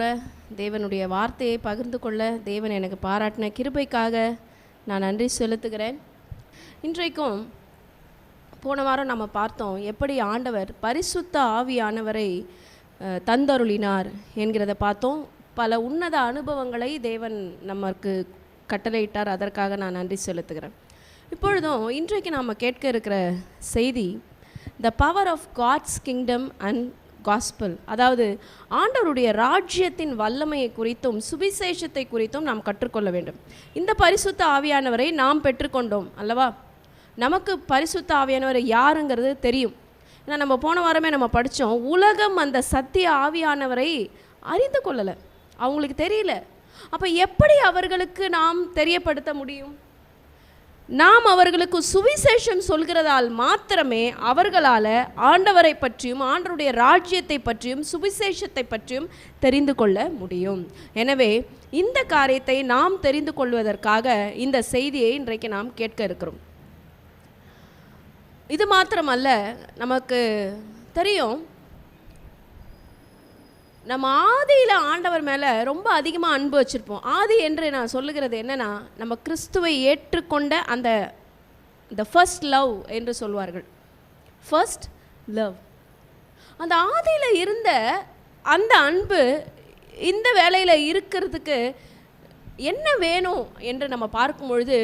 கூட தேவனுடைய வார்த்தையை பகிர்ந்து கொள்ள தேவன் எனக்கு பாராட்டின கிருபைக்காக நான் நன்றி செலுத்துகிறேன். இன்றைக்கும் போன வாரம் நம்ம பார்த்தோம் எப்படி ஆண்டவர் பரிசுத்த ஆவியானவரை தந்தருளினார் என்கிறத பார்த்தோம். பல உன்னத அனுபவங்களை தேவன் நமக்கு கட்டளையிட்டார். அதற்காக நான் நன்றி செலுத்துகிறேன். இப்பொழுதும் இன்றைக்கு நாம் கேட்க இருக்கிற செய்தி the power of God's kingdom and gospel, அதாவது ஆண்டவருடைய ராஜ்யத்தின் வல்லமையை குறித்தும் சுவிசேஷத்தை குறித்தும் நாம் கற்றுக்கொள்ள வேண்டும். இந்த பரிசுத்த ஆவியானவரை நாம் பெற்றுக்கொண்டோம் அல்லவா? நமக்கு பரிசுத்த ஆவியானவர் யாருங்கிறது தெரியும். ஏன்னா நம்ம போன வாரமே நம்ம படித்தோம், உலகம் அந்த சத்திய ஆவியானவரை அறிந்து கொள்ளலை, அவங்களுக்கு தெரியல. அப்போ எப்படி அவர்களுக்கு நாம் தெரியப்படுத்த முடியும்? நாம் அவர்களுக்கு சுவிசேஷம் சொல்கிறதால் மாத்திரமே அவர்களால் ஆண்டவரை பற்றியும் ஆண்டவருடைய ராஜ்யத்தை பற்றியும் சுவிசேஷத்தை பற்றியும் தெரிந்து கொள்ள முடியும். எனவே இந்த காரியத்தை நாம் தெரிந்து கொள்வதற்காக இந்த செய்தியை இன்றைக்கு நாம் கேட்க இருக்கிறோம். இது மாத்திரமல்ல, நமக்கு தெரியும் நம்ம ஆதியில் ஆண்டவர் மேலே ரொம்ப அதிகமாக அன்பு வச்சுருப்போம். ஆதி என்று நான் சொல்லுகிறது என்னென்னா, நம்ம கிறிஸ்துவை ஏற்றுக்கொண்ட அந்த ஃபர்ஸ்ட் லவ் என்று சொல்வார்கள். ஃபர்ஸ்ட் லவ், அந்த ஆதியில் இருந்த அந்த அன்பு இந்த வேலையில் இருக்கிறதுக்கு என்ன வேணும் என்று நம்ம பார்க்கும் பொழுது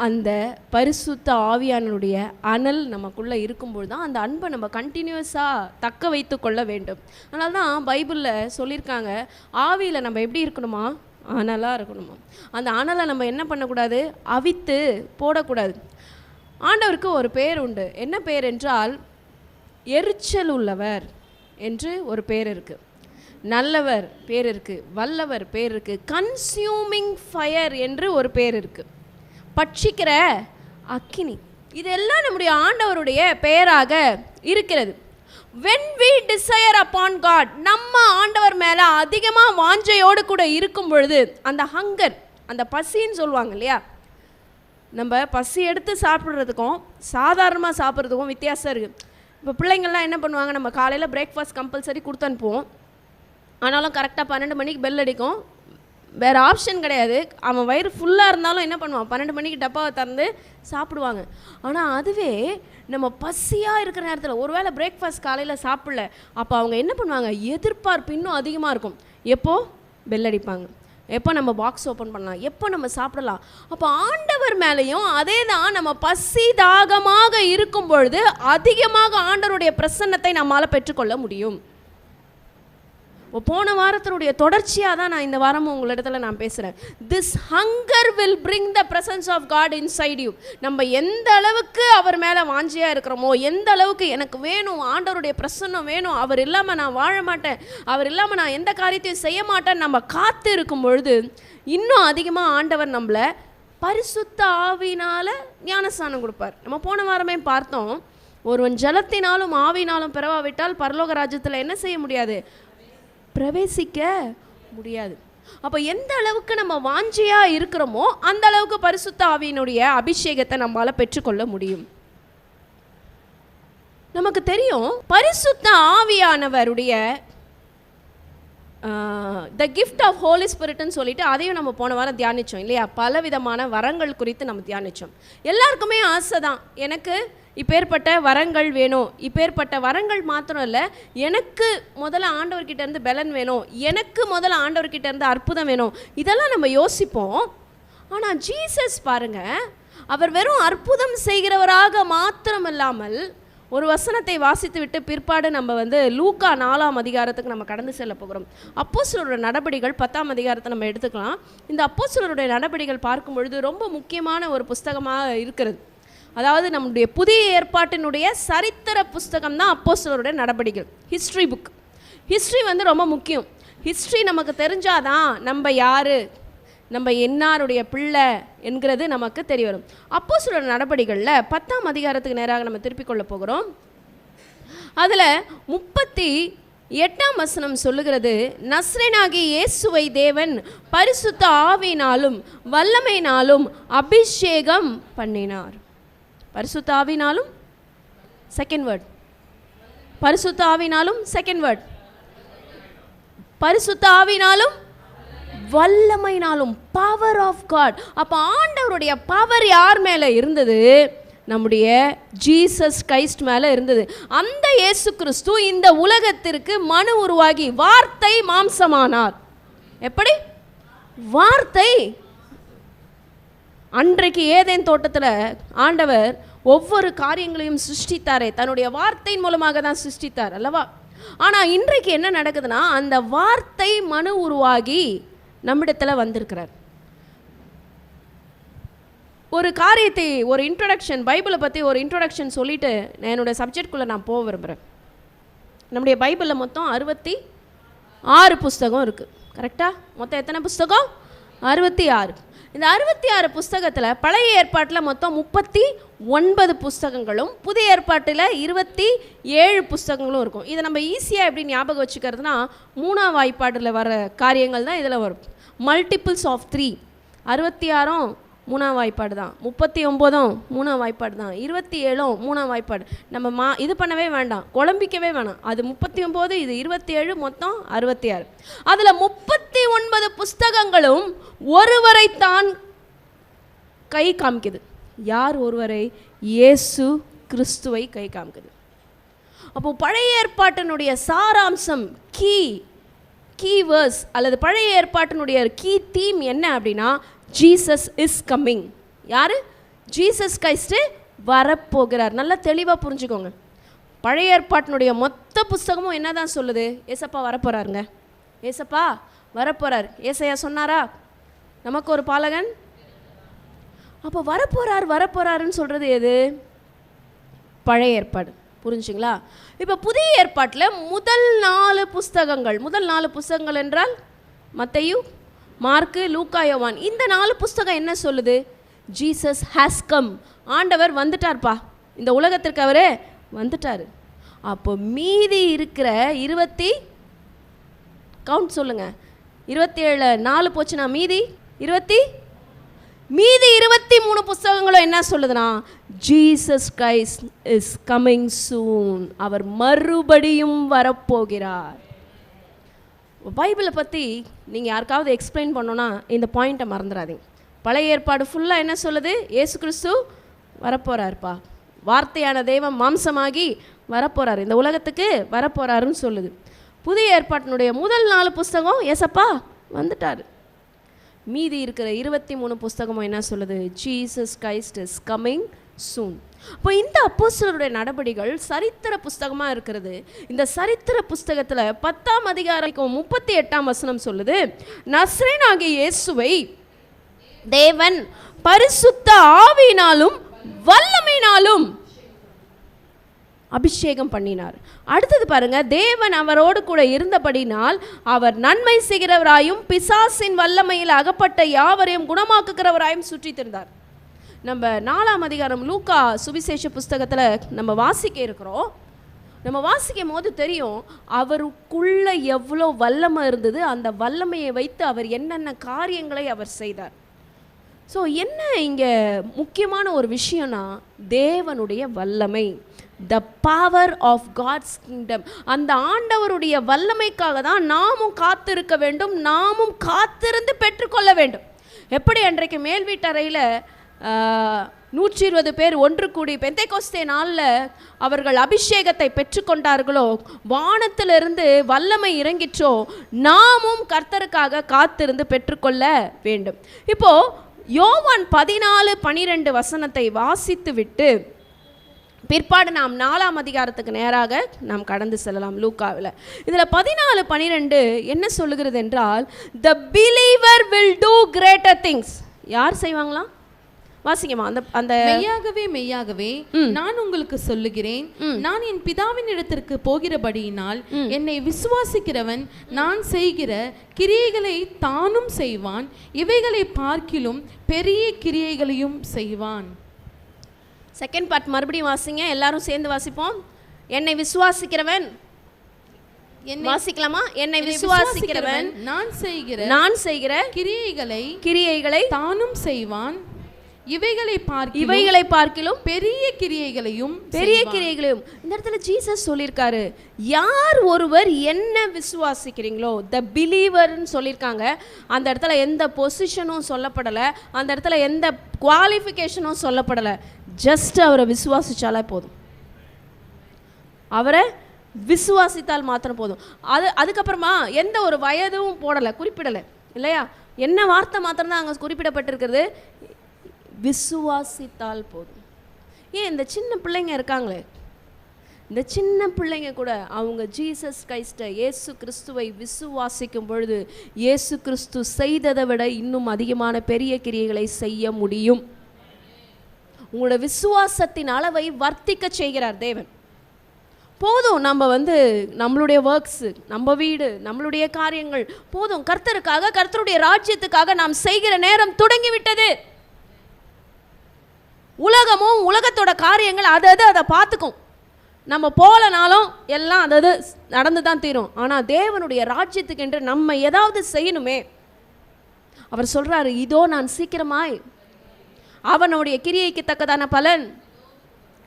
அந்த பரிசுத்த ஆவியானுடைய அனல் நமக்குள்ளே இருக்கும்பொழுது தான் அந்த அன்பை நம்ம கண்டினியூஸாக தக்க வைத்து கொள்ள வேண்டும். அதனால தான் பைபிளில் சொல்லியிருக்காங்க, ஆவியில் நம்ம எப்படி இருக்கணுமா? அனலாக இருக்கணுமா. அந்த அனலை நம்ம என்ன பண்ணக்கூடாது? அவித்து போடக்கூடாது. ஆண்டவருக்கு ஒரு பேர் உண்டு. என்ன பேர் என்றால் எரிச்சல் உள்ளவர் என்று ஒரு பேர் இருக்குது, நல்லவர் பேர் இருக்குது, வல்லவர் பேர் இருக்குது, கன்சியூமிங் ஃபயர் என்று ஒரு பேர் இருக்குது, பட்சிக்கிற அக்கினி. இதெல்லாம் நம்முடைய ஆண்டவருடைய பெயராக இருக்கிறது. when we desire upon God, நம்ம ஆண்டவர் மேலே அதிகமாக வாஞ்சையோடு கூட இருக்கும் பொழுது அந்த ஹங்கர், அந்த பசின்னு சொல்லுவாங்க இல்லையா, நம்ம பசி எடுத்து சாப்பிட்றதுக்கும் சாதாரணமாக சாப்பிட்றதுக்கும் வித்தியாசம் இருக்குது. இப்போ பிள்ளைங்கள்லாம் என்ன பண்ணுவாங்க, நம்ம காலையில் பிரேக்ஃபாஸ்ட் கம்பல்சரி கொடுத்து அனுப்புவோம். ஆனாலும் கரெக்டாக 12 மணிக்கு பெல் அடிக்கும், வேறு ஆப்ஷன் கிடையாது. அவன் வயிறு ஃபுல்லாக இருந்தாலும் என்ன பண்ணுவான், 12 மணிக்கு டப்பாவை திறந்து சாப்பிடுவாங்க. ஆனால் அதுவே நம்ம பசியாக இருக்கிற நேரத்தில் ஒருவேளை பிரேக்ஃபாஸ்ட் காலையில் சாப்பிடல, அப்போ அவங்க என்ன பண்ணுவாங்க, எதிர்பார்ப்பு இன்னும் அதிகமாக இருக்கும். எப்போ பெல் அடிப்பாங்க, எப்போ நம்ம பாக்ஸ் ஓப்பன் பண்ணலாம், எப்போ நம்ம சாப்பிடலாம். அப்போ ஆண்டவர் மேலேயும் அதே தான், நம்ம பசி தாகமாக இருக்கும் பொழுது அதிகமாக ஆண்டவருடைய பிரசன்னத்தை நம்மால் பெற்றுக்கொள்ள முடியும். போன வாரத்தினுடைய தொடர்ச்சியாக தான் நான் இந்த வாரமும் உங்களிடத்தில் நான் பேசுகிறேன். This hunger will bring the presence of God inside you. நம்ம எந்த அளவுக்கு அவர் மேலே வாஞ்சியாக இருக்கிறோமோ, எந்த அளவுக்கு எனக்கு வேணும், ஆண்டவருடைய பிரசன்னம் வேணும், அவர் இல்லாமல் நான் வாழ மாட்டேன், அவர் இல்லாமல் நான் எந்த காரியத்தையும் செய்ய மாட்டேன்னு நம்ம காத்து இருக்கும் பொழுது இன்னும் அதிகமாக ஆண்டவர் நம்மளை பரிசுத்த ஆவியினால் ஞானஸ்நானம் கொடுப்பார். நம்ம போன வாரமே பார்த்தோம், ஒருவன் ஜலத்தினாலும் ஆவினாலும் பிறவாவிட்டால் பரலோக ராஜ்யத்தில் என்ன செய்ய முடியாது, பிரவேசிக்க முடியாது. அப்போ எந்த அளவுக்கு நம்ம வாஞ்சியாக இருக்கிறோமோ அந்த அளவுக்கு பரிசுத்த ஆவியினுடைய அபிஷேகத்தை நம்மளால் பெற்றுக்கொள்ள முடியும். நமக்கு தெரியும், பரிசுத்த ஆவியானவருடைய த கிஃப்ட் ஆஃப் ஹோலி ஸ்பிரிட்னு சொல்லிட்டு அதையும் நம்ம போன வாரம் தியானித்தோம் இல்லையா? பலவிதமான வரங்கள் குறித்து நம்ம தியானித்தோம். எல்லாருக்குமே ஆசை தான், எனக்கு இப்பேற்பட்ட வரங்கள் வேணும், இப்பேற்பட்ட வரங்கள் மாத்திரம் இல்லை, எனக்கு முதல்ல ஆண்டவர்கிட்ட இருந்து பலன் வேணும், எனக்கு முதல்ல ஆண்டவர்கிட்ட இருந்து அற்புதம் வேணும், இதெல்லாம் நம்ம யோசிப்போம். ஆனால் ஜீசஸ் பாருங்கள், அவர் வெறும் அற்புதம் செய்கிறவராக மாத்திரம் இல்லாமல், ஒரு வசனத்தை வாசித்து விட்டு பிற்பாடு நம்ம லூக்கா 4ஆம் அதிகாரத்துக்கு நம்ம கடந்து செல்ல போகிறோம். அப்போஸ்தலருடைய நடபடிகள் 10ஆம் அதிகாரத்தை நம்ம எடுத்துக்கலாம். இந்த அப்போஸ்தலருடைய நடபடிகள் பார்க்கும் பொழுது ரொம்ப முக்கியமான ஒரு புஸ்தகமாக இருக்கிறது. அதாவது நம்முடைய புதிய ஏற்பாட்டினுடைய சரித்திர புஸ்தகம் தான் அப்போஸ்தலருடைய நடபடிகள், ஹிஸ்ட்ரி புக். ஹிஸ்ட்ரி ரொம்ப முக்கியம். ஹிஸ்ட்ரி நமக்கு தெரிஞ்சாதான் நம்ம யார், நம்ம என்னாருடைய பிள்ளை என்கிறது நமக்கு தெரிய வரும். அப்போஸ்தலர் நடபடிகளில் 10ஆம் அதிகாரத்துக்கு நேராக நம்ம திருப்பிக் கொள்ள போகிறோம். அதில் 38ஆம் வசனம் சொல்லுகிறது, நஸ்ரேனாகிய இயேசுவை தேவன் பரிசுத்த ஆவியினாலும் வல்லமையினாலும் அபிஷேகம் பண்ணினார். பரிசுத்த ஆவியினாலும், செகண்ட் வேர்ட், பரிசுத்த ஆவியினாலும், செகண்ட் வேர்ட் பரிசுத்த ஆவினாலும் வல்லமையினாலும். Power of God. அப்போ ஆண்டவருடைய பவர் யார் மேலே இருந்தது? நம்முடைய ஜீசஸ் கிரைஸ்ட் மேலே இருந்தது. அந்த இயேசு கிறிஸ்து இந்த உலகத்திற்கு மனு உருவாகி வார்த்தை மாம்சமானார். எப்படி? வார்த்தை. அன்றைக்கு ஏதேன் தோட்டத்தில் ஆண்டவர் ஒவ்வொரு காரியங்களையும் சிருஷ்டித்தாரே தன்னுடைய வார்த்தையின் மூலமாக தான் சிருஷ்டித்தார் அல்லவா? ஆனால் இன்றைக்கு என்ன நடக்குதுன்னா, அந்த வார்த்தை மனு உருவாகி நம்மிடத்தில் வந்திருக்கிறார். ஒரு காரியத்தை, ஒரு இன்ட்ரொடக்ஷன், பைபிளை பற்றி ஒரு இன்ட்ரொடக்ஷன் சொல்லிவிட்டு நான் என்னோடய சப்ஜெக்ட்குள்ளே நான் போக விரும்புகிறேன். நம்முடைய பைபிளில் மொத்தம் 66 புஸ்தகம் இருக்குது. கரெக்டாக? மொத்தம் எத்தனை புஸ்தகம்? 66. இந்த 66 புஸ்தகத்தில் பழைய ஏற்பாட்டில் மொத்தம் 39 புஸ்தகங்களும் புதிய ஏற்பாட்டில் 27 புஸ்தகங்களும் இருக்கும். இதை நம்ம ஈஸியாக எப்படி ஞாபகம் வச்சுக்கிறதுனா, 3ஆம் வாய்ப்பாட்டில் வர காரியங்கள் தான் இதில் வரும். Multiples of 3. 66 3ஆம் வாய்ப்பாடு தான், 39 3ஆம் வாய்ப்பாடு தான், 27 3ஆம் வாய்ப்பாடு. நம்ம இது பண்ணவே வேண்டாம், குழம்பிக்கவே வேணாம். அது 39, இது 27, மொத்தம் 66. அதில் 39 புஸ்தகங்களும் ஒருவரைத்தான் கை காமிக்குது. யார் ஒருவரை? இயேசு கிறிஸ்துவை கை காமிக்குது. அப்போ பழைய ஏற்பாட்டினுடைய சாராம்சம், கீ வேர்ஸ் அல்லது பழைய ஏற்பாட்டினுடைய கீ தீம் என்ன அப்படின்னா, ஜீசஸ் இஸ் கம்மிங். யார்? ஜீசஸ் கிரைஸ்ட்டு வரப்போகிறார். நல்லா தெளிவாக புரிஞ்சுக்கோங்க. பழைய ஏற்பாட்டினுடைய மொத்த புஸ்தகமும் என்ன தான் சொல்லுது? ஏசப்பா வரப்போகிறாருங்க, ஏசப்பா வரப்போகிறார். ஏசையா சொன்னாரா நமக்கு ஒரு பாலகன்? அப்போ வரப்போறாருன்னு சொல்கிறது எது? பழைய ஏற்பாடு. புரிஞ்சுங்களா? இப்போ புதிய ஏற்பாட்டில் முதல் 4 புஸ்தகங்கள் என்றால் மத்தேயு, மார்க்கு, லூக்கா, யோவான். இந்த 4 புஸ்தகம் என்ன சொல்லுது? Jesus has come. ஆண்டவர் வந்துட்டார்ப்பா, இந்த உலகத்திற்கு அவரே வந்துட்டார். அப்போ மீதி இருக்கிற 20 கவுண்ட் சொல்லுங்க, 27 4 போச்சுன்னா மீதி 23 புஸ்தகங்களும் என்ன சொல்லுதுன்னா, Jesus Christ is coming soon. அவர் மறுபடியும் வரப்போகிறார். பைபிளை பற்றி நீங்கள் யாருக்காவது எக்ஸ்பிளைன் பண்ணோன்னா இந்த பாயிண்ட்டை மறந்துடாதீங்க. பழைய ஏற்பாடு ஃபுல்லாக என்ன சொல்லுது? இயேசு கிறிஸ்து வரப்போகிறாருப்பா, வார்த்தையான தெய்வம் மாம்சமாகி வரப்போகிறார், இந்த உலகத்துக்கு வரப்போகிறாருன்னு சொல்லுது. புதிய ஏற்பாட்டினுடைய முதல் 4 புஸ்தகம் ஏசப்பா வந்துட்டார். மீதி இருக்கிற 23 புஸ்தகமும் என்ன சொல்லுது? ஜீசஸ் கிரைஸ்ட் இஸ் கம்மிங் சூன். இப்போ இந்த அப்போஸ்தலருடைய நடபடிகள் சரித்திர புஸ்தகமாக இருக்கிறது. இந்த சரித்திர புஸ்தகத்தில் 10ஆம் அதிகாரம் 38ஆம் வசனம் சொல்லுது, நசரேயனாகிய இயேசுவை தேவன் பரிசுத்த ஆவியினாலும் வல்லமையினாலும் அபிஷேகம் பண்ணினார். அடுத்தது பாருங்க, தேவன் அவரோடு கூட இருந்தபடினால் அவர் நன்மை செய்கிறவராயும் பிசாசின் வல்லமையில் அகப்பட்ட யாவரையும் குணமாக்குகிறவராயும் சுற்றி திரிந்தார். நம்ம 4ஆம் அதிகாரம் லூக்கா சுவிசேஷ புஸ்தகத்தில் நம்ம வாசிக்க இருக்கிறோம். நம்ம வாசிக்கும் போது தெரியும் அவருக்குள்ள எவ்வளோ வல்லமை இருந்தது. அந்த வல்லமையை வைத்து அவர் என்னென்ன காரியங்களை அவர் செய்தார். ஸோ என்ன இங்கே முக்கியமான ஒரு விஷயம்னா, தேவனுடைய வல்லமை, the power of God's kingdom. அந்த ஆண்டவருடைய வல்லமைக்காக தான் நாமும் காத்திருக்க வேண்டும், நாமும் காத்திருந்து பெற்றுக்கொள்ள வேண்டும். எப்படி அன்றைக்கு மேல் வீட்டறையில் 120 பேர் ஒன்று கூடி பெந்தைக்கோஸ்தே நாளில் அவர்கள் அபிஷேகத்தை பெற்றுக்கொண்டார்களோ, வானத்திலிருந்து வல்லமை இறங்கிற்றோ, நாமும் கர்த்தருக்காக காத்திருந்து பெற்றுக்கொள்ள வேண்டும். இப்போது யோவான் 14-12 வசனத்தை வாசித்து விட்டு பிற்பாடு நாம் 4ஆம் அதிகாரத்துக்கு நேராக நாம் கடந்து செல்லலாம். லூக்காவில் இதில் 14-12 என்ன சொல்லுகிறது என்றால், த believer will do greater things. யார் செய்வாங்களாம்? வாசிங்கம்மா. அந்த மெய்யாகவே நான் உங்களுக்கு சொல்லுகிறேன், நான் என் பிதாவின் இடத்திற்கு போகிறபடியினால் என்னை விசுவாசிக்கிறவன் நான் செய்கிற கிரியைகளை தானும் செய்வான், இவைகளை பார்க்கிலும் பெரிய கிரியைகளையும் செய்வான். செகண்ட் பார்ட் மறுபடியும் வாசிங்க, எல்லாரும் சேர்ந்து வாசிப்போம். என்னை விசுவாசிக்கிறவன், வாசிக்கலாமா? என்னை விசுவாசிக்கிறவன் நான் செய்கிற கிரியைகளை தானும் செய்வான், இவைகளை பார்க்கிலும் பெரிய கிரியைகளையும் இந்த இடத்துல ஜீசஸ் சொல்லியிருக்காரு, யார் ஒருவர் என்ன விசுவாசிக்கிறீங்களோ, த பிலீவர்னு சொல்லியிருக்காங்க. அந்த இடத்துல எந்த பொசிஷனும் சொல்லப்படலை, அந்த இடத்துல எந்த குவாலிஃபிகேஷனும் சொல்லப்படலை. ஜஸ்ட் அவரை விசுவாசிச்சாலே போதும், அவரை விசுவாசித்தால் மாத்திரம் போதும். அதுக்கப்புறமா எந்த ஒரு வயதும் போடலை, குறிப்பிடலை இல்லையா? என்ன வார்த்தை மாத்திரம்தான் அங்கே குறிப்பிடப்பட்டிருக்கிறது, விசுவாசித்தால் போதும். ஏன் இந்த சின்ன பிள்ளைங்க இருக்காங்களே, இந்த சின்ன பிள்ளைங்க கூட அவங்க ஜீசஸ் கிரைஸ்ட இயேசு கிறிஸ்துவை விசுவாசிக்கும் பொழுது இயேசு கிறிஸ்து செய்ததை விட இன்னும் அதிகமான பெரிய கிரியைகளை செய்ய முடியும். உங்களோட விசுவாசத்தின் அளவை வர்த்திக்க செய்கிறார் தேவன். போதும், நம்ம நம்மளுடைய ஒர்க்ஸ், நம்ம வீடு, நம்மளுடைய காரியங்கள் போதும். கர்த்தருக்காக, கர்த்தருடைய ராஜ்யத்துக்காக நாம் செய்கிற நேரம் தொடங்கிவிட்டது. உலகமும் உலகத்தோட காரியங்கள் அதை பார்த்துக்கும். நம்ம போலனாலும் எல்லாம் அது நடந்து தான் தீரும். ஆனால் தேவனுடைய ராஜ்யத்துக்கு என்று நம்ம ஏதாவது செய்யணுமே. அவர் சொல்றாரு, இதோ நான் சீக்கிரமாய் அவனுடைய கிரியைக்கு தக்கதான பலன்.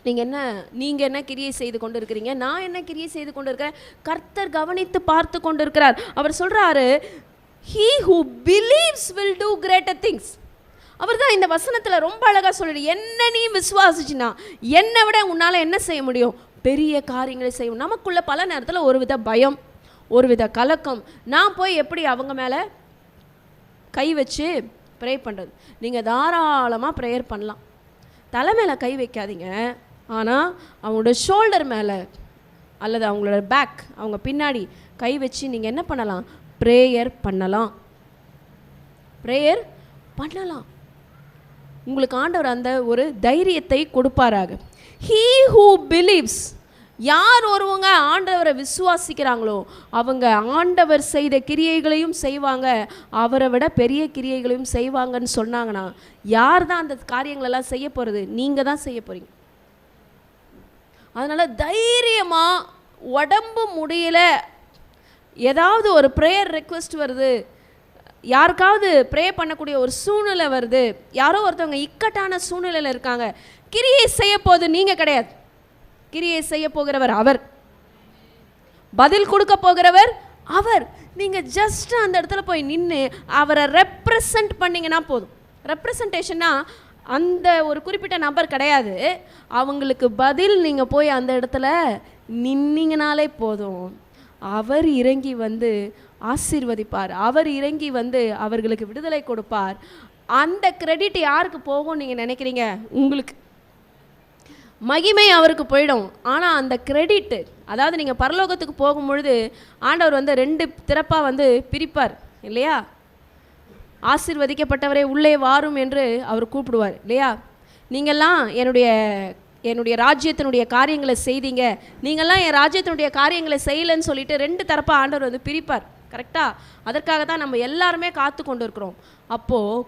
நீங்கள் என்ன கிரியை செய்து கொண்டு இருக்கிறீங்க, நான் என்ன கிரியை செய்து கொண்டு இருக்கிறேன், கர்த்தர் கவனித்து பார்த்து கொண்டு இருக்கிறார். அவர் சொல்றாரு, he who believes will do greater things. அவர் தான் இந்த வசனத்தில் ரொம்ப அழகாக சொல்றாரு, என்ன நீ விசுவாசிச்சினா என்னை விட உன்னால் என்ன செய்ய முடியும், பெரிய காரியங்களை செய்யும். நமக்குள்ள பல நேரத்தில் ஒரு வித பயம், ஒரு வித கலக்கம். நான் போய் எப்படி அவங்க மேலே கை வச்சு ப்ரே பண்ணுறது? நீங்கள் தாராளமாக ப்ரேயர் பண்ணலாம், தலை மேலே கை வைக்காதீங்க. ஆனால் அவங்களோட ஷோல்டர் மேலே அல்லது அவங்களோட பேக், அவங்க பின்னாடி கை வச்சு நீங்கள் என்ன பண்ணலாம், ப்ரேயர் பண்ணலாம். உங்களுக்கு ஆண்டவர் அந்த ஒரு தைரியத்தை கொடுப்பாராக. He who believes, யார் ஒருவங்க ஆண்டவரை விசுவாசிக்கிறாங்களோ அவங்க ஆண்டவர் செய்த கிரியைகளையும் செய்வாங்க, அவரை விட பெரிய கிரியைகளையும் செய்வாங்கன்னு சொன்னாங்கன்னா, யார் தான் அந்த காரியங்களெல்லாம் செய்ய போகிறது? நீங்கள் தான் செய்ய போகிறீங்க. அதனால் தைரியமாக, உடம்பு முடியல, ஏதாவது ஒரு ப்ரேயர் ரெக்வெஸ்ட் வருது, யாருக்காவது ப்ரே பண்ணக்கூடிய ஒரு சூழ்நிலை வருது, யாரோ ஒருத்தவங்க இக்கட்டான சூழ்நிலையில் இருக்காங்க, கிரியை செய்ய போது நீங்கள் கிடையாது, கிரியை செய்ய போகிறவர் அவர், பதில் கொடுக்க போகிறவர் அவர். நீங்கள் ஜஸ்ட் அந்த இடத்துல போய் நின்று அவரை ரெப்ரசன்ட் பண்ணிங்கன்னா போதும். ரெப்ரசன்டேஷன்னா அந்த ஒரு குறிப்பிட்ட நபர் கிடையாது, அவங்களுக்கு பதில் நீங்கள் போய் அந்த இடத்துல நின்னீங்கனாலே போதும். அவர் இறங்கி ஆசீர்வதிப்பார், அவர் இறங்கி அவர்களுக்கு விடுதலை கொடுப்பார். அந்த கிரெடிட் யாருக்கு போகும் நீங்கள் நினைக்கிறீங்க? உங்களுக்கு. மகிமை அவருக்கு போயிடும். ஆனால் அந்த கிரெடிட்டு, அதாவது நீங்கள் பரலோகத்துக்கு போகும்பொழுது ஆண்டவர் 2 திறப்பாக பிரிப்பார் இல்லையா? ஆசீர்வதிக்கப்பட்டவரே உள்ளே வாரும் என்று அவர் கூப்பிடுவார் இல்லையா? நீங்கள்லாம் என்னுடைய ராஜ்யத்தினுடைய காரியங்களை செய்தீங்க, நீங்கள்லாம் என் ராஜ்யத்தினுடைய காரியங்களை செய்யலைன்னு சொல்லிட்டு 2 தரப்பாக ஆண்டவர் பிரிப்பார். கரெக்டாக? அதற்காக தான் நம்ம எல்லாருமே காத்து கொண்டு இருக்கிறோம். அப்போது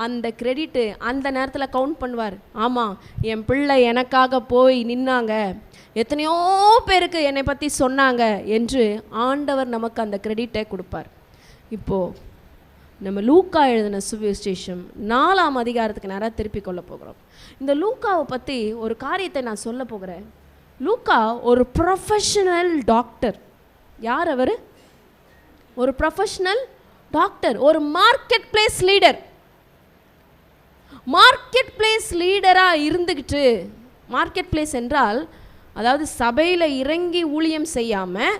அந்த கிரெடிட்டு அந்த நேரத்தில் கவுண்ட் பண்ணுவார். ஆமாம், என் பிள்ளை எனக்காக போய் நின்னாங்க, எத்தனையோ பேருக்கு என்னை பற்றி சொன்னாங்க என்று ஆண்டவர் நமக்கு அந்த கிரெடிட்டை கொடுப்பார். இப்போது நம்ம லூக்கா எழுதின சுவிசேஷம் 4ஆம் அதிகாரத்துக்கு நேராக திருப்பி கொள்ள போகிறோம். இந்த லூக்காவை பற்றி ஒரு காரியத்தை நான் சொல்ல போகிறேன். லூக்கா ஒரு ப்ரொஃபஷனல் டாக்டர். யார் அவர்? ஒரு ப்ரொஃபஷனல் டாக்டர், ஒரு market place leader. Market place லீடராக இருந்துக்கிட்டு, மார்க்கெட் பிளேஸ் என்றால் அதாவது சபையில் இறங்கி ஊழியம் செய்யாமல்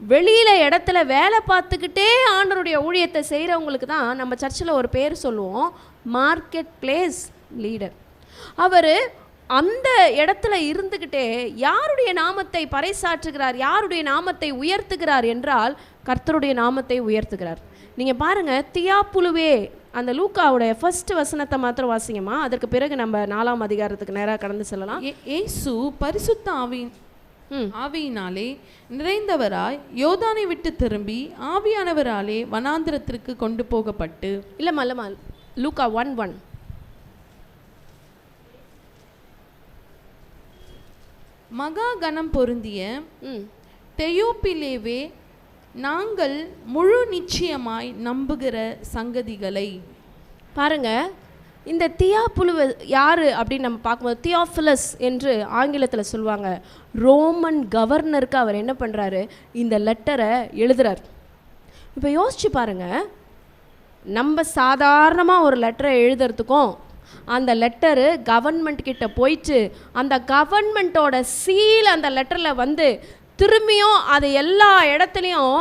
வெளியில் இடத்துல வேலை பார்த்துக்கிட்டே ஆண்டவருடைய ஊழியத்தை செய்கிறவங்களுக்கு தான் நம்ம சர்ச்சில் ஒரு பேர் சொல்லுவோம், மார்க்கெட் பிளேஸ் லீடர். அவர் அந்த இடத்துல இருந்துக்கிட்டே யாருடைய நாமத்தை பறைசாற்றுகிறார், யாருடைய நாமத்தை உயர்த்துகிறார் என்றால் கர்த்தருடைய நாமத்தை உயர்த்துகிறார். நீங்கள் பாருங்கள், தியாப்புலுவே, அந்த லூக்காவுடைய ஃபர்ஸ்ட் வசனத்தை மாத்திரம் வாசிங்கம்மா, அதற்கு பிறகு நம்ம 4ஆம் அதிகாரத்துக்கு நேராக கடந்து செல்லலாம். இயேசு பரிசுத்த ஆவியினாலே நிறைந்தவராய் யோர்தானை விட்டு திரும்பி ஆவியானவராலே வனாந்திரத்திற்கு கொண்டு போகப்பட்டு. இல்லைம்மா, லூக்கா 1:1. மகா கணம் பொருந்திய தெயோப்பிலேவே நாங்கள் முழு நிச்சயமாய் நம்புகிற சங்கதிகளை. பாருங்க, இந்த தியாப்புலு யார் அப்படின்னு நம்ம பார்க்கும்போது தியோஃபிலஸ் என்று ஆங்கிலத்தில் சொல்லுவாங்க. ரோமன் கவர்னருக்கு அவர் என்ன பண்ணுறாரு, இந்த லெட்டரை எழுதுறார். இப்போ யோசிச்சு பாருங்க, நம்ம சாதாரணமாக ஒரு லெட்டரை எழுதுறதுக்கும் அந்த லெட்டரு கவர்மெண்ட் கிட்ட போயிட்டு அந்த கவர்மெண்ட்டோட சீல் அந்த லெட்டரில் வந்து திரும்பியும் அது எல்லா இடத்துலையும்,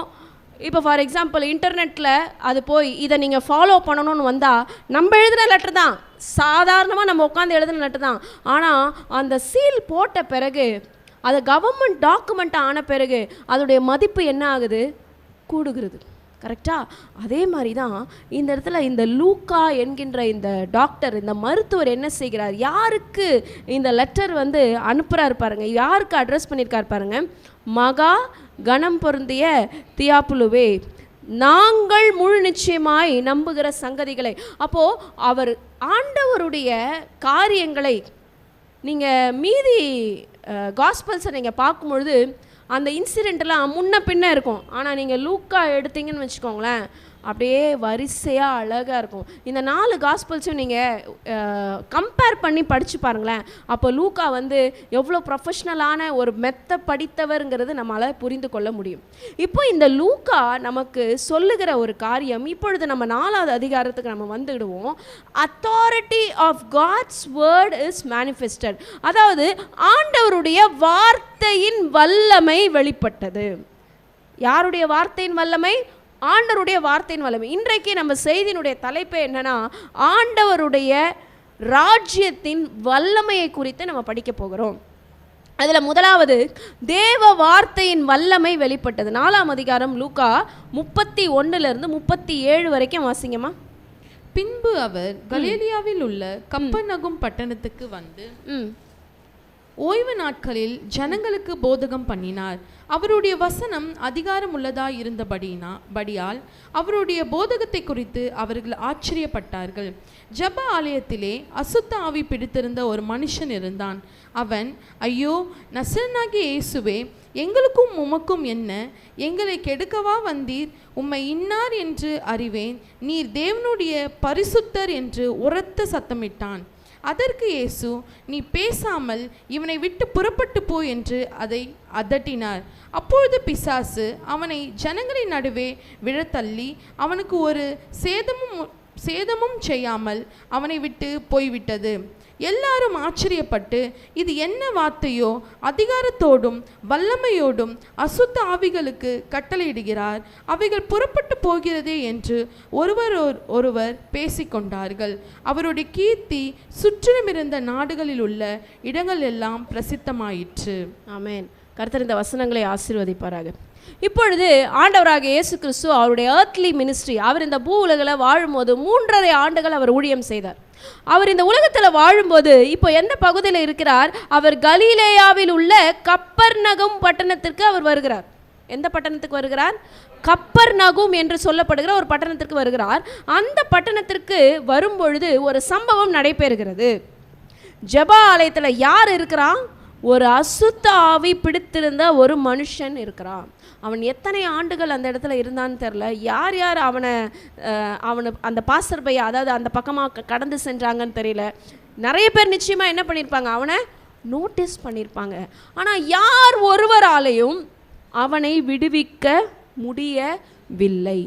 இப்போ ஃபார் எக்ஸாம்பிள் இன்டர்நெட்டில் அது போய் இதை நீங்கள் ஃபாலோ பண்ணணும்னு வந்தால் நம்ம எழுதின லெட்டர் தான், சாதாரணமாக நம்ம உட்காந்து எழுதின லெட்டர் தான். ஆனால் அந்த சீல் போட்ட பிறகு, அது கவர்மெண்ட் டாக்குமெண்ட் ஆன பிறகு அதோடைய மதிப்பு என்ன ஆகுது, கூடுகிறது. கரெக்டாக அதே மாதிரி தான் இந்த இடத்துல இந்த லூக்கா என்கின்ற இந்த டாக்டர், இந்த மருத்துவர் என்ன செய்கிறார், யாருக்கு இந்த லெட்டர் வந்து அனுப்புகிறார் பாருங்க, யாருக்கு அட்ரஸ் பண்ணியிருக்கார் பாருங்க. மகா கணம் பொருந்திய தியாப்புலுவே, நாங்கள் முழு நிச்சயமாய் நம்புகிற சங்கதிகளை. அப்போது அவர் ஆண்டவருடைய காரியங்களை நீங்கள் மீதி காஸ்பல்ஸை நீங்கள் பார்க்கும்பொழுது அந்த இன்சிடெண்ட்டெல்லாம் முன்ன பின்ன இருக்கும். ஆனால் நீங்கள் லூக்கா எடுத்தீங்கன்னு வச்சுக்கோங்களேன், அப்படியே வரிசையாக அழகாக இருக்கும். இந்த 4 காஸ்பல்ஸும் நீங்கள் கம்பேர் பண்ணி படித்து பாருங்களேன். அப்போ லூக்கா வந்து எவ்வளோ ப்ரொஃபஷ்னலான ஒரு மெத்த படித்தவருங்கிறது நம்மளால் புரிந்து கொள்ள முடியும். இப்போ இந்த லூக்கா நமக்கு சொல்லுகிற ஒரு காரியம், இப்பொழுது நம்ம 4வது அதிகாரத்துக்கு நம்ம வந்துடுவோம். Authority of God's word is manifested, அதாவது ஆண்டவருடைய வார்த்தையின் வல்லமை வெளிப்பட்டது. யாருடைய வார்த்தையின் வல்லமை? ஆண்டவருடைய வார்த்தையின் வல்லமை. இன்றைக்கு நம்ம செய்தியினுடைய தலைப்பு என்னன்னா, ஆண்டவருடைய ராஜ்யத்தின் வல்லமையை குறித்து நம்ம படிக்க போகிறோம். அதில் முதலாவது தேவ வார்த்தையின் வல்லமை வெளிப்பட்டது. 4ஆம் அதிகாரம் லூக்கா 31 37 வரைக்கும் வாசிங்கம்மா. பின்பு அவர் கலிலேயாவில் உள்ள கப்பர்நகும் பட்டணத்துக்கு வந்து ஓய்வு நாட்களில் ஜனங்களுக்கு போதகம் பண்ணினார். அவருடைய வசனம் அதிகாரம் உள்ளதாய் இருந்தபடியால் அவருடைய போதகத்தை குறித்து அவர்கள் ஆச்சரியப்பட்டார்கள். ஜப ஆலயத்திலே அசுத்த ஆவி பிடித்திருந்த ஒரு மனுஷன் இருந்தான். அவன், ஐயோ நசரேயனாகிய இயேசுவே, எங்களுக்கும் உமக்கும் என்ன? எங்களை கெடுக்கவா வந்தீர்? உம்மை இன்னார் என்று அறிவேன், நீர் தேவனுடைய பரிசுத்தர் என்று உரத்த சத்தமிட்டான். அதற்கு இயேசு, நீ பேசாமல் இவனை விட்டு புறப்பட்டு போ என்று அதை அதட்டினார். அப்பொழுது பிசாசு அவனை ஜனங்களின் நடுவே விழத்தள்ளி அவனுக்கு ஒரு சேதமும் செய்யாமல் அவனை விட்டு போய்விட்டது. எல்லாரும் ஆச்சரியப்பட்டு, இது என்ன வார்த்தையோ, அதிகாரத்தோடும் வல்லமையோடும் அசுத்த ஆவிகளுக்கு கட்டளையிடுகிறார், அவைகள் புறப்பட்டு போகிறதே என்று ஒருவர் பேசிக்கொண்டார்கள். அவருடைய கீர்த்தி சுற்றிலும் இருந்த நாடுகளில் உள்ள இடங்கள் எல்லாம் பிரசித்தமாயிற்று. ஆமென். கர்த்தர் இந்த வசனங்களை ஆசீர்வதிப்பாராக. இப்பொழுது ஆண்டவராக இயேசு கிறிஸ்து அவருடைய earthly ministry, அவர் இந்த பூ உலகில் வாழும்போது 3.5 ஆண்டுகள் அவர் ஊழியம் செய்தார். அவர் இந்த உலகத்தில் வாழும்போது இப்போ எந்த பகுதியில் இருக்கிறார்? அவர் கலிலேயாவில் உள்ள கப்பர்நகும் பட்டணத்திற்கு அவர் வருகிறார். எந்த பட்டணத்துக்கு வருகிறார்? கப்பர்நகும் என்று சொல்லப்படுகிற ஒரு பட்டணத்திற்கு வருகிறார். அந்த பட்டணத்திற்கு வரும்பொழுது ஒரு சம்பவம் நடைபெறுகிறது. ஜெப ஆலயத்தில் யார் இருக்கிறான்? ஒரு அசுத்த ஆவி பிடித்திருந்த ஒரு மனுஷன் இருக்கிறான். அவன் எத்தனை ஆண்டுகள் அந்த இடத்துல இருந்தான்னு தெரில. யார் யார் அவனை அந்த பாஸ்டர் பையா, அதாவது அந்த பக்கமாக கடந்து சென்றாங்கன்னு தெரியல. நிறைய பேர் நிச்சயமாக என்ன பண்ணியிருப்பாங்க, அவனை நோட்டீஸ் பண்ணியிருப்பாங்க. ஆனால் யார் ஒருவராலையும் அவனை விடுவிக்க முடியவில்லை.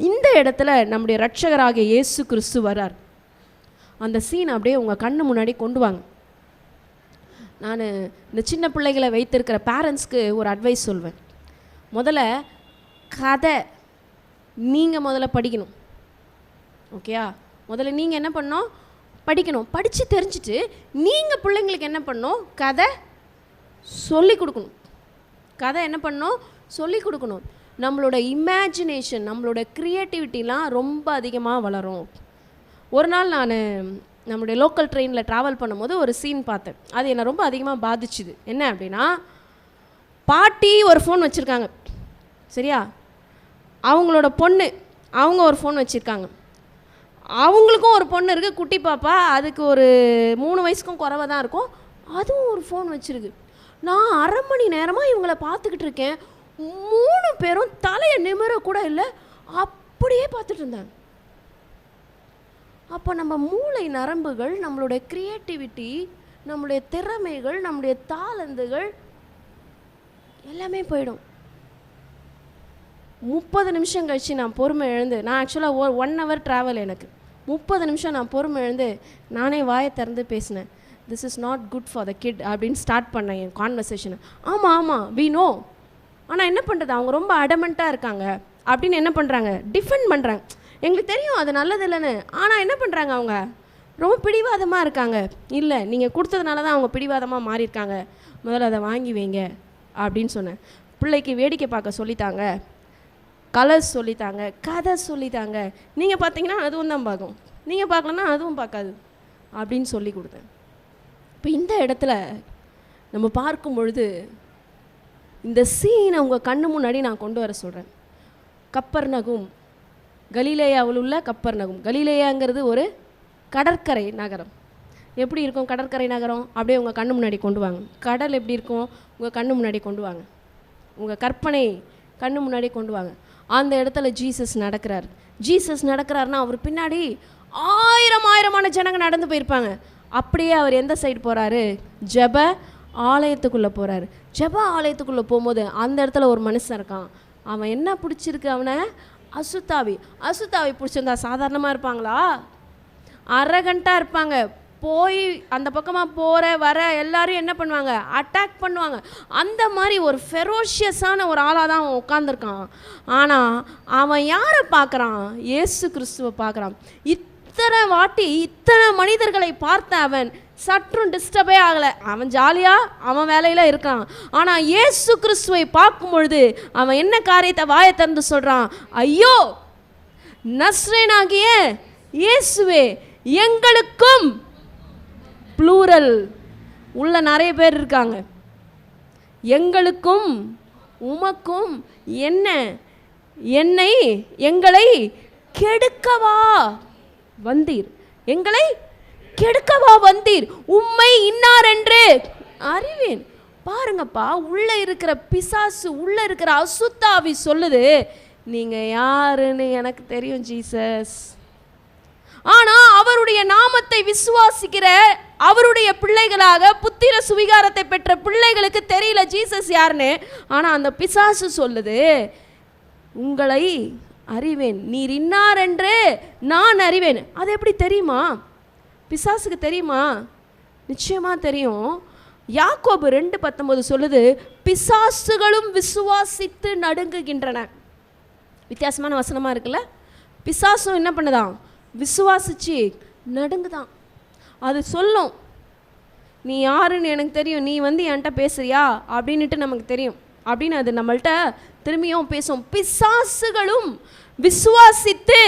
இந்த இடத்துல நம்முடைய இரட்சகராகிய இயேசு கிறிஸ்து வரார். அந்த சீன் அப்படியே உங்கள் கண்ணு முன்னாடி கொண்டு வாங்க. நான் இந்த சின்ன பிள்ளைகளை வைத்திருக்கிற பேரண்ட்ஸ்க்கு ஒரு அட்வைஸ் சொல்வேன். முதல்ல கதை நீங்கள் முதல்ல படிக்கணும். ஓகேயா? முதல்ல நீங்கள் என்ன பண்ணணும்? படிக்கணும். படித்து தெரிஞ்சுட்டு நீங்கள் பிள்ளைங்களுக்கு என்ன பண்ணணும்? கதை சொல்லி கொடுக்கணும். கதை என்ன பண்ணணும்? சொல்லி கொடுக்கணும். நம்மளோட இமேஜினேஷன், நம்மளோட க்ரியேட்டிவிட்டிலாம் ரொம்ப அதிகமாக வளரும். ஒரு நாள் நான் நம்முடைய லோக்கல் ட்ரெயினில் ட்ராவல் பண்ணும்போது ஒரு சீன் பார்த்தேன். அது என்னை ரொம்ப அதிகமாக பாதிச்சுது. என்ன அப்படின்னா, பாட்டி ஒரு ஃபோன் வச்சுருக்காங்க, சரியா? அவங்களோட பொண்ணு, அவங்க ஒரு ஃபோன் வச்சுருக்காங்க. அவங்களுக்கும் ஒரு பொண்ணு இருக்குது, குட்டி பாப்பா, அதுக்கு ஒரு 3 வயசுக்கும் குறைவாக தான் இருக்கும். அதுவும் ஒரு ஃபோன் வச்சுருக்கு. நான் 1/2 மணி நேரமாக இவங்கள பார்த்துக்கிட்டு இருக்கேன். 3 பேரும் தலையை நிமிர கூட இல்லை, அப்படியே பார்த்துட்டு இருந்தாங்க. அப்போ நம்ம மூளை நரம்புகள், நம்மளுடைய கிரியேட்டிவிட்டி, நம்மளுடைய திறமைகள், நம்முடைய தாளந்துகள் எல்லாமே போயிடும். 30 நிமிஷம் கழிச்சு நான் பொறுமை எழுந்து, நான் ஆக்சுவலாக 1 hour ட்ராவல், எனக்கு 30 நிமிஷம் நான் பொறுமை எழுந்து நானே வாயை திறந்து பேசினேன். This is not good for the kid அப்படின்னு ஸ்டார்ட் பண்ணேன் என் கான்வர்சேஷனை. ஆமாம் வி நோ, ஆனால் என்ன பண்ணுறது, அவங்க ரொம்ப அடமெண்ட்டாக இருக்காங்க அப்படின்னு என்ன பண்ணுறாங்க, டிஃபெண்ட் பண்ணுறாங்க. எங்களுக்கு தெரியும் அது நல்லது இல்லைன்னு, ஆனால் என்ன பண்ணுறாங்க, அவங்க ரொம்ப பிடிவாதமாக இருக்காங்க. இல்லை, நீங்கள் கொடுத்ததுனால தான் அவங்க பிடிவாதமாக மாறியிருக்காங்க, முதல்ல அதை வாங்கி வைங்க அப்படின்னு சொன்னேன். பிள்ளைக்கு வேடிக்கை பார்க்க சொல்லித்தாங்க, கலர்ஸ் சொல்லித்தாங்க, கதை சொல்லித்தாங்க. நீங்கள் பார்த்தீங்கன்னா அதுவும் தான் பார்க்கும், நீங்கள் பார்க்கலன்னா அதுவும் பார்க்காது அப்படின்னு சொல்லி கொடுத்தேன். இப்போ இந்த இடத்துல நம்ம பார்க்கும் பொழுது இந்த சீனை உங்கள் கண்ணு முன்னாடி நான் கொண்டு வர சொல்கிறேன். கப்பர்நகும், கலிலேயாவில் உள்ள கப்பர்நகும். கலிலேயாங்கிறது ஒரு கடற்கரை நகரம். எப்படி இருக்கும் கடற்கரை நகரம்? அப்படியே உங்கள் கண்ணு முன்னாடி கொண்டு வாங்க. கடல் எப்படி இருக்கும்? உங்கள் கண்ணு முன்னாடி கொண்டு வாங்க. உங்கள் கற்பனை கண்ணு முன்னாடி கொண்டு வாங்க. அந்த இடத்துல ஜீசஸ் நடக்கிறார். ஜீசஸ் நடக்கிறாருன்னா அவர் பின்னாடி ஆயிரமான ஜனங்க நடந்து போயிருப்பாங்க. அப்படியே அவர் எந்த சைடு போகிறாரு? ஜெப ஆலயத்துக்குள்ளே போகிறாரு. ஜெப ஆலயத்துக்குள்ளே போகும்போது அந்த இடத்துல ஒரு மனுஷன் இருக்கான். அவன் என்ன பிடிச்சிருக்கு? அவனை அசுத்தாவி பிடிச்சிருந்தா சாதாரணமாக இருப்பாங்களா? அரகண்ட்டாக இருப்பாங்க. போய் அந்த பக்கமாக போகிற வர எல்லாரையும் என்ன பண்ணுவாங்க? அட்டாக் பண்ணுவாங்க. அந்த மாதிரி ஒரு ஃபெரோஷியஸான ஒரு ஆளாக தான் அவன் உட்காந்துருக்கான். ஆனால் அவன் யாரை பார்க்குறான்? இயேசு கிறிஸ்துவை பார்க்குறான். இத்தனை வாட்டி இத்தனை மனிதர்களை பார்த்த அவன் சற்றும் டிஸ்டர்பே ஆகலை. அவன் ஜாலியாக அவன் வேலையில் இருக்கான். ஆனால் இயேசு கிறிஸ்துவை பார்க்கும் பொழுது அவன் என்ன காரியத்தை வாயை திறந்து சொல்கிறான்? ஐயோ, நஸ்ரேனாகிய இயேசுவே, எங்களுக்கும், ப்ளூரல் உள்ள நிறைய பேர் இருக்காங்க, எங்களுக்கும் உமக்கும் என்ன, எங்களை கெடுக்கவா வந்தீர், எங்களை கெடுக்கவா வந்தீர், உம்மை இன்னார் என்று அறிவேன். பாருங்கப்பா, உள்ள இருக்கிற பிசாசு, உள்ள இருக்கிற அசுத்தாவி சொல்லுது, நீங்க யாருன்னு எனக்கு தெரியும் ஜீசஸ். ஆனா அவருடைய நாமத்தை விசுவாசிக்கிற அவருடைய பிள்ளைகளாக புத்திர சுவிகாரத்தை பெற்ற பிள்ளைகளுக்கு தெரியல ஜீசஸ் யாருன்னு. ஆனா அந்த பிசாசு சொல்லுது, உங்களை அறிவேன், நீர் இன்னார் என்று நான் அறிவேன். அது எப்படி தெரியுமா? பிசாசுக்கு தெரியுமா? நிச்சயமா தெரியும். யாக்கோபு 2:19 சொல்லுது, பிசாசுகளும் விசுவாசித்து நடுங்குகின்றன. வித்தியாசமான வசனமா இருக்குல்ல? பிசாசும் என்ன பண்ணுதான்? விசுவாசிச்சு நடுங்குதான். அது சொல்லும், நீ யாருன்னு எனக்கு தெரியும், நீ வந்து என்கிட்ட பேசுறியா அப்படின்ட்டு நமக்கு தெரியும் அப்படின்னு அது நம்மள்கிட்ட திரும்பியும் பேசும். பிசாசுகளும் விசுவாசித்து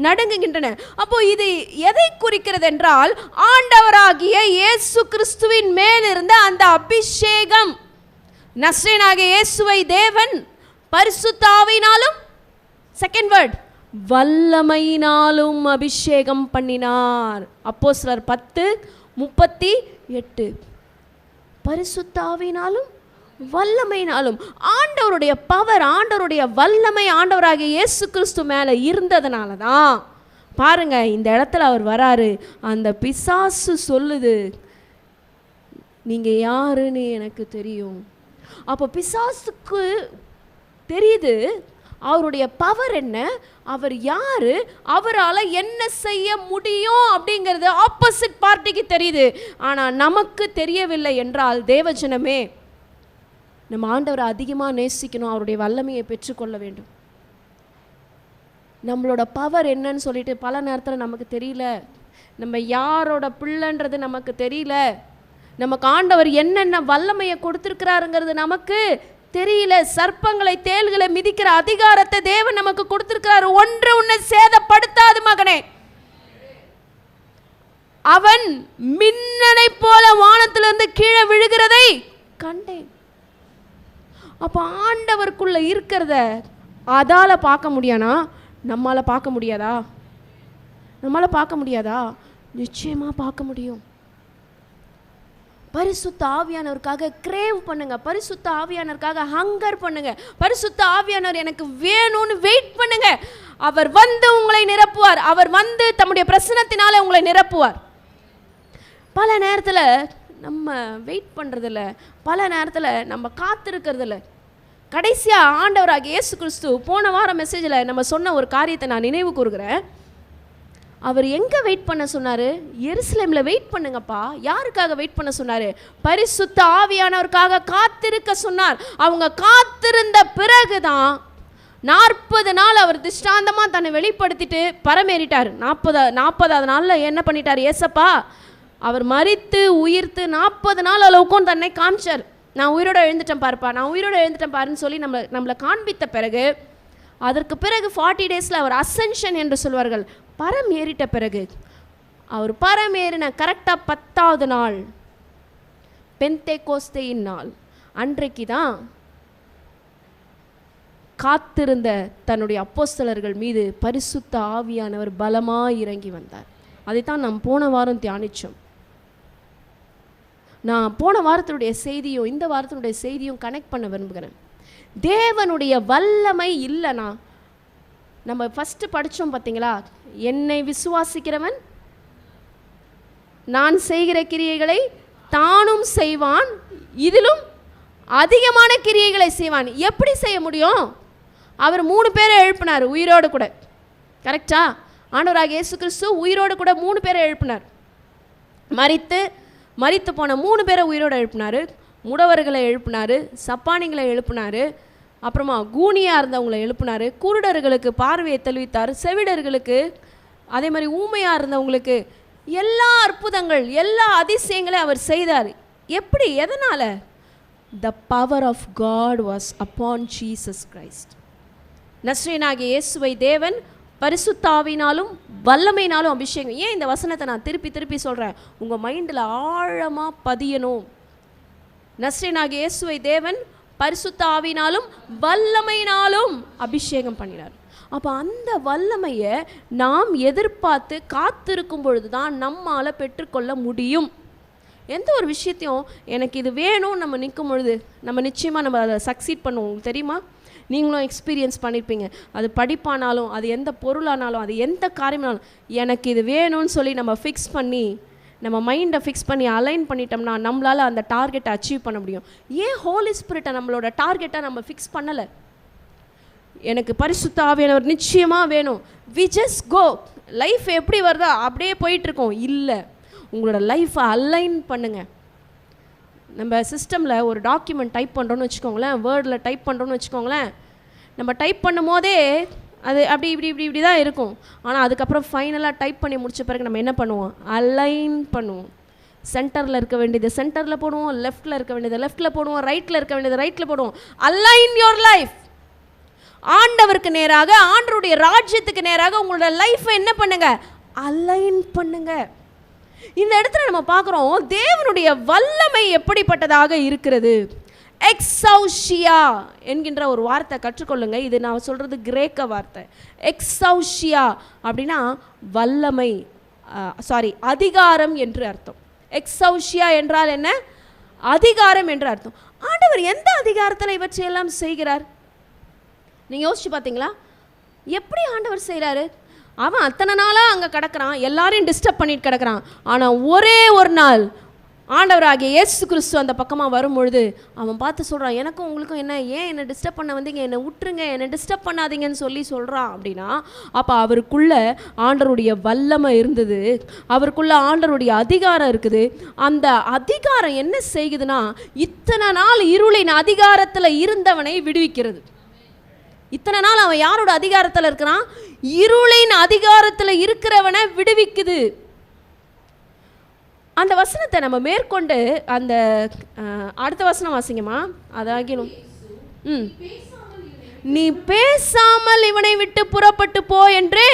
நடுங்குகின்றன. அப்போ இது எதை குறிக்கிறது என்றால், ஆண்டவராகிய இயேசு கிறிஸ்துவின் மேல் இருந்த அந்த அபிஷேகம். நஸ்ரேனாகிய இயேசுவை தேவன் பரிசுத்த ஆவியினாலும், செகண்ட் வேர்ட், வல்லமையினாலும் அபிஷேகம் பண்ணினார். அப்போஸ்தலர் 10:38. பரிசுத்த ஆவியினாலும் வல்லமையினாலும். ஆண்டவருடைய பவர், ஆண்டவருடைய வல்லமை ஆண்டவராகிய இயேசு கிறிஸ்து மேலே இருந்ததுனால தான் பாருங்க இந்த இடத்துல அவர் வராரு. அந்த பிசாசு சொல்லுது, நீங்க யாருன்னு எனக்கு தெரியும். அப்போ பிசாசுக்கு தெரியுது அவருடைய பவர் என்ன, அவர் யாரு, அவரால் என்ன செய்ய முடியும் அப்படிங்கிறது ஆப்போசிட் பார்ட்டிக்கு தெரியுது. ஆனால் நமக்கு தெரியவில்லை என்றால், தேவஜனமே, நம்ம ஆண்டவரை அதிகமாக நேசிக்கணும், அவருடைய வல்லமையை பெற்றுக்கொள்ள வேண்டும். நம்மளோட பவர் என்னன்னு சொல்லிட்டு பல நேரத்தில் நமக்கு தெரியல, நம்ம யாரோட பிள்ளைன்றது நமக்கு தெரியல, நமக்கு ஆண்டவர் என்னென்ன வல்லமையை கொடுத்துருக்கிறாருங்கிறது நமக்கு தெரியல. சர்ப்பங்களை தேள்களை மிதிக்கிற அதிகாரத்தை தேவன் நமக்கு கொடுத்திருக்கிறார். ஒன்று உன்னை சேதப்படுத்தாது மகனே. அவன் மின்னலை போல வானத்திலிருந்து கீழே விழுகிறதை கண்டேன். அப்ப ஆண்டவருக்குள்ள இருக்கிறத அதால பார்க்க முடியானா? நம்மால பார்க்க முடியாதா? நம்மால பார்க்க முடியாதா? நிச்சயமா பார்க்க முடியும். பரிசுத்த ஆவியானவருக்காக கிரேவ் பண்ணுங்க, பரிசுத்த ஆவியானவருக்காக ஹங்கர் பண்ணுங்க, பரிசுத்த ஆவியானவர் எனக்கு வேணும்னு வெயிட் பண்ணுங்க. அவர் வந்து உங்களை நிரப்புவார். அவர் வந்து தம்முடைய பிரசன்னத்தினால உங்களை நிரப்புவார். பல நேரத்தில் நம்ம வெயிட் பண்ணுறதில்ல, பல நேரத்தில் நம்ம காத்திருக்கிறதில்ல. கடைசியாக ஆண்டவராகிய இயேசு கிறிஸ்து போன வாரம் மெசேஜில் நம்ம சொன்ன ஒரு காரியத்தை நான் நினைவு கூறுகிறேன். அவர் எங்கே வெயிட் பண்ண சொன்னார்? எருசலேமில் வெயிட் பண்ணுங்கப்பா. யாருக்காக வெயிட் பண்ண சொன்னார்? பரிசுத்த ஆவியானவருக்காக காத்திருக்க சொன்னார். அவங்க காத்திருந்த பிறகு தான் 40 நாள் அவர் திஷ்டாந்தமாக தன்னை வெளிப்படுத்திட்டு பரமேறிட்டார். 40வது நாளில் என்ன பண்ணிட்டார் ஏசப்பா? அவர் மரித்து உயிர்த்து 40 நாள் அளவுக்கும் தன்னை காமிச்சார். நான் உயிரோட எழுந்துட்டேன் பாருப்பா, நான் உயிரோட எழுந்துட்டேன் பாருன்னு சொல்லி நம்மளை காண்பித்த பிறகு, அதற்கு பிறகு 40 டேஸில் அவர் அசென்ஷன் என்று சொல்வார்கள், பரம் ஏறிட்ட பிறகு, அவர் பரம் ஏறின கரெக்டாக 10வது நாள் பெந்தேகோஸ்தேயின் நாள் அன்றைக்கு தான் காத்திருந்த தன்னுடைய அப்போஸ்தலர்கள் மீது பரிசுத்த ஆவியானவர் பலமாக இறங்கி வந்தார். அதைத்தான் நாம் போன வாரம் தியானித்தோம். நான் போன வாரத்தினுடைய செய்தியும் இந்த வாரத்தினுடைய செய்தியும் கனெக்ட் பண்ண விரும்புகிறேன். தேவனுடைய வல்லமை இல்லைனா, நம்ம ஃபஸ்ட்டு படித்தோம் பார்த்தீங்களா, என்னை விசுவாசிக்கிறவன் நான் செய்கிற கிரியைகளை தானும் செய்வான், இதிலும் அதிகமான கிரியைகளை செய்வான். எப்படி செய்ய முடியும்? அவர் 3 பேரை எழுப்பினார் உயிரோடு கூட. கரெக்டா? ஆண்டவராகிய இயேசு கிறிஸ்து உயிரோடு கூட 3 பேரை எழுப்பினார். மரித்து போன 3 பேரை உயிரோடு எழுப்பினார். முடவர்களை எழுப்பினார், சப்பானிங்களை எழுப்பினார், அப்புறமா கூனியாக இருந்தவங்களை எழுப்பினார், குருடர்களுக்கு பார்வையை தெளிவித்தார், செவிடர்களுக்கு, அதே மாதிரி ஊமையாக இருந்தவங்களுக்கு எல்லா அற்புதங்கள் எல்லா அதிசயங்களையும் அவர் செய்தார். எப்படி? எதனால்? The power of God was upon Jesus Christ. நஸ்ரேனாகிய இயேசுவை தேவன் பரிசுத்த ஆவியினாலும் வல்லமையினாலும் அபிஷேகம். ஏன் இந்த வசனத்தை நான் திருப்பி சொல்கிறேன்? உங்கள் மைண்டில் ஆழமாக பதியணும். நஸ்ரேனாகிய இயேசுவை தேவன் பரிசுத்த ஆவியினாலும் வல்லமையினாலும் அபிஷேகம் பண்ணினார். அப்போ அந்த வல்லமையை நாம் எதிர்பார்த்து காத்திருக்கும் பொழுது தான் நம்மால் பெற்றுக்கொள்ள முடியும். எந்த ஒரு விஷயத்தையும் எனக்கு இது வேணும் நம்ம நிற்கும் பொழுது நம்ம நிச்சயமாக நம்ம அதை சக்சீட் பண்ணுவோம். உங்களுக்கு தெரியுமா? நீங்களும் எக்ஸ்பீரியன்ஸ் பண்ணியிருப்பீங்க. அது படிப்பானாலும், அது எந்த பொருளானாலும், அது எந்த காரியமானாலும், எனக்கு இது வேணும்னு சொல்லி நம்ம ஃபிக்ஸ் பண்ணி, நம்ம மைண்டை ஃபிக்ஸ் பண்ணி அலைன் பண்ணிட்டோம்னா நம்மளால் அந்த டார்கெட்டை அச்சீவ் பண்ண முடியும். ஏன் ஹோலி ஸ்பிரிட்டை நம்மளோட டார்கெட்டை நம்ம ஃபிக்ஸ் பண்ணலை? எனக்கு பரிசுத்த ஆவியானவர் நிச்சயமாக வேணும், வி ஜஸ்ட் கோ. லைஃப் எப்படி வருதோ அப்படியே போயிட்டுருக்கோம். இல்லை, உங்களோட லைஃப்பை அலைன் பண்ணுங்கள். நம்ம சிஸ்டமில் ஒரு டாக்குமெண்ட் டைப் பண்ணுறோன்னு வச்சுக்கோங்களேன், வேர்டில் டைப் பண்ணுறோன்னு வச்சுக்கோங்களேன், நம்ம டைப் பண்ணும் போதே அது அப்படி இப்படி தான் இருக்கும். ஆனால் அதுக்கப்புறம் ஃபைனலாக டைப் பண்ணி முடித்த பிறகு நம்ம என்ன பண்ணுவோம்? அலைன் பண்ணுவோம். சென்டரில் இருக்க வேண்டியது சென்டரில் போடுவோம், லெஃப்ட்டில் இருக்க வேண்டியது லெஃப்ட்டில் போடுவோம், ரைட்டில் இருக்க வேண்டியது ரைட்டில் போடுவோம். Align your life. ஆண்டவருக்கு நேராக, ஆண்டவருடைய ராஜ்யத்துக்கு நேராக உங்களோட லைஃப்பை என்ன பண்ணுங்க? அலைன் பண்ணுங்க. இந்த இடத்துல நம்ம பார்க்குறோம் தேவனுடைய வல்லமை எப்படிப்பட்டதாக இருக்கிறது. எக்ஸௌஷியா என்கின்ற ஒரு வார்த்தை கற்றுக்கொள்ளுங்க. இது நான் சொல்கிறது கிரேக்க வார்த்தை. எக்ஸௌஷியா அப்படின்னா வல்லமை, அதிகாரம் என்று அர்த்தம். எக்ஸௌஷியா என்றால் என்ன? அதிகாரம் என்று அர்த்தம். ஆண்டவர் எந்த அதிகாரத்தில் இவற்றையெல்லாம் செய்கிறார்? நீங்கள் யோசிச்சு பார்த்தீங்களா? எப்படி ஆண்டவர் செய்கிறாரு? அவன் அத்தனை நாளாக அங்கே கிடக்கிறான், எல்லாரையும் டிஸ்டர்ப் பண்ணிட்டு கிடக்கிறான். ஆனால் ஒரே ஒரு நாள் ஆண்டவராகிய இயேசு கிறிஸ்து அந்த பக்கமாக வரும்பொழுது அவன் பார்த்து சொல்கிறான், எனக்கும் உங்களுக்கும் என்ன, ஏன் என்னை டிஸ்டர்ப் பண்ண வந்தீங்க, என்னை விட்டுருங்க, என்னை டிஸ்டர்ப் பண்ணாதீங்கன்னு சொல்லி சொல்கிறான். அப்படின்னா அப்போ அவருக்குள்ள ஆண்டவருடைய வல்லமை இருந்தது, அவருக்குள்ள ஆண்டவருடைய அதிகாரம் இருக்குது. அந்த அதிகாரம் என்ன செய்யுதுன்னா, இத்தனை நாள் இருளின் அதிகாரத்தில் இருந்தவனை விடுவிக்கிறது. இத்தனை நாள் அவன் யாரோட அதிகாரத்தில் இருக்கிறான்? இருளின் அதிகாரத்தில் இருக்கிறவனை விடுவிக்குது. அந்த வசனத்தை நம்ம மேற்கொண்டு அந்த அடுத்த வசனம் வாசிங்கம்மா. அதாகினும் நீ பேசாமல் இவனை விட்டு புறப்பட்டு போ என்று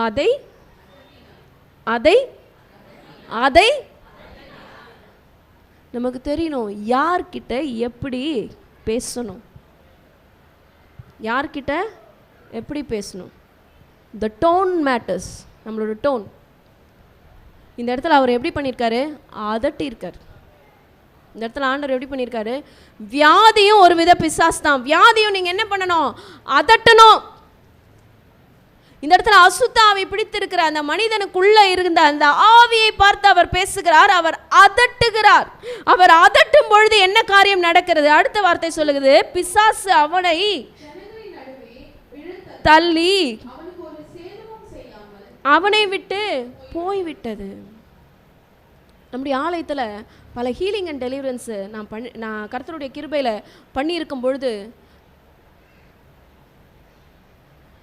அதை அதை அதை நமக்கு தெரியணும். யார்கிட்ட எப்படி பேசணும், யார்கிட்ட எப்படி பேசணும். The tone matters. நம்மளோட டோன். இந்த இடத்துல அவர் எப்படி பண்ணியிருக்காரு? அதட்டியிருக்கார். இந்த இடத்துல ஆண்டவர் எப்படி பண்ணியிருக்காரு, வியாதியும் ஒரு வித பிசாசு தான். வியாதியும் நீங்கள் என்ன பண்ணணும், அதட்டணும். இந்த இடத்துல அசுத்த ஆவி பிடித்திருக்கிற அந்த மனிதனுக்குள்ள இருந்த அந்த ஆவியை பார்த்து அவர் பேசுகிறார், அவர் அதட்டுகிறார். அவர் அதட்டும் பொழுது என்ன காரியம் நடக்கிறது? அடுத்த வார்த்தை சொல்லுகிறது, பிசாசு அவனை தள்ளி அவனை விட்டு போய்விட்டது. நம்முடைய ஆலயத்தில் பல ஹீலிங் அண்ட் டெலிவரன்ஸு நான் கர்த்தருடைய கிருபையில் பண்ணியிருக்கும் பொழுது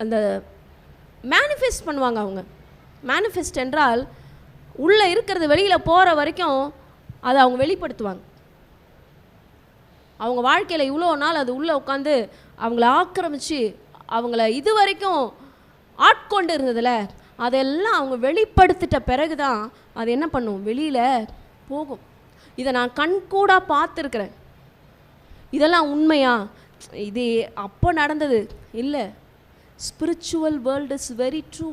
அந்த மேனிஃபெஸ்ட் பண்ணுவாங்க. அவங்க மேனிஃபெஸ்ட் என்றால் உள்ளே இருக்கிறது வெளியில் போகிற வரைக்கும் அதை அவங்க வெளிப்படுத்துவாங்க. அவங்க வாழ்க்கையில் இவ்வளோ நாள் அது உள்ளே உட்காந்து அவங்கள ஆக்கிரமித்து அவங்கள இது வரைக்கும் ஆட்கொண்டு இருந்ததில்ல, அதெல்லாம் அவங்க வெளிப்படுத்திட்ட பிறகு தான் அது என்ன பண்ணும், வெளியில் போகும். இதை நான் கண்கூடாக பார்த்துருக்குறேன். இதெல்லாம் உண்மையா? இது அப்போ நடந்தது இல்லை. Spiritual world is very true.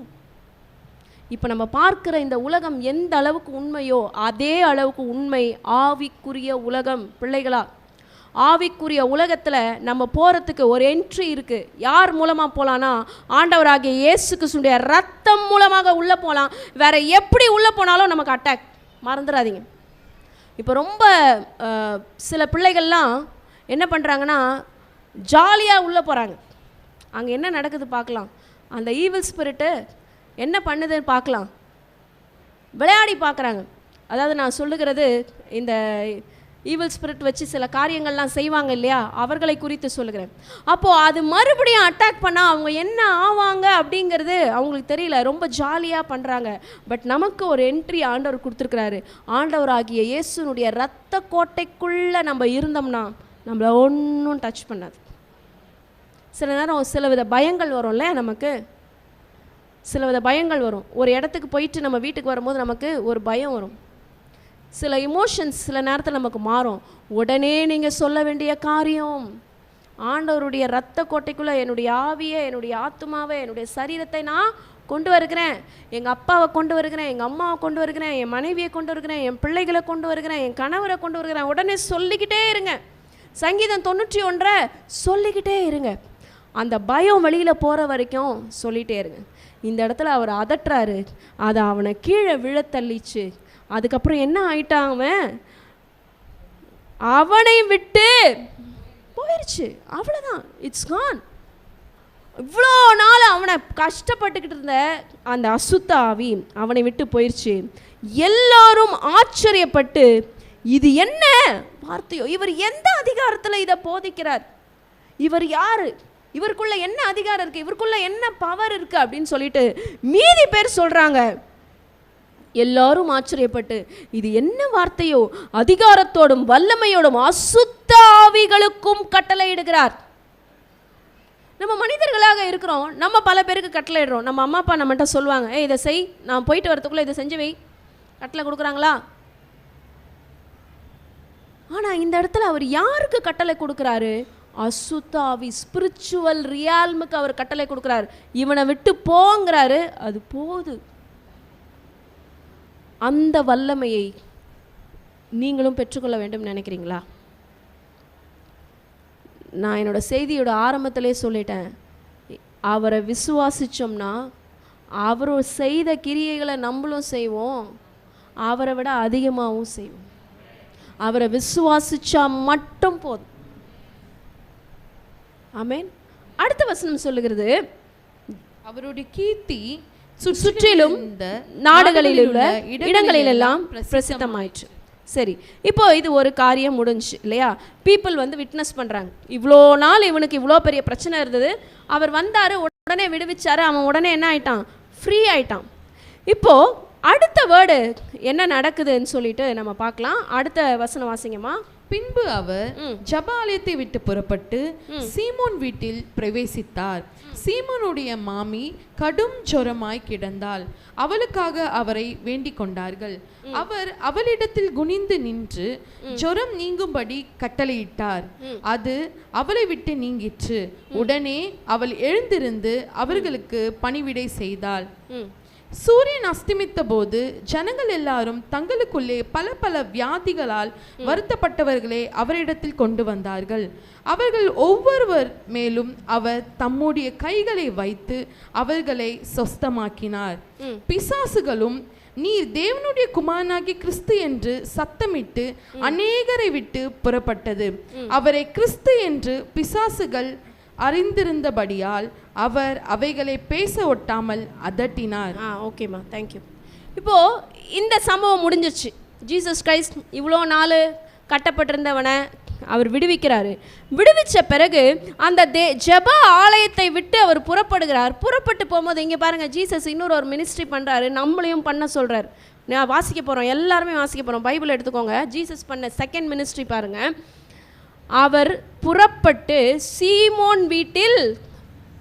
இப்போ நம்ம பார்க்குற இந்த உலகம் எந்த அளவுக்கு உண்மையோ அதே அளவுக்கு உண்மை ஆவிக்குரிய உலகம். பிள்ளைகளா, ஆவிக்குரிய உலகத்தில் நம்ம போகிறதுக்கு ஒரு என்ட்ரி இருக்குது. யார் மூலமாக போகலான்னா, ஆண்டவராகிய இயேசு கிறிஸ்துவின் ரத்தம் மூலமாக உள்ளே போகலாம். வேறு எப்படி உள்ளே போனாலும் நமக்கு அட்டாக். மறந்துடாதீங்க. இப்போ ரொம்ப சில பிள்ளைகள்லாம் என்ன பண்ணுறாங்கன்னா, ஜாலியாக உள்ளே போகிறாங்க. அங்கே என்ன நடக்குது பார்க்கலாம். அந்த ஈவில் ஸ்பிரிட்டு என்ன பண்ணுதுன்னு பார்க்கலாம். விளையாடி பார்க்குறாங்க. அதாவது நான் சொல்லுகிறது, இந்த ஈவில் ஸ்பிரிட் வச்சு சில காரியங்கள்லாம் செய்வாங்க இல்லையா, அவர்களை குறித்து சொல்லுகிறேன். அப்போது அது மறுபடியும் அட்டாக் பண்ணால் அவங்க என்ன ஆவாங்க அப்படிங்கிறது அவங்களுக்கு தெரியல. ரொம்ப ஜாலியாக பண்ணுறாங்க. பட் நமக்கு ஒரு என்ட்ரி ஆண்டவர் கொடுத்துருக்குறாரு. ஆண்டவராகிய இயேசுனுடைய இரத்த கோட்டைக்குள்ளே நம்ம இருந்தோம்னா நம்மளை ஒன்றும் டச் பண்ணாது. சில நேரம் சில வித பயங்கள் வரும்ல, நமக்கு சில வித பயங்கள் வரும். ஒரு இடத்துக்கு போயிட்டு நம்ம வீட்டுக்கு வரும்போது நமக்கு ஒரு பயம் வரும். சில இமோஷன்ஸ் சில நேரத்தில் நமக்கு மாறும். உடனே நீங்கள் சொல்ல வேண்டிய காரியம், ஆண்டவருடைய இரத்த கோட்டைக்குள்ளே என்னுடைய ஆவியை, என்னுடைய ஆத்மாவை, என்னுடைய சரீரத்தை நான் கொண்டு வருகிறேன். எங்கள் அப்பாவை கொண்டு வருகிறேன், எங்கள் அம்மாவை கொண்டு வருகிறேன், என் மனைவியை கொண்டு வருகிறேன், என் பிள்ளைகளை கொண்டு வருகிறேன், என் கணவரை கொண்டு வருகிறேன். உடனே சொல்லிக்கிட்டே இருங்க. சங்கீதம் 91 சொல்லிக்கிட்டே இருங்க. அந்த பயம் வெளியில் போகிற வரைக்கும் சொல்லிகிட்டே இருங்க. இந்த இடத்துல அவர் அதட்டுறாரு, அதை அவனை கீழே விழ தள்ளிச்சு. அதுக்கப்புறம் என்ன ஆயிட்டான், அவனை விட்டு போயிடுச்சு. அவ்வளோதான், இட்ஸ் கான். இவ்வளோ நாள் அவனை கஷ்டப்பட்டுக்கிட்டு இருந்த அந்த அசுத்த ஆவி அவனை விட்டு போயிடுச்சு. எல்லாரும் ஆச்சரியப்பட்டு, இது என்ன வார்த்தையோ, இவர் எந்த அதிகாரத்தில் இதை போதிக்கிறார், இவர் யாரு, இவருக்குள்ள என்ன அதிகாரம் இருக்குது, இவருக்குள்ள என்ன பவர் இருக்குது அப்படின்னு சொல்லிட்டு மீதி பேர் சொல்கிறாங்க. எல்லாரும் ஆச்சரியப்பட்டு, இது என்ன வார்த்தையோ, அதிகாரத்தோடும் வல்லமையோடும் அசுத்த ஆவிகளுக்கும் கட்டளை இடுகிறார். நம்ம மனிதர்களாக இருக்கிறோம். நம்ம பல பேருக்கு கட்டளை இடுறோம். நம்ம அம்மா அப்பா நம்மகிட்ட சொல்லுவாங்க, இதை செய், நான் போயிட்டு வரத்துக்குள்ளே இதை செஞ்சு வை, கட்டளை கொடுக்குறாங்களா? ஆனால் இந்த இடத்துல அவர் யாருக்கு கட்டளை கொடுக்குறாரு? அசுத்த ஆவி, ஸ்பிரிச்சுவல் ரியால்முக்கு அவர் கட்டளை கொடுக்குறாரு. இவனை விட்டு போங்கிறாரு, அது போகுது. அந்த வல்லமையை நீங்களும் பெற்றுக்கொள்ள வேண்டும் நினைக்கிறீங்களா? நான் என்னோட செய்தியோட ஆரம்பத்திலே சொல்லிட்டேன், அவரை விசுவாசிச்சோம்னா அவர் செய்த கிரியைகளை நம்மளும் செய்வோம், அவரை விட அதிகமாகவும் செய்வோம். அவரை விசுவாசிச்சா மட்டும் போதும். ஆமென். அடுத்த வசனம் சொல்லுகிறது, அவருடைய கீர்த்தி சுற்றிலும் நாடுகளில் உள்ள இடங்களிலெல்லாம் பிரசித்தமாயிற்று. சரி, இப்போ இது ஒரு காரியம் முடிஞ்சு இல்லையா? பீப்புள் விட்னஸ் பண்ணுறாங்க. இவ்வளோ நாள் இவனுக்கு இவ்வளோ பெரிய பிரச்சனை இருந்தது, அவர் வந்தார், உடனே விடுவிச்சார், அவன் உடனே என்ன ஆயிட்டான், ஃப்ரீ ஆயிட்டான். இப்போது அடுத்த வேர்டு என்ன நடக்குதுன்னு சொல்லிட்டு நம்ம பார்க்கலாம். அடுத்த வசனம் வாசிங்கம்மா. பின்பு அவர் ஜபாலயத்தை விட்டு புறப்பட்டு சீமோன் வீட்டில் பிரவேசித்தார். சீமோனுடைய மாமி கடும் ஜொரமாய் கிடந்தாள். அவளுக்காக அவரை வேண்டிக் கொண்டார்கள். அவர் அவளிடத்தில் குனிந்து நின்று ஜொரம் நீங்கும்படி கட்டளையிட்டார். அது அவளை விட்டு நீங்கிற்று. உடனே அவள் எழுந்திருந்து அவர்களுக்கு பணிவிடை செய்தாள். சூரியன் அஸ்தமித்த போது ஜனங்கள் எல்லாரும் தங்களுக்குள்ளே பல பல வியாதிகளால் வருத்தப்பட்டவர்களே அவரிடத்தில் கொண்டு வந்தார்கள். அவர்கள் ஒவ்வொருவர் மேலும் அவர் தம்முடைய கைகளை வைத்து அவர்களை சொஸ்தமாக்கினார். பிசாசுகளும் நீர் தேவனுடைய குமாரனாகிய கிறிஸ்து என்று சத்தமிட்டு அநேகரை விட்டு புறப்பட்டது. அவரை கிறிஸ்து என்று பிசாசுகள் அறிந்திருந்தபடியால் அவர் அவைகளை பேச ஒட்டாமல் அதட்டினார். ஓகேம்மா, தேங்க்யூ. இப்போ இந்த சம்பவம் முடிஞ்சிச்சு. ஜீசஸ் கிரைஸ்ட் இவ்வளோ நாள் கட்டப்பட்டிருந்தவனை அவர் விடுவிக்கிறாரு. விடுவிச்ச பிறகு அந்த ஜெப ஆலயத்தை விட்டு அவர் புறப்படுகிறார். புறப்பட்டு போகும்போது இங்கே பாருங்கள், ஜீசஸ் இன்னொரு மினிஸ்ட்ரி பண்ணுறாரு, நம்மளையும் பண்ண சொல்கிறார். நான் வாசிக்க போகிறோம், எல்லாருமே வாசிக்க போகிறோம். பைபிள் எடுத்துக்கோங்க. ஜீசஸ் பண்ண செகண்ட் மினிஸ்ட்ரி பாருங்கள். அவர் புறப்பட்டு சீமோன் வீட்டில்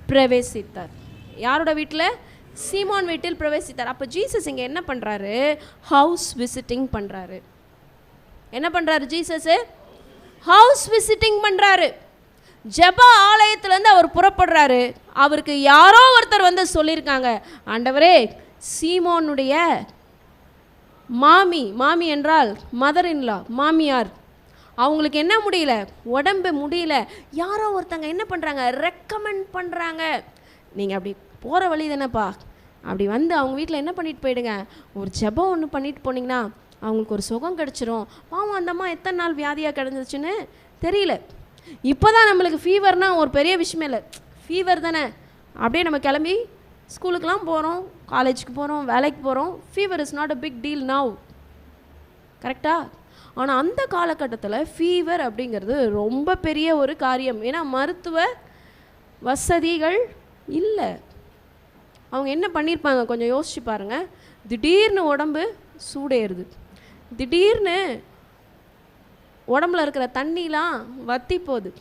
பிரவேசித்தார். யாரோட வீட்டில்? சீமோன் வீட்டில் பிரவேசித்தார். அப்போ ஜீசஸ் இங்கே என்ன பண்ணுறாரு? ஹவுஸ் விசிட்டிங் பண்ணுறாரு. என்ன பண்ணுறாரு ஜீசஸ்? ஹவுஸ் விசிட்டிங் பண்ணுறாரு. ஜெப ஆலயத்துலேருந்து அவர் புறப்படுறாரு. அவருக்கு யாரோ ஒருத்தர் வந்து சொல்லியிருக்காங்க, ஆண்டவரே சீமோனுடைய மாமி என்றால் மதர் இன்லா, மாமியார், அவங்களுக்கு என்ன முடியல, உடம்பு முடியல. யாரோ ஒருத்தங்க என்ன பண்ணுறாங்க, ரெக்கமெண்ட் பண்ணுறாங்க, நீங்கள் அப்படி போகிற வழி தானேப்பா, அப்படி வந்து அவங்க வீட்டில் என்ன பண்ணிட்டு போயிடுங்க, ஒரு ஜெபம் ஒன்று பண்ணிட்டு போனீங்கன்னா அவங்களுக்கு ஒரு சுகம் கிடச்சிரும். பாவம் அந்த அம்மா எத்தனை நாள் வியாதியாக கிடந்துச்சுன்னு தெரியல. இப்போ தான் நம்மளுக்கு ஃபீவர்னால் ஒரு பெரிய விஷயமே இல்லை, ஃபீவர் தானே, அப்படியே நம்ம கிளம்பி ஸ்கூலுக்கெலாம் போகிறோம், காலேஜுக்கு போகிறோம், வேலைக்கு போகிறோம். Fever is not a big deal now, கரெக்டாக? ஆனால் அந்த காலகட்டத்தில் ஃபீவர் அப்படிங்கிறது ரொம்ப பெரிய ஒரு காரியம். ஏன்னா மருத்துவ வசதிகள் இல்லை. அவங்க என்ன பண்ணியிருப்பாங்க கொஞ்சம் யோசிச்சு பாருங்கள். திடீர்னு உடம்பு சூடேறுது, திடீர்னு உடம்புல இருக்கிற தண்ணிலாம் வற்றி போகுது,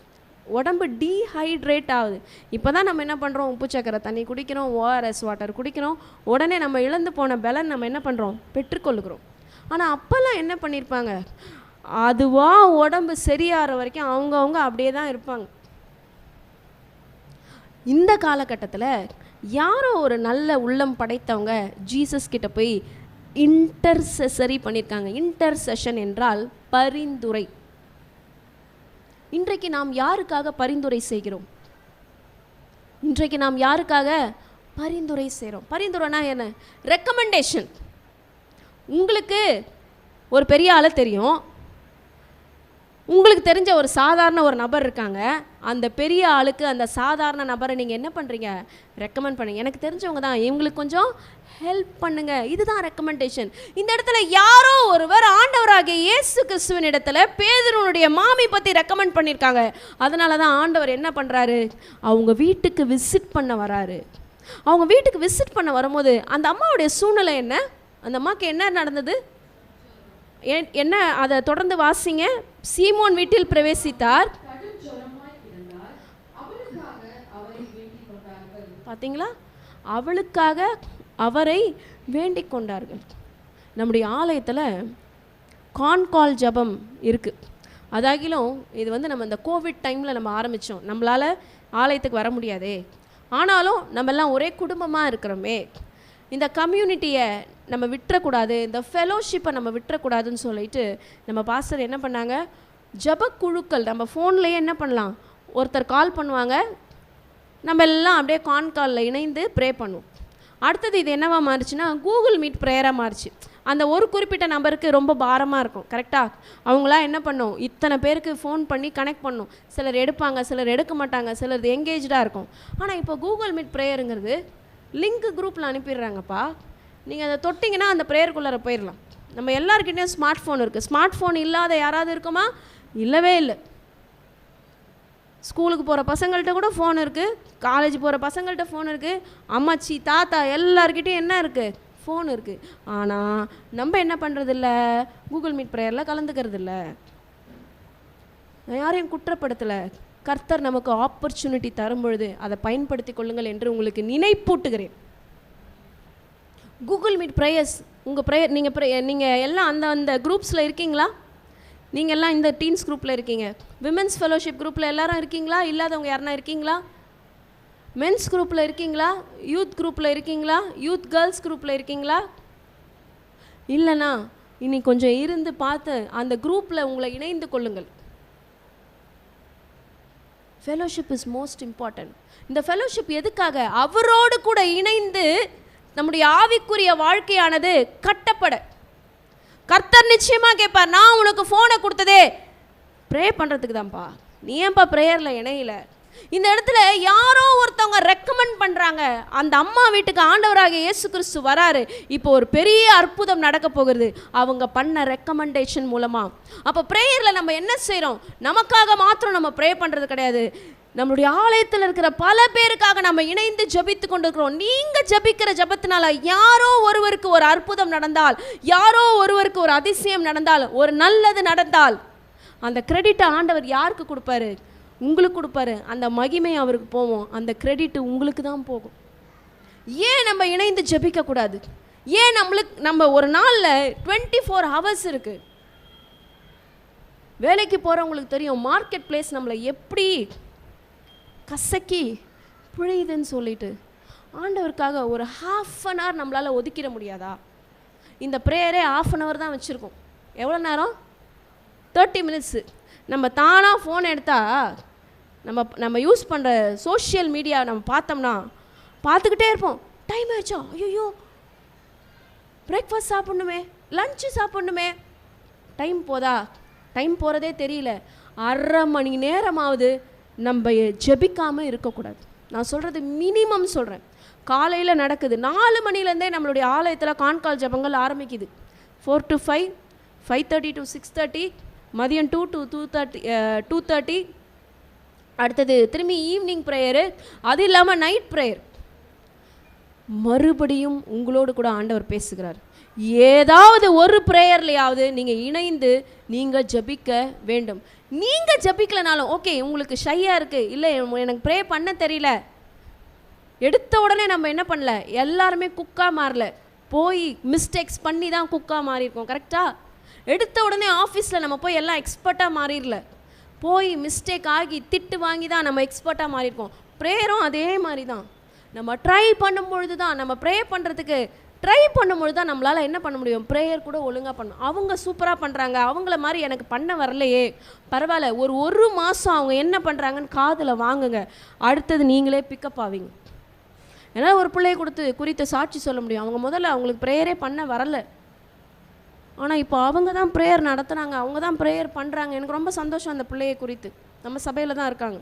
உடம்பு டீஹைட்ரேட் ஆகுது. இப்போ தான் நம்ம என்ன பண்ணுறோம், உப்பு சக்கரை தண்ணி குடிக்கிறோம், ஓஆர்எஸ் வாட்டர் குடிக்கிறோம். உடனே நம்ம இழந்து போன பலன் நம்ம என்ன பண்ணுறோம், பெற்றுக்கொள்ளுகிறோம். ஆனால் அப்போல்லாம் என்ன பண்ணியிருப்பாங்க, அதுவாக உடம்பு சரியாகிற வரைக்கும் அவங்கவுங்க அப்படியே தான் இருப்பாங்க. இந்த காலகட்டத்தில் யாரோ ஒரு நல்ல உள்ளம் படைத்தவங்க ஜீசஸ் கிட்ட போய் இன்டர்செசரி பண்ணியிருக்காங்க. இன்டர்செஷன் என்றால் பரிந்துரை. இன்றைக்கு நாம் யாருக்காக பரிந்துரை செய்கிறோம்? இன்றைக்கு நாம் யாருக்காக பரிந்துரை செய்கிறோம்? பரிந்துரைனா என்ன? ரெக்கமெண்டேஷன். உங்களுக்கு ஒரு பெரிய ஆளை தெரியும், உங்களுக்கு தெரிஞ்ச ஒரு சாதாரண ஒரு நபர் இருக்காங்க, அந்த பெரிய ஆளுக்கு அந்த சாதாரண நபரை நீங்கள் என்ன பண்ணுறீங்க, ரெக்கமெண்ட் பண்ணுங்க. எனக்கு தெரிஞ்சவங்க தான், இவங்களுக்கு கொஞ்சம் ஹெல்ப் பண்ணுங்க. இதுதான் ரெக்கமெண்டேஷன். இந்த இடத்துல யாரோ ஒருவர் ஆண்டவராகிய இயேசு கிறிஸ்துவின் இடத்துல பேதுருனுடைய மாமி பற்றி ரெக்கமெண்ட் பண்ணியிருக்காங்க. அதனால தான் ஆண்டவர் என்ன பண்ணுறாரு, அவங்க வீட்டுக்கு விசிட் பண்ண வராரு. அவங்க வீட்டுக்கு விசிட் பண்ண வரும்போது அந்த அம்மாவுடைய சூழ்நிலை என்ன, அந்த அம்மாவுக்கு என்ன நடந்தது, என்ன, அதை தொடர்ந்து வாசிங்க. சீமோன் வீட்டில் பிரவேசித்தார். பார்த்தீங்களா, அவளுக்காக அவரை வேண்டிக் கொண்டார்கள். நம்முடைய ஆலயத்தில் கான்கால் ஜபம் இருக்குது. அதாகிலும் இது வந்து நம்ம இந்த கோவிட் டைமில் நம்ம ஆரம்பித்தோம். நம்மளால் ஆலயத்துக்கு வர முடியாதே, ஆனாலும் நம்மெல்லாம் ஒரே குடும்பமாக இருக்கிறோமே, இந்த கம்யூனிட்டியை நம்ம விட்டுறக்கூடாது, இந்த ஃபெலோஷிப்பை நம்ம விட்டுறக்கூடாதுன்னு சொல்லிட்டு நம்ம பாஸ்டர் என்ன பண்ணாங்க, ஜபக்குழுக்கள் நம்ம ஃபோன்லேயே என்ன பண்ணலாம், ஒருத்தர் கால் பண்ணுவாங்க, நம்ம எல்லாம் அப்படியே கான்காலில் இணைந்து ப்ரே பண்ணுவோம். அடுத்தது இது என்னவா மாறிச்சுன்னா கூகுள் மீட் ப்ரேயராக மாறிச்சு. அந்த ஒரு குறிப்பிட்ட நம்பருக்கு ரொம்ப பாரமாக இருக்கும், கரெக்டாக? அவங்களாம் என்ன பண்ணும், இத்தனை பேருக்கு ஃபோன் பண்ணி கனெக்ட் பண்ணும். சிலர் எடுப்பாங்க, சிலர் எடுக்க மாட்டாங்க, சிலர் எங்கேஜாக இருக்கும். ஆனால் இப்போ கூகுள் மீட் ப்ரேயருங்கிறது லிங்க் குரூப்பில் அனுப்பிடுறாங்கப்பா. நீங்கள் அதை தொட்டிங்கன்னா அந்த ப்ரேயருக்குள்ளார போயிடலாம். நம்ம எல்லாருக்கிட்டையும் ஸ்மார்ட் ஃபோன் இருக்குது. ஸ்மார்ட் ஃபோன் இல்லாத யாராவது இருக்குமா? இல்லவே இல்லை. ஸ்கூலுக்கு போகிற பசங்கள்கிட்ட கூட ஃபோன் இருக்குது, காலேஜ் போகிற பசங்கள்கிட்ட ஃபோன் இருக்குது, அம்மாச்சி தாத்தா எல்லார்கிட்டையும் என்ன இருக்குது, ஃபோன் இருக்குது. ஆனால் நம்ம என்ன பண்ணுறதில்ல, கூகுள் மீட் ப்ரேயரில் கலந்துக்கிறது இல்லை. யாரையும் குற்றப்படுத்தலை. கர்த்தர் நமக்கு ஆப்பர்ச்சுனிட்டி தரும்பொழுது அதை பயன்படுத்தி கொள்ளுங்கள் என்று உங்களுக்கு நினைப்பூட்டுகிறேன். கூகுள் மீட் ப்ரேயர்ஸ், உங்கள் ப்ரேயர் நீங்கள் எல்லாம் அந்த குரூப்ஸில் இருக்கீங்களா? நீங்கள் எல்லாம் இந்த டீன்ஸ் குரூப்பில் இருக்கீங்க, விமென்ஸ் ஃபெலோஷிப் குரூப்பில் எல்லாரும் இருக்கீங்களா? இல்லாதவங்க யாருன்னா இருக்கீங்களா? மென்ஸ் குரூப்பில் இருக்கீங்களா? யூத் குரூப்பில் இருக்கீங்களா? யூத் கேர்ள்ஸ் குரூப்பில் இருக்கீங்களா? இல்லைனா இனி கொஞ்சம் இருந்து பார்த்து அந்த குரூப்பில் உங்களை இணைந்து கொள்ளுங்கள். Fellowship is most important. இந்த ஃபெலோஷிப் எதுக்காக? அவரோடு கூட இணைந்து நம்முடைய ஆவிக்குரிய வாழ்க்கையானது கட்டப்பட. கர்த்தர் நிச்சயமாக கேட்பார், நான் உனக்கு ஃபோனை கொடுத்ததே ப்ரே பண்ணுறதுக்கு தான்ப்பா, நீ ஏன்பா ப்ரேயரில் இணையில? இந்த இடத்துல யாரோ ஒருத்தவங்க ரெக்கமெண்ட் பண்ணுறாங்க, அந்த அம்மா வீட்டுக்கு ஆண்டவராகிய இயேசு கிறிஸ்து வராரு, இப்போ ஒரு பெரிய அற்புதம் நடக்க போகிறது அவங்க பண்ண ரெக்கமெண்டேஷன் மூலமாக. அப்போ ப்ரேயரில் நம்ம என்ன செய்கிறோம்? நமக்காக மாத்திரம் நம்ம ப்ரே பண்ணுறது கிடையாது, நம்மளுடைய ஆலயத்தில் இருக்கிற பல பேருக்காக நம்ம இணைந்து ஜபித்து கொண்டிருக்கிறோம். நீங்கள் ஜபிக்கிற ஜபத்தினால யாரோ ஒருவருக்கு ஒரு அற்புதம் நடந்தால், யாரோ ஒருவருக்கு ஒரு அதிசயம் நடந்தால், ஒரு நல்லது நடந்தால், அந்த கிரெடிட்டை ஆண்டவர் யாருக்கு கொடுப்பாரு? உங்களுக்கு கொடுப்பாரு. அந்த மகிமை அவருக்கு போவோம், அந்த கிரெடிட் உங்களுக்கு தான் போகும். ஏன் நம்ம இணைந்து ஜபிக்கக்கூடாது? ஏன் நம்ம ஒரு நாளில் 24 ஹவர்ஸ் இருக்குது. வேலைக்கு போகிறவங்களுக்கு தெரியும் மார்க்கெட் பிளேஸ் நம்மளை எப்படி கசக்கி புழையுதுன்னு சொல்லிட்டு. ஆண்டவருக்காக ஒரு ½ நம்மளால் ஒதுக்கிட முடியாதா? இந்த ப்ரேயரே ½ தான் வச்சுருக்கோம். எவ்வளோ நேரம்? 30 மினிட்ஸு. நம்ம தானாக ஃபோன் எடுத்தால் நம்ம யூஸ் பண்ணுற சோஷியல் மீடியா நம்ம பார்த்தோம்னா பார்த்துக்கிட்டே இருப்போம். டைம் ஆயிடுச்சா, ஐயோ பிரேக்ஃபாஸ்ட் சாப்பிட்ணுமே, லஞ்சு சாப்பிட்ணுமே, டைம் போதா? டைம் போகிறதே தெரியல. ½ மணி நேரமாவது நம்ம ஜெபிக்காமல் இருக்கக்கூடாது. நான் சொல்கிறது மினிமம் சொல்கிறேன். காலையில் நடக்குது, 4 மணிலேருந்தே நம்மளுடைய ஆலயத்தில் கான்கால் ஜபங்கள் ஆரம்பிக்குது. 4 to 5, 5:30 to 6:30, மதியம் 2 to 2:30, அடுத்தது திரும்பி ஈவினிங் ப்ரேயரு, அது இல்லாமல் நைட் ப்ரேயர். மறுபடியும் உங்களோடு கூட ஆண்டவர் பேசுகிறார். ஏதாவது ஒரு ப்ரேயர்லையாவது நீங்கள் இணைந்து நீங்கள் ஜபிக்க வேண்டும். நீங்கள் ஜபிக்கலனாலும் ஓகே, உங்களுக்கு ஷையாக இருக்குது, இல்லை எனக்கு ப்ரே பண்ண தெரியல, எடுத்த உடனே நம்ம என்ன பண்ணல, எல்லாருமே குக்காக மாறல, போய் மிஸ்டேக்ஸ் பண்ணி தான் குக்காக மாறியிருக்கோம். கரெக்டாக? எடுத்த உடனே ஆஃபீஸில் நம்ம போய் எல்லாம் எக்ஸ்பர்ட்டாக மாறிடல, போய் மிஸ்டேக் ஆகி திட்டு வாங்கி தான் நம்ம எக்ஸ்பர்ட்டாக மாறியிருக்கோம். ப்ரேயரும் அதே மாதிரி தான். நம்ம ட்ரை பண்ணும்பொழுது தான், நம்ம ப்ரே பண்ணுறதுக்கு ட்ரை பண்ணும்பொழுது தான் நம்மளால் என்ன பண்ண முடியும்? ப்ரேயர் கூட ஒழுங்காக பண்ணணும். அவங்க சூப்பராக பண்ணுறாங்க, அவங்கள மாதிரி எனக்கு பண்ண வரலையே, பரவாயில்ல, ஒரு மாதம் அவங்க என்ன பண்ணுறாங்கன்னு காதில் வாங்குங்க, அடுத்தது நீங்களே பிக்கப் ஆவீங்க. ஏன்னா ஒரு பிள்ளையை குறித்து சாட்சி சொல்ல முடியும். அவங்க முதல்ல அவங்களுக்கு ப்ரேயரே பண்ண வரலை, ஆனால் இப்போ அவங்க தான் ப்ரேயர் நடத்துகிறாங்க, அவங்க தான் ப்ரேயர் பண்ணுறாங்க. எனக்கு ரொம்ப சந்தோஷம் அந்த பிள்ளையை குறித்து. நம்ம சபையில் தான் இருக்காங்க.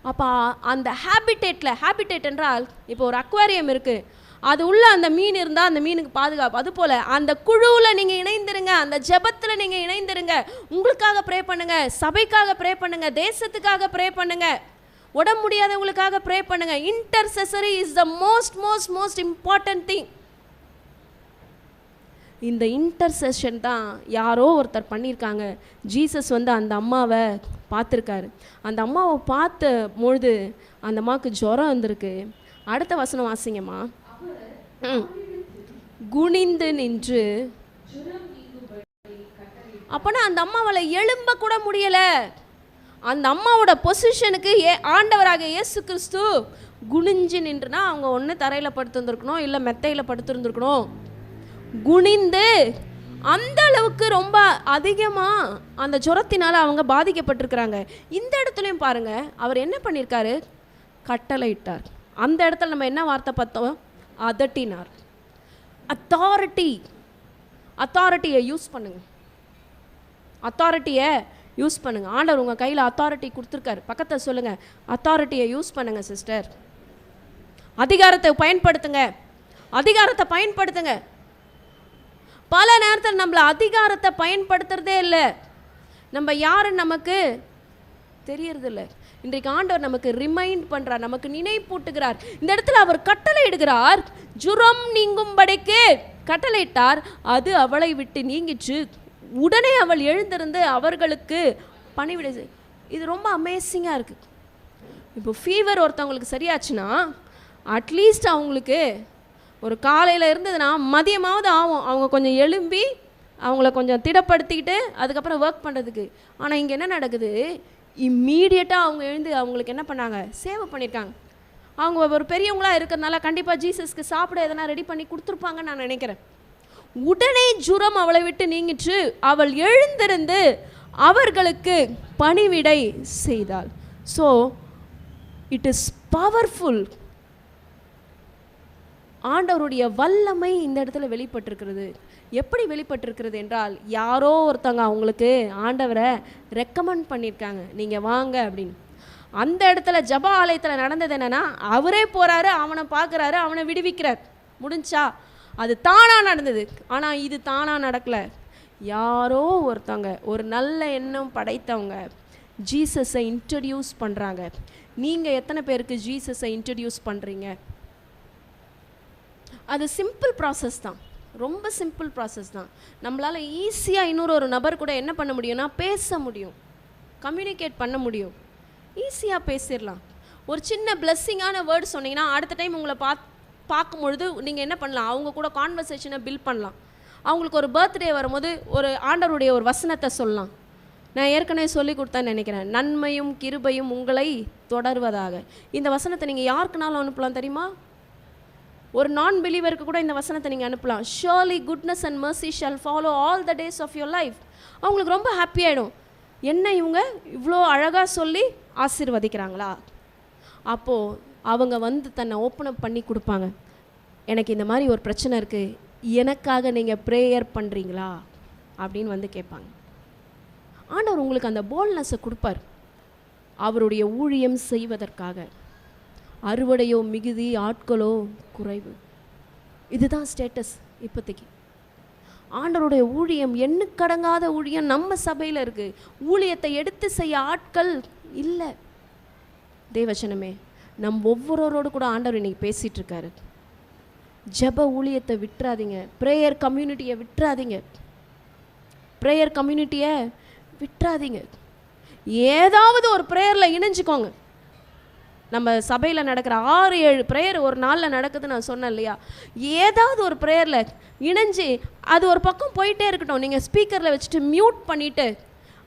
அப்போ அந்த ஹேபிடேட் என்றால், இப்போ ஒரு அக்வாரியம் இருக்குது, அது உள்ள அந்த மீன் இருந்தால் அந்த மீனுக்கு பாதுகாப்பு. அதுபோல் அந்த குழுவில் நீங்கள் இணைந்திருங்க, அந்த ஜெபத்தில் நீங்கள் இணைந்திருங்க. உங்களுக்காக ப்ரே பண்ணுங்க, சபைக்காக ப்ரே பண்ணுங்க, தேசத்துக்காக ப்ரே பண்ணுங்க, உடம்பு முடியாதவங்களுக்காக ப்ரே பண்ணுங்க. Intercessory is the most important thing. இந்த இன்டர்செஷன் தான் யாரோ ஒருத்தர் பண்ணியிருக்காங்க. ஜீசஸ் அந்த அம்மாவை பார்த்துருக்காரு. அந்த அம்மாவை பார்த்த பொழுது அந்த அம்மாவுக்கு ஜுரம் வந்திருக்கு. அடுத்த வசனம் வாசிங்கம்மா. குனிந்து நின்று, அப்போனா அந்த அம்மாவால் எழும்ப கூட முடியலை. அந்த அம்மாவோட பொசிஷனுக்கு ஆண்டவராக இயேசு கிறிஸ்து குனிஞ்சு நின்றுனா அவங்க ஒன்று தரையில் படுத்துருந்துருக்கணும், இல்லை மெத்தையில் படுத்துருந்துருக்கணும். குனிந்து அந்த அளவுக்கு ரொம்ப அதிகமாக அந்த ஜுரத்தினால் அவங்க பாதிக்கப்பட்டிருக்கிறாங்க. இந்த இடத்துலையும் பாருங்கள், அவர் என்ன பண்ணியிருக்காரு? கட்டளையிட்டார். அந்த இடத்துல நம்ம என்ன வார்த்தை பார்த்தோம்? அதட்டினார். அத்தாரிட்டியை யூஸ் பண்ணுங்க, அத்தாரிட்டியை யூஸ் பண்ணுங்க. ஆண்டவர் உங்கள் கையில் அத்தாரிட்டி கொடுத்துருக்காரு. பக்கத்தை சொல்லுங்கள், அத்தாரிட்டியை யூஸ் பண்ணுங்க சிஸ்டர். அதிகாரத்தை பயன்படுத்துங்க. பல நேரத்தில் நம்மளை அதிகாரத்தை பயன்படுத்துறதே இல்லை, நம்ம யாருன்னு நமக்கு தெரியறதில்ல. இன்றைக்கு ஆண்டவர் நமக்கு ரிமைண்ட் பண்ணுறார், நமக்கு நினைப்பூட்டுகிறார். இந்த இடத்துல அவர் கட்டளையிடுகிறார், ஜுரம் நீங்கும்படிக்கு கட்டளையிட்டார். அது அவளை விட்டு நீங்கிச்சு. உடனே அவள் எழுந்திருந்து அவர்களுக்கு பணிவிடை. இது ரொம்ப அமேசிங்காக இருக்குது. இப்போ ஃபீவர் ஒருத்தவங்களுக்கு சரியாச்சுன்னா அட்லீஸ்ட் அவங்களுக்கு ஒரு காலையில் இருந்ததுன்னா மதியமாவது ஆகும் அவங்க கொஞ்சம் எழும்பி அவங்கள கொஞ்சம் திடப்படுத்திக்கிட்டு அதுக்கப்புறம் ஒர்க் பண்ணுறதுக்கு. ஆனால் இங்கே என்ன நடக்குது? இம்மீடியட்டாக அவங்க எழுந்து அவங்களுக்கு என்ன பண்ணாங்க? சேவை பண்ணியிருக்காங்க. அவங்க ஒரு பெரியவங்களா இருக்கிறதுனால கண்டிப்பாக ஜீசஸ்க்கு சாப்பிட எதனா ரெடி பண்ணி கொடுத்துருப்பாங்கன்னு நான் நினைக்கிறேன். உடனே ஜுரம் அவளை விட்டு நீங்கிற்று, அவள் எழுந்திருந்து அவர்களுக்கு பணிவிடை செய்தாள். So it is powerful. ஆண்டவருடைய வல்லமை இந்த இடத்துல வெளிப்பட்டிருக்கிறது. எப்படி வெளிப்பட்டிருக்கிறது என்றால், யாரோ ஒருத்தவங்க அவங்களுக்கு ஆண்டவரை ரெக்கமெண்ட் பண்ணியிருக்காங்க, நீங்கள் வாங்க அப்படின்னு. அந்த இடத்துல ஜப ஆலயத்தில் நடந்தது என்னென்னா, அவரே போகிறாரு, அவனை பார்க்குறாரு, அவனை விடுவிக்கிறார். முடிஞ்சா அது தானாக நடந்தது. ஆனால் இது தானாக நடக்கலை. யாரோ ஒருத்தவங்க, ஒரு நல்ல எண்ணம் படைத்தவங்க ஜீசஸை இன்ட்ரடியூஸ் பண்ணுறாங்க. நீங்கள் எத்தனை பேருக்கு ஜீசஸை இன்ட்ரடியூஸ் பண்ணுறீங்க? அது சிம்பிள் ப்ராசஸ் தான், ரொம்ப சிம்பிள் ப்ராசஸ் தான். நம்மளால் ஈஸியாக இன்னொரு நபர் கூட என்ன பண்ண முடியும்னா பேச முடியும், கம்யூனிகேட் பண்ண முடியும், ஈஸியாக பேசிடலாம். ஒரு சின்ன பிளெஸ்ஸிங்கான வேர்டு சொன்னீங்கன்னா அடுத்த டைம் உங்களை பார்க்கும்பொழுது நீங்கள் என்ன பண்ணலாம், அவங்க கூட கான்வர்சேஷனை பில்ட் பண்ணலாம். அவங்களுக்கு ஒரு பர்த்டே வரும்போது ஒரு ஆண்டவருடைய ஒரு வசனத்தை சொல்லலாம். நான் ஏற்கனவே சொல்லி கொடுத்தேன்னு நினைக்கிறேன், நன்மையும் கிருபையும் உங்களை தொடர்வதாக. இந்த வசனத்தை நீங்கள் யாருக்குனாலும் அனுப்பலாம் தெரியுமா? ஒரு நான் பிலீவருக்கு கூட இந்த வசனத்தை நீங்கள் அனுப்பலாம். Surely goodness and mercy shall follow all the days of your life. அவங்களுக்கு ரொம்ப ஹாப்பி ஆகிடும். என்ன இவங்க இவ்வளோ அழகாக சொல்லி ஆசீர்வதிக்கிறாங்களா? அப்போது அவங்க வந்து தன்னை ஓப்பன் அப் பண்ணி கொடுப்பாங்க. எனக்கு இந்த மாதிரி ஒரு பிரச்சனை இருக்குது, எனக்காக நீங்கள் ப்ரேயர் பண்ணுறீங்களா அப்படின்னு வந்து கேட்பாங்க. ஆண்டவர் உங்களுக்கு அந்த போல்ட்னஸை கொடுப்பார். அவருடைய ஊழியம் செய்வதற்காக அறுவடையோ மிகுதி, ஆட்களோ குறைவு, இதுதான் ஸ்டேட்டஸ் இப்போதைக்கு. ஆண்டவருடைய ஊழியம், எண்ணுக்கடங்காத ஊழியம் நம்ம சபையில் இருக்குது. ஊழியத்தை எடுத்து செய்ய ஆட்கள் இல்லை. தேவச்சனமே, நம் ஒவ்வொருவரோடு கூட ஆண்டவர் இன்னைக்கு பேசிகிட்டு இருக்காரு. ஜப ஊழியத்தை விட்டுறாதீங்க, ப்ரேயர் கம்யூனிட்டியை விட்டுறாதீங்க, ப்ரேயர் கம்யூனிட்டியை விட்டுறாதீங்க. ஏதாவது ஒரு ப்ரேயரில் இணைஞ்சிக்கோங்க. நம்ம சபையில் நடக்கிற 6-7 ப்ரேயர் ஒரு நாளில் நடக்குது நான் சொன்னேன் இல்லையா? ஏதாவது ஒரு ப்ரேயரில் இணைஞ்சி அது ஒரு பக்கம் போயிட்டே இருக்கட்டும். நீங்கள் ஸ்பீக்கரில் வச்சுட்டு மியூட் பண்ணிவிட்டு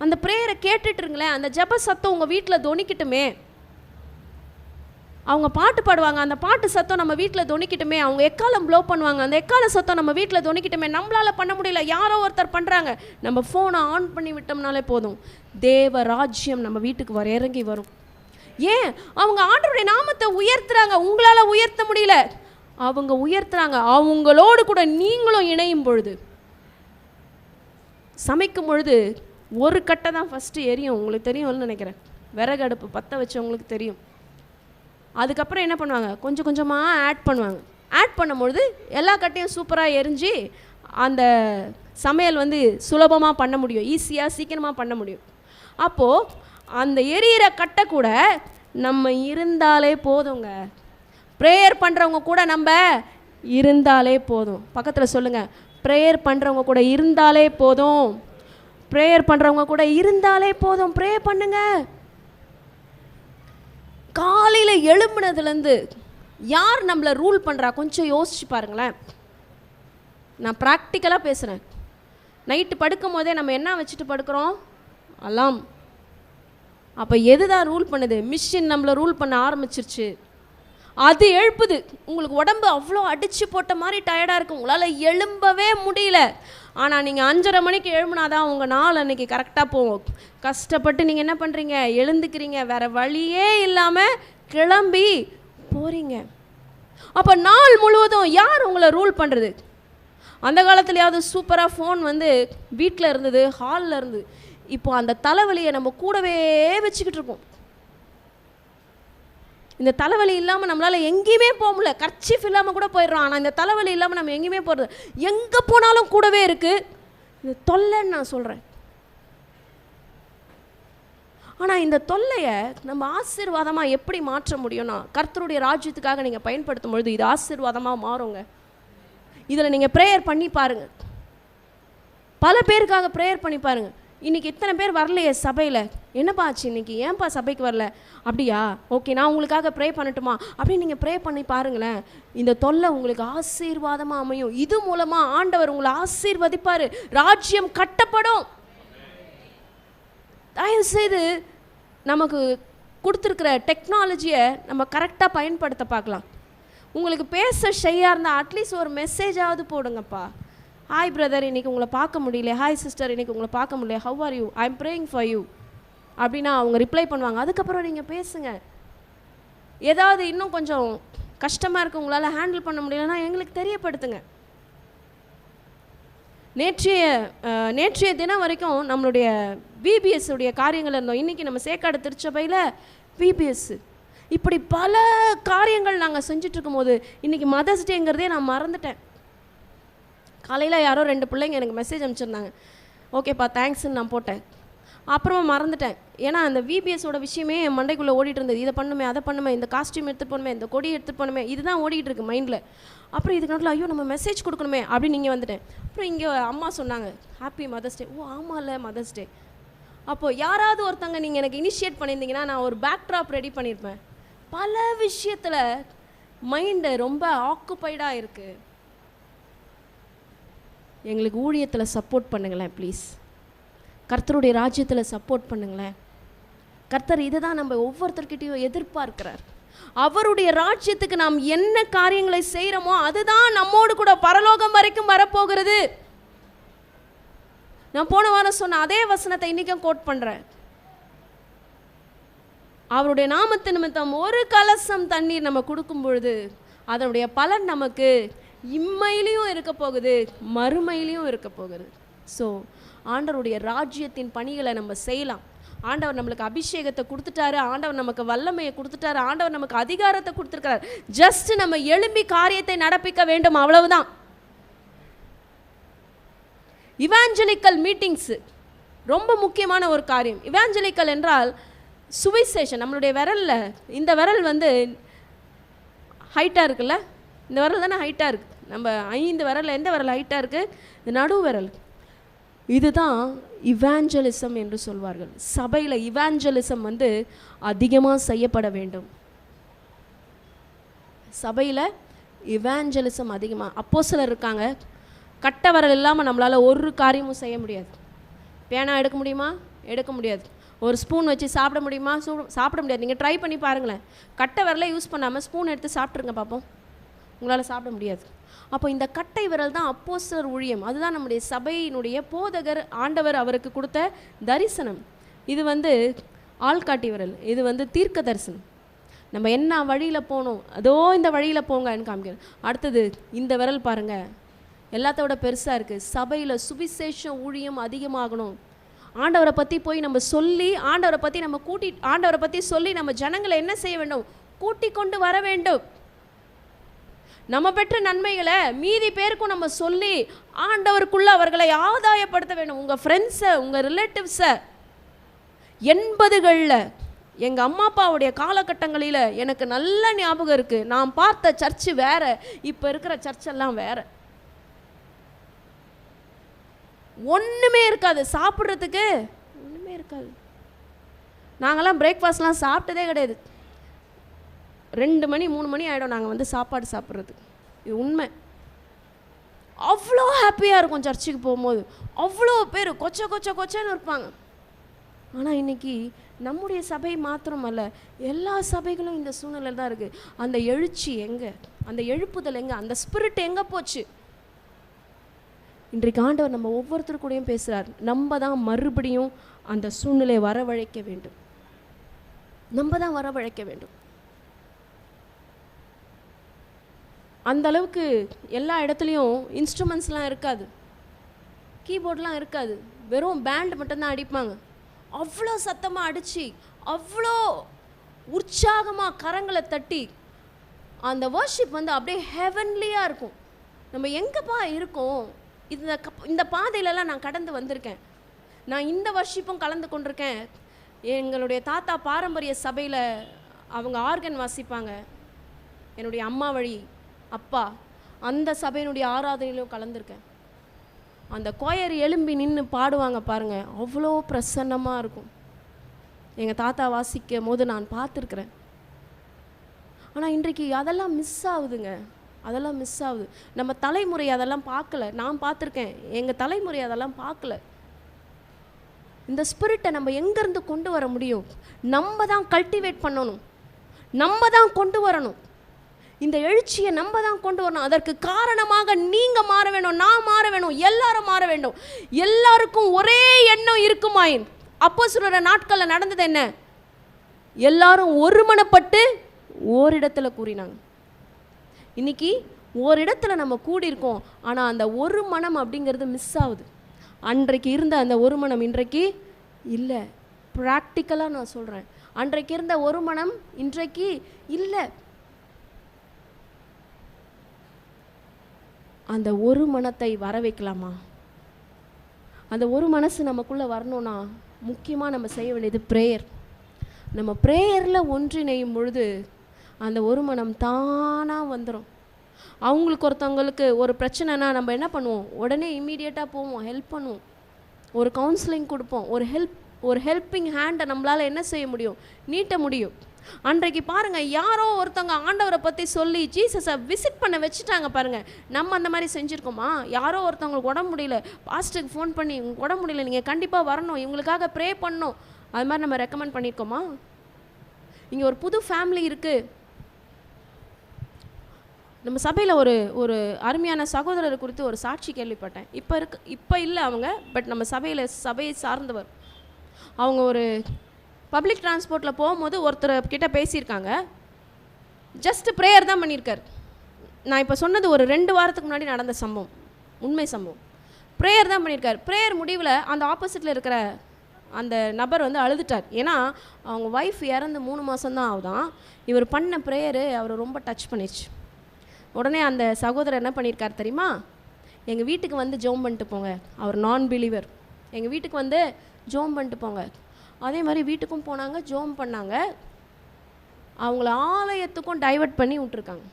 அந்த ப்ரேயரை கேட்டுட்ருங்களேன். அந்த ஜப சத்தம் உங்கள் வீட்டில் தொனிக்கிட்டுமே. அவங்க பாட்டு பாடுவாங்க, அந்த பாட்டு சத்தம் நம்ம வீட்டில் தொனிக்கிட்டுமே. அவங்க எக்காலம் ப்ளோ பண்ணுவாங்க, அந்த எக்கால சத்தம் நம்ம வீட்டில் தொனிக்கிட்டுமே. நம்மளால் பண்ண முடியல, யாரோ ஒருத்தர் பண்ணுறாங்க. நம்ம ஃபோனை ஆன் பண்ணி விட்டோம்னாலே போதும், தேவ ராஜ்யம் நம்ம வீட்டுக்கு இறங்கி வரும். ஏன்? அவங்க ஆண்டவருடைய நாமத்தை உயர்த்துறாங்க. உங்களால் உயர்த்த முடியல, அவங்க உயர்த்துறாங்க. அவங்களோடு கூட நீங்களும் இணையும் பொழுது, சமைக்கும் பொழுது ஒரு கட்டை தான் ஃபஸ்ட்டு எரியும். உங்களுக்கு தெரியும்னு நினைக்கிறேன், விறகு அடுப்பு பற்ற வச்சவங்களுக்கு தெரியும். அதுக்கப்புறம் என்ன பண்ணுவாங்க, கொஞ்சம் கொஞ்சமாக ஆட் பண்ணுவாங்க. ஆட் பண்ணும்பொழுது எல்லா கட்டையும் சூப்பராக எரிஞ்சு அந்த சமையல் வந்து சுலபமாக பண்ண முடியும், ஈஸியாக சீக்கிரமாக பண்ண முடியும். அப்போது அந்த எரியிற கட்டை கூட நம்ம இருந்தாலே போதுங்க. ப்ரேயர் பண்ணுறவங்க கூட நம்ம இருந்தாலே போதும். பக்கத்தில் சொல்லுங்கள், ப்ரேயர் பண்ணுறவங்க கூட இருந்தாலே போதும். ப்ரேயர் பண்ணுறவங்க கூட இருந்தாலே போதும். ப்ரே பண்ணுங்க. காலையில் எழும்புனதுலேருந்து யார் நம்மளை ரூல் பண்ணுறா கொஞ்சம் யோசிச்சு பாருங்களேன். நான் ப்ராக்டிக்கலாக பேசுகிறேன். நைட்டு படுக்கும் போதே நம்ம என்ன வச்சுட்டு படுக்கிறோம்? அலாம். அப்போ எது தான் ரூல் பண்ணுது? மிஷின் நம்மளை ரூல் பண்ண ஆரம்பிச்சிருச்சு. அது எழுப்புது. உங்களுக்கு உடம்பு அவ்வளோ அடித்து போட்ட மாதிரி டயர்டாக இருக்குது, உங்களால் எழும்பவே முடியல. ஆனால் நீங்கள் 5:30 மணிக்கு எழும்புனாதான் உங்கள் நாள் அன்றைக்கி கரெக்டாக போகும். கஷ்டப்பட்டு நீங்கள் என்ன பண்ணுறீங்க? எழுந்துக்கிறீங்க, வேறு வழியே இல்லாமல் கிளம்பி போகிறீங்க. அப்போ நாள் முழுவதும் யார் உங்களை ரூல் பண்ணுறது? அந்த காலத்துலையாவது சூப்பராக ஃபோன் வந்து வீட்டில் இருந்தது, ஹாலில் இருந்தது. இப்போ அந்த தலைவலியை நம்ம கூடவே வச்சுக்கிட்டு இருக்கோம். இந்த தலைவலி இல்லாமல் நம்மளால் எங்கேயுமே போக முடியல. கர்ச்சீஃப் இல்லாமல் கூட போயிடுறோம். ஆனால் இந்த தலைவலி இல்லாமல் நம்ம எங்கேயுமே போகிறது, எங்கே போனாலும் கூடவே இருக்குது. இது தொல்லைன்னு நான் சொல்கிறேன். ஆனால் இந்த தொல்லையை நம்ம ஆசீர்வாதமாக எப்படி மாற்ற முடியும்னா, கர்த்தருடைய ராஜ்யத்துக்காக நீங்கள் பயன்படுத்தும் பொழுது இது ஆசீர்வாதமாக மாறுங்க. இதில் நீங்கள் ப்ரேயர் பண்ணி பாருங்கள். பல பேருக்காக ப்ரேயர் பண்ணி பாருங்கள். இன்றைக்கி இத்தனை பேர் வரலையே சபையில், என்னப்பா ஆச்சு இன்றைக்கி, ஏன்ப்பா சபைக்கு வரல? அப்படியா, ஓகே நான் உங்களுக்காக ப்ரே பண்ணட்டுமா அப்படின்னு நீங்கள் ப்ரே பண்ணி பாருங்களேன். இந்த தொல்லை உங்களுக்கு ஆசீர்வாதமாக அமையும். இது மூலமாக ஆண்டவர் உங்களை ஆசீர்வதிப்பார், ராஜ்யம் கட்டப்படும். தயவுசெய்து நமக்கு கொடுத்துருக்கிற டெக்னாலஜியை நம்ம கரெக்டாக பயன்படுத்த பார்க்கலாம். உங்களுக்கு பேச ஷையாக இருந்தால் அட்லீஸ்ட் ஒரு மெசேஜாவது போடுங்கப்பா. ஹாய் பிரதர், இன்றைக்கி உங்களை பார்க்க முடியல. ஹாய் சிஸ்டர், இன்றைக்கி உங்களை பார்க்க முடியல. How are you? I am praying for you அப்படின்னா அவங்க ரிப்ளை பண்ணுவாங்க. அதுக்கப்புறம் நீங்கள் பேசுங்க. ஏதாவது இன்னும் கொஞ்சம் கஷ்டமாக இருக்குது, உங்களால் ஹேண்டில் பண்ண முடியலன்னா எங்களுக்கு தெரியப்படுத்துங்க. நேற்றைய தினம் வரைக்கும் நம்மளுடைய விபிஎஸ் உடைய காரியங்கள் இருந்தோம். இன்றைக்கி நம்ம சேக்காடு திருச்சபையில் விபிஎஸ், இப்படி பல காரியங்கள் நாங்கள் செஞ்சிட்ருக்கும் போது இன்றைக்கி மதர்ஸ் டேங்கிறதே நான் மறந்துட்டேன். காலையில் யாரோ 2 பிள்ளைங்க எனக்கு மெசேஜ் அனுப்பிச்சிருந்தாங்க. ஓகேப்பா தேங்க்ஸ்ன்னு நான் போட்டேன். அப்புறமா மறந்துட்டேன். ஏன்னா அந்த விபிஎஸோட விஷயமே என் மண்டைக்குள்ளே ஓடிட்டு இருந்தது. இதை பண்ணுமே, அதை பண்ணுமே, இந்த காஸ்டியூம் எடுத்துகிட்டு போகணுமே, இந்த கொடி எடுத்துகிட்டு போகணுமே, இதுதான் ஓடிட்டு இருக்கு மைண்டில். அப்புறம் இதுக்கு நடுவில் ஐயோ நம்ம மெசேஜ் கொடுக்கணுமே அப்படின்னு நீங்கள் வந்துட்டேன். அப்புறம் இங்கே அம்மா சொன்னாங்க ஹாப்பி மதர்ஸ் டே. ஓ ஆமாம்ல மதர்ஸ் டே. அப்போது யாராவது ஒருத்தங்க நீங்கள் எனக்கு இனிஷியேட் பண்ணியிருந்தீங்கன்னா நான் ஒரு பேக்ட்ராப் ரெடி பண்ணியிருப்பேன். பல விஷயத்தில் மைண்டு ரொம்ப ஆக்குப்பைடாக இருக்குது. எங்களுக்கு ஊழியத்தில் சப்போர்ட் பண்ணுங்களேன் ப்ளீஸ். கர்த்தருடைய ராஜ்யத்தில் சப்போர்ட் பண்ணுங்களேன். கர்த்தர் இதை தான் நம்ம ஒவ்வொருத்தர்கிட்டையும் எதிர்பார்க்கிறார். அவருடைய ராஜ்யத்துக்கு நாம் என்ன காரியங்களை செய்கிறோமோ அதுதான் நம்மோடு கூட பரலோகம் வரைக்கும் வரப்போகிறது. நான் போன வாரம் சொன்ன அதே வசனத்தை இன்றைக்கும் கோட் பண்ணுறேன். அவருடைய நாமத்து நிமித்தம் ஒரு கலசம் தண்ணீர் நம்ம கொடுக்கும் பொழுது அதனுடைய பலன் நமக்கு இம்மையிலையும் இருக்க போகுது, மறுமையிலையும் இருக்க போகுது. ஸோ ஆண்டவருடைய ராஜ்யத்தின் பணிகளை நம்ம செய்யலாம். ஆண்டவர் நம்மளுக்கு அபிஷேகத்தை கொடுத்துட்டாரு, ஆண்டவர் நமக்கு வல்லமையை கொடுத்துட்டாரு, ஆண்டவர் நமக்கு அதிகாரத்தை கொடுத்துருக்காரு. ஜஸ்ட் நம்ம எழும்பி காரியத்தை நடப்பிக்க வேண்டும், அவ்வளவுதான். இவாஞ்சலிக்கல் மீட்டிங்ஸ் ரொம்ப முக்கியமான ஒரு காரியம். இவாஞ்சலிக்கல் என்றால் சுவிசேஷன். நம்மளுடைய விரலில் இந்த விரல் ஹைட்டாக இருக்குல்ல, இந்த விரல் தானே ஹைட்டாக இருக்குது. நம்ம 5 விரலில் எந்த விரல் ஹைட்டாக இருக்குது? இந்த நடு விரல். இதுதான் இவாஞ்சலிசம் என்று சொல்வார்கள். சபையில் இவாஞ்சலிசம் அதிகமாக செய்யப்பட வேண்டும். சபையில் இவாஞ்சலிசம் அதிகமாக. அப்போஸ்தலர் இருக்காங்க, கட்ட விரல் இல்லாமல் நம்மளால் ஒரு காரியமும் செய்ய முடியாது. பேனா எடுக்க முடியுமா? எடுக்க முடியாது. ஒரு ஸ்பூன் வச்சு சாப்பிட முடியுமா? சாப்பிட முடியாது. நீங்கள் ட்ரை பண்ணி பாருங்களேன். கட்டை விரலை யூஸ் பண்ணாமல் ஸ்பூன் எடுத்து சாப்பிட்ருங்க பார்ப்போம், உங்களால் சாப்பிட முடியாது. அப்போ இந்த கட்டை விரல் தான் அப்போஸ்தலர் ஊழியம். அதுதான் நம்முடைய சபையினுடைய போதகர், ஆண்டவர் அவருக்கு கொடுத்த தரிசனம். இது ஆள்காட்டி விரல், இது தீர்க்க தரிசனம். நம்ம என்ன வழியில் போகணும், அதோ இந்த வழியில் போங்கன்னு காமிக்கிறேன். அடுத்தது இந்த விரல் பாருங்கள், எல்லாத்தோட பெருசாக இருக்குது. சபையில் சுவிசேஷ ஊழியம் அதிகமாகணும். ஆண்டவரை பற்றி போய் நம்ம சொல்லி, ஆண்டவரை பற்றி நம்ம ஆண்டவரை பற்றி சொல்லி நம்ம ஜனங்களை என்ன செய்ய வேண்டும்? கூட்டி கொண்டு வர வேண்டும். நம்ம பெற்ற நன்மைகளை மீதி பேருக்கும் நம்ம சொல்லி ஆண்டவருக்குள்ள அவர்களை ஆதாயப்படுத்த வேண்டும். உங்கள் ஃப்ரெண்ட்ஸை, உங்கள் ரிலேட்டிவ்ஸை. 80களில் எங்கள் அம்மா அப்பாவுடைய காலகட்டங்களில் எனக்கு நல்ல ஞாபகம் இருக்குது. நான் பார்த்த சர்ச்சு வேறு, இப்போ இருக்கிற சர்ச்செல்லாம் வேறு. ஒன்றுமே இருக்காது, சாப்பிட்றதுக்கு ஒன்றுமே இருக்காது. நாங்கள்லாம் பிரேக்ஃபாஸ்ட்லாம் சாப்பிட்டதே கிடையாது. 2 மணி 3 மணி ஆகிடும் நாங்கள் சாப்பாடு சாப்பிட்றதுக்கு. இது உண்மை. அவ்வளோ ஹாப்பியாக இருக்கும் சர்ச்சுக்கு போகும்போது. அவ்வளோ பேர் கொச்சன்னு இருப்பாங்க. ஆனால் இன்றைக்கி நம்முடைய சபை மாத்திரமல்ல, எல்லா சபைகளும் இந்த சூழ்நிலையில் தான் இருக்குது. அந்த எழுச்சி எங்கே? அந்த எழுப்புதல் எங்கே? அந்த ஸ்பிரிட் எங்கே போச்சு? இன்றைக்கு ஆண்டவர் நம்ம ஒவ்வொருத்தருக்கூடையும் பேசுகிறார். நம்ம தான் மறுபடியும் அந்த சூழ்நிலையை வரவழைக்க வேண்டும். நம்ம தான் வரவழைக்க வேண்டும். அந்த அளவுக்கு எல்லா இடத்துலையும் இன்ஸ்ட்ருமெண்ட்ஸ்லாம் இருக்காது, கீபோர்ட்லாம் இருக்காது, வெறும் பேண்ட் மட்டும்தான் அடிப்பாங்க. அவ்வளோ சத்தமாக அடித்து, அவ்வளோ உற்சாகமாக கரங்களை தட்டி அந்த வர்ஷிப் அப்படியே ஹெவன்லியாக இருக்கும். நம்ம எங்கேப்பா இருக்கோம்? இந்த பாதையிலலாம் நான் கடந்து வந்திருக்கேன். நான் இந்த வர்ஷிப்பும் கலந்து கொண்டிருக்கேன். எங்களுடைய தாத்தா பாரம்பரிய சபையில் அவங்க ஆர்கன் வாசிப்பாங்க. என்னுடைய அம்மா வழி அப்பா அந்த சபையினுடைய ஆராதனையிலும் கலந்துருக்கேன். அந்த கொயர் எழும்பி நின்று பாடுவாங்க பாருங்கள், அவ்வளோ பிரசன்னமாக இருக்கும். எங்கள் தாத்தா வாசிக்கும் போது நான் பார்த்துருக்குறேன். ஆனால் இன்றைக்கு அதெல்லாம் மிஸ் ஆகுதுங்க, அதெல்லாம் மிஸ் ஆகுது. நம்ம தலைமுறை அதெல்லாம் பார்க்கல. நான் பார்த்துருக்கேன், எங்கள் தலைமுறை அதெல்லாம் பார்க்கல. இந்த ஸ்பிரிட்டை நம்ம எங்கேருந்து கொண்டு வர முடியும்? நம்ம தான் கல்டிவேட் பண்ணணும், நம்ம தான் கொண்டு வரணும். இந்த எழுச்சியை நம்ம தான் கொண்டு வரணும். அதற்கு காரணமாக நீங்கள் மாற வேணும், நான் மாற வேணும், எல்லாரும் மாற வேண்டும். எல்லாருக்கும் ஒரே எண்ணம் இருக்குமாயின் அப்போஸ்தலர் நாட்களில் நடந்தது என்ன? எல்லாரும் ஒருமனப்பட்டு ஓரிடத்துல கூறினாங்க. இன்னைக்கு ஓரிடத்துல நம்ம கூடியிருக்கோம், ஆனால் அந்த ஒரு மனம் அப்படிங்கிறது மிஸ் ஆகுது. அன்றைக்கு இருந்த அந்த ஒரு மனம் இன்றைக்கு இல்லை. ப்ராக்டிக்கலாக நான் சொல்கிறேன், அன்றைக்கு இருந்த ஒரு மனம் இன்றைக்கு இல்லை. அந்த ஒரு மனத்தை வர வைக்கலாமா? அந்த ஒரு மனசு நமக்குள்ளே வரணும்னா முக்கியமாக நம்ம செய்ய வேண்டியது ப்ரேயர். நம்ம ப்ரேயரில் ஒன்றிணையும் பொழுது அந்த ஒரு மனம் தானாக வந்துடும். அவங்களுக்கு ஒருத்தவங்களுக்கு ஒரு பிரச்சனைனா நம்ம என்ன பண்ணுவோம்? உடனே இம்மீடியட்டாக போவோம், ஹெல்ப் பண்ணுவோம், ஒரு கவுன்சிலிங் கொடுப்போம், ஒரு ஹெல்ப்பிங் ஹேண்டை நம்மளால் என்ன செய்ய முடியும்? நீட்ட முடியும். அன்றைக்கு பாருங்கள், யாரோ ஒருத்தவங்க ஆண்டவரை பற்றி சொல்லி ஜீசஸை விசிட் பண்ண வச்சுட்டாங்க பாருங்கள். நம்ம அந்த மாதிரி செஞ்சுருக்கோமா? யாரோ ஒருத்தவங்களுக்கு உடம்பு முடியல, பாஸ்டருக்கு ஃபோன் பண்ணி உங்களுக்கு உடம்பு முடியல, நீங்கள் கண்டிப்பாக வரணும், இவங்களுக்காக ப்ரே பண்ணணும், அது மாதிரி நம்ம ரெக்கமெண்ட் பண்ணியிருக்கோமா? இங்கே ஒரு புது ஃபேமிலி இருக்குது. நம்ம சபையில் ஒரு அருமையான சகோதரர் குறித்து ஒரு சாட்சி கேள்விப்பட்டேன். இப்போ இல்லை அவங்க, பட் நம்ம சபையை சார்ந்தவர். அவங்க ஒரு பப்ளிக் டிரான்ஸ்போர்ட்டில் போகும்போது ஒருத்தர் கிட்ட பேசியிருக்காங்க. ஜஸ்ட் ப்ரேயர் தான் பண்ணியிருக்கார். நான் இப்போ சொன்னது ஒரு 2 வாரத்துக்கு முன்னாடி நடந்த சம்பவம், உண்மை சம்பவம். ப்ரேயர் தான் பண்ணியிருக்கார். ப்ரேயர் முடிவில் அந்த ஆப்போசிட்டில் இருக்கிற அந்த நபர் வந்து அழுதுட்டார். ஏன்னா அவங்க ஒய்ஃப் இறந்து 3 மாதம்தான் ஆகுதான். இவர் பண்ண ப்ரேயரு அவரை ரொம்ப டச் பண்ணிடுச்சு. உடனே அந்த சகோதரர் என்ன பண்ணியிருக்கார் தெரியுமா? எங்கள் வீட்டுக்கு வந்து ஜோம் பண்ணிட்டு போங்க. அவர் நான் பிலீவர். எங்கள் வீட்டுக்கு வந்து ஜோம் பண்ணிட்டு போங்க. அதே மாதிரி வீட்டுக்கும் போனாங்க, ஜோம் பண்ணாங்க. அவங்கள ஆலயத்துக்கும் டைவர்ட் பண்ணி விட்டுருக்காங்க.